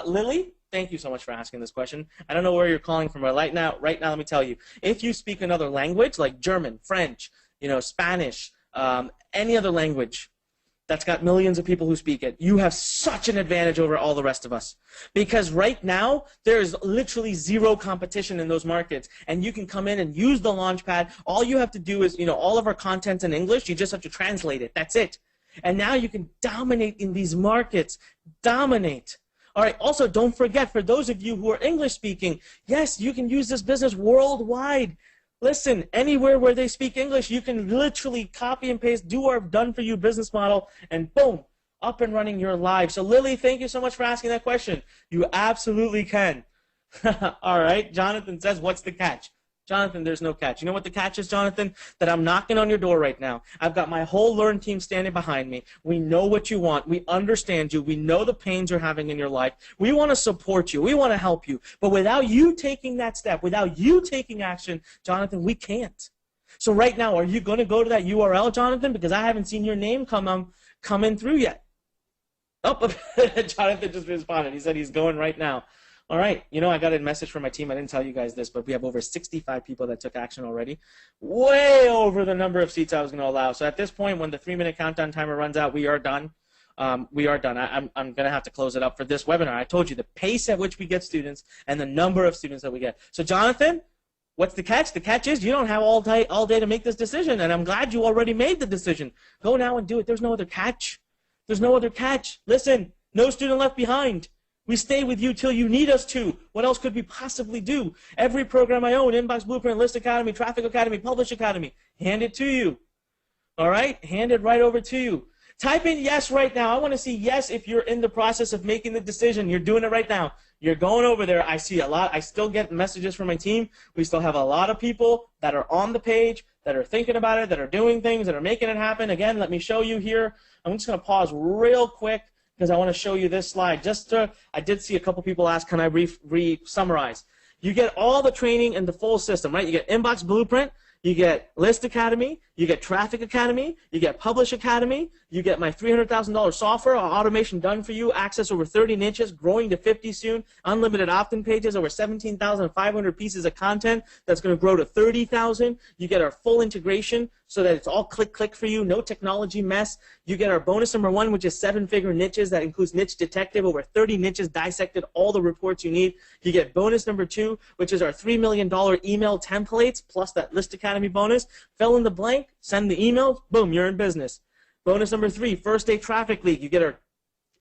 Lily, thank you so much for asking this question. I don't know where you're calling from, but right now, let me tell you. If you speak another language like German, French, Spanish, any other language that's got millions of people who speak it, you have such an advantage over all the rest of us. Because right now, there is literally zero competition in those markets. And you can come in and use the Launchpad. All you have to do is, all of our content's in English. You just have to translate it. That's it. And now you can dominate in these markets. Dominate. All right, also, don't forget, for those of you who are English speaking, yes, you can use this business worldwide. Listen, anywhere where they speak English, you can literally copy and paste, do our done-for-you business model, and boom, up and running your live. So, Lily, thank you so much for asking that question. You absolutely can. All right, Jonathan says, what's the catch? Jonathan, there's no catch. You know what the catch is, Jonathan? That I'm knocking on your door right now. I've got my whole Learn team standing behind me. We know what you want. We understand you. We know the pains you're having in your life. We want to support you. We want to help you. But without you taking that step, without you taking action, Jonathan, we can't. So right now, are you going to go to that URL, Jonathan? Because I haven't seen your name come in through yet. Oh, Jonathan just responded. He said he's going right now. All right, I got a message from my team. I didn't tell you guys this, but we have over 65 people that took action already. Way over the number of seats I was going to allow. So at this point, when the 3-minute countdown timer runs out, we are done. We are done. I'm going to have to close it up for this webinar. I told you the pace at which we get students and the number of students that we get. So Jonathan, what's the catch? The catch is you don't have all day to make this decision, and I'm glad you already made the decision. Go now and do it. There's no other catch. There's no other catch. Listen, no student left behind. We stay with you till you need us to. What else could we possibly do? Every program I own, Inbox Blueprint, List Academy, Traffic Academy, Publish Academy, hand it to you. All right? Hand it right over to you. Type in yes right now. I want to see yes if you're in the process of making the decision. You're doing it right now. You're going over there. I see a lot. I still get messages from my team. We still have a lot of people that are on the page, that are thinking about it, that are doing things, that are making it happen. Again, let me show you here. I'm just going to pause real quick, because I want to show you this slide. I did see a couple people ask, can I re-summarize? You get all the training and the full system, right? You get Inbox Blueprint, You get List Academy, you get Traffic Academy, you get Publish Academy, you get my $300,000 software automation done for you, access over 30 niches, growing to 50 soon, unlimited opt-in pages, over 17,500 pieces of content that's going to grow to 30,000. You get our full integration so that it's all click for you, no technology mess. You get our bonus number 1, which is 7-figure niches. That includes Niche Detective, over 30 niches dissected, all the reports you need. You get bonus number 2, which is our $3 million email templates, plus that List Academy bonus. Fill in the blank, send the email, boom, you're in business. Bonus number 3, First Day Traffic League. You get our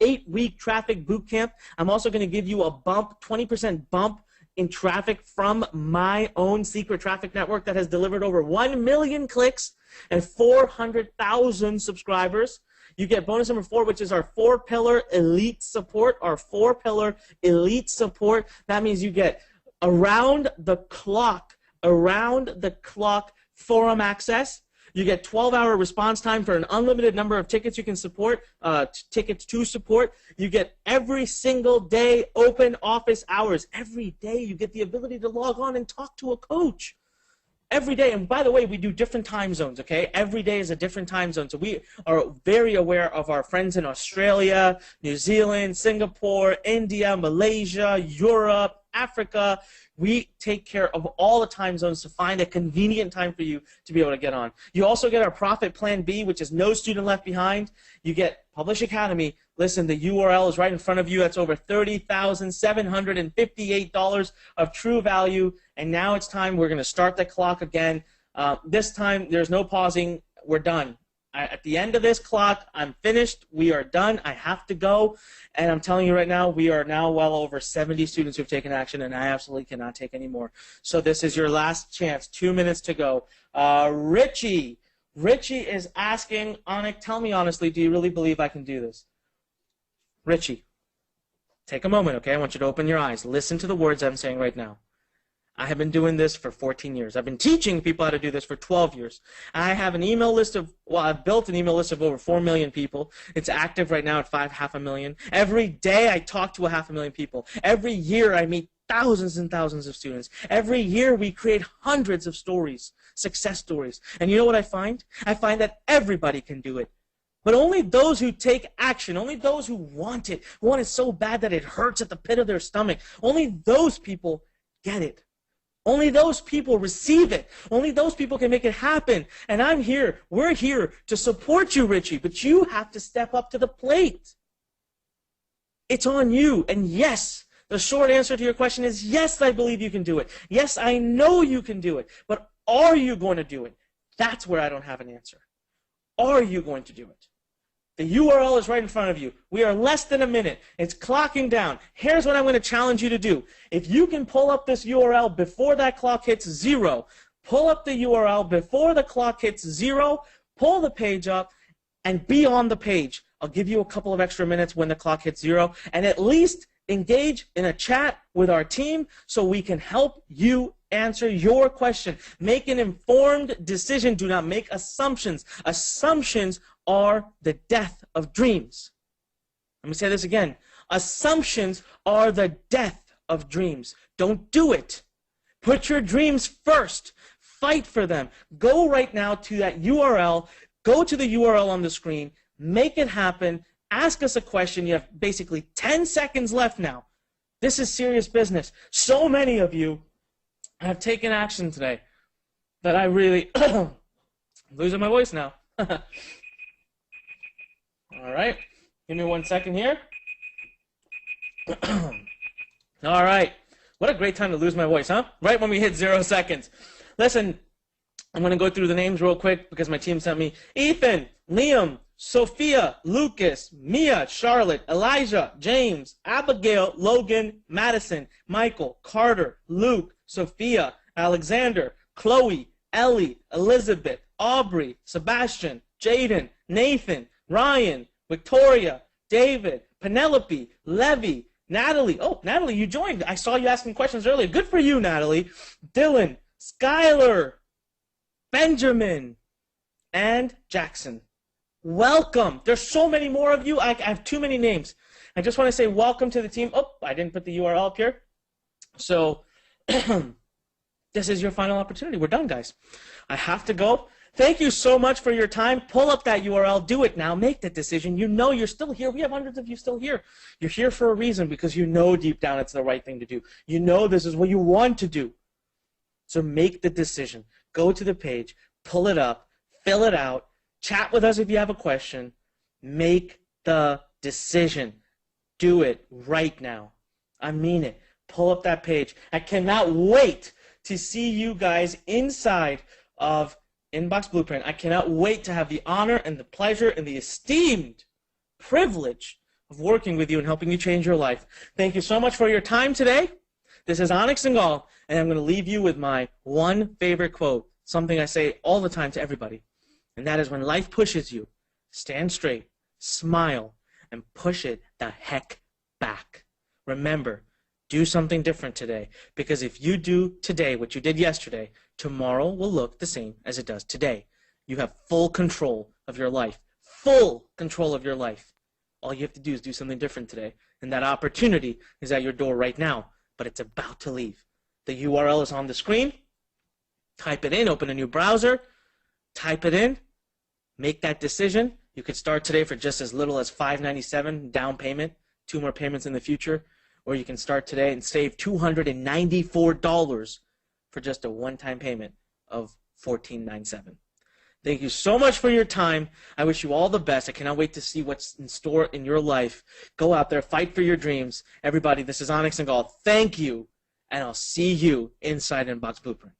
8-week traffic boot camp. I'm also going to give you a bump, 20% bump in traffic from my own secret traffic network that has delivered over 1 million clicks and 400,000 subscribers. You get bonus number 4, which is our 4-pillar elite support, our 4-pillar elite support. That means you get around the clock forum access. You get 12-hour response time for an unlimited number of tickets you can support, tickets to support. You get every single day open office hours. Every day you get the ability to log on and talk to a coach. Every day, and by the way, we do different time zones, okay? Every day is a different time zone. So we are very aware of our friends in Australia, New Zealand, Singapore, India, Malaysia, Europe, Africa. We take care of all the time zones to find a convenient time for you to be able to get on. You also get our Profit Plan B, which is no student left behind. You get Publish Academy. Listen, the URL is right in front of you. That's over $30,758 of true value. And now it's time. We're going to start the clock again. This time, there's no pausing. We're done. At the end of this clock, I'm finished. We are done. I have to go. And I'm telling you right now, we are now well over 70 students who have taken action, and I absolutely cannot take any more. So this is your last chance. 2 minutes to go. Richie is asking, Anik, tell me honestly, do you really believe I can do this? Richie, take a moment, okay? I want you to open your eyes. Listen to the words I'm saying right now. I have been doing this for 14 years. I've been teaching people how to do this for 12 years. I have an email list of, well, I've built an email list of over 4 million people. It's active right now at half a million. Every day I talk to 500,000 people. Every year I meet thousands and thousands of students. Every year we create hundreds of stories, success stories. And you know what I find? I find that everybody can do it. But only those who take action, only those who want it so bad that it hurts at the pit of their stomach, only those people get it. Only those people receive it. Only those people can make it happen. And I'm here. We're here to support you, Richie. But you have to step up to the plate. It's on you. And yes, the short answer to your question is yes, I believe you can do it. Yes, I know you can do it. But are you going to do it? That's where I don't have an answer. Are you going to do it? The URL is right in front of you. We are less than a minute. It's clocking down. Here's what I'm going to challenge you to do. If you can pull up this URL before that clock hits 0, pull up the URL before the clock hits 0, pull the page up, and be on the page. I'll give you a couple of extra minutes when the clock hits 0, and at least engage in a chat with our team so we can help you answer your question. Make an informed decision. Do not make assumptions. Assumptions are the death of dreams. Let me say this again. Assumptions are the death of dreams. Don't do it. Put your dreams first. Fight for them. Go right now to that URL. Go to the URL on the screen. Make it happen. Ask us a question. You have basically 10 seconds left now. This is serious business. So many of you have taken action today that I really I'm losing my voice now. All right, give me 1 second here. All right, what a great time to lose my voice, huh? Right when we hit 0 seconds. Listen, I'm going to go through the names real quick because my team sent me Ethan, Liam, Sophia, Lucas, Mia, Charlotte, Elijah, James, Abigail, Logan, Madison, Michael, Carter, Luke, Sophia, Alexander, Chloe, Ellie, Elizabeth, Aubrey, Sebastian, Jaden, Nathan, Ryan, Victoria, David, Penelope, Levy, Natalie. Oh, Natalie, you joined. I saw you asking questions earlier. Good for you, Natalie. Dylan, Skylar, Benjamin, and Jackson. Welcome. There's so many more of you. I have too many names. I just want to say welcome to the team. Oh, I didn't put the URL up here. So This is your final opportunity. We're done, guys. I have to go. Thank you so much for your time. Pull up that URL. Do it now. Make that decision. You know you're still here. We have hundreds of you still here. You're here for a reason because you know deep down it's the right thing to do. You know this is what you want to do. So make the decision. Go to the page. Pull it up. Fill it out. Chat with us if you have a question. Make the decision. Do it right now. I mean it. Pull up that page. I cannot wait to see you guys inside of Inbox Blueprint. I cannot wait to have the honor and the pleasure and the esteemed privilege of working with you and helping you change your life. Thank you so much for your time today. This is Onyx Singal, and I'm going to leave you with my one favorite quote, something I say all the time to everybody, and that is when life pushes you, stand straight, smile, and push it the heck back. Remember, do something different today, because if you do today what you did yesterday, tomorrow will look the same as it does today. You have full control of your life. Full control of your life. All you have to do is do something different today. And that opportunity is at your door right now, but it's about to leave. The URL is on the screen. Type it in, open a new browser, type it in, make that decision. You could start today for just as little as $5.97 down payment, 2 more payments in the future, or you can start today and save $294 for just a one-time payment of $14.97. Thank you so much for your time. I wish you all the best. I cannot wait to see what's in store in your life. Go out there, fight for your dreams. Everybody, this is Onyx Singal. Thank you, and I'll see you inside Inbox Blueprint.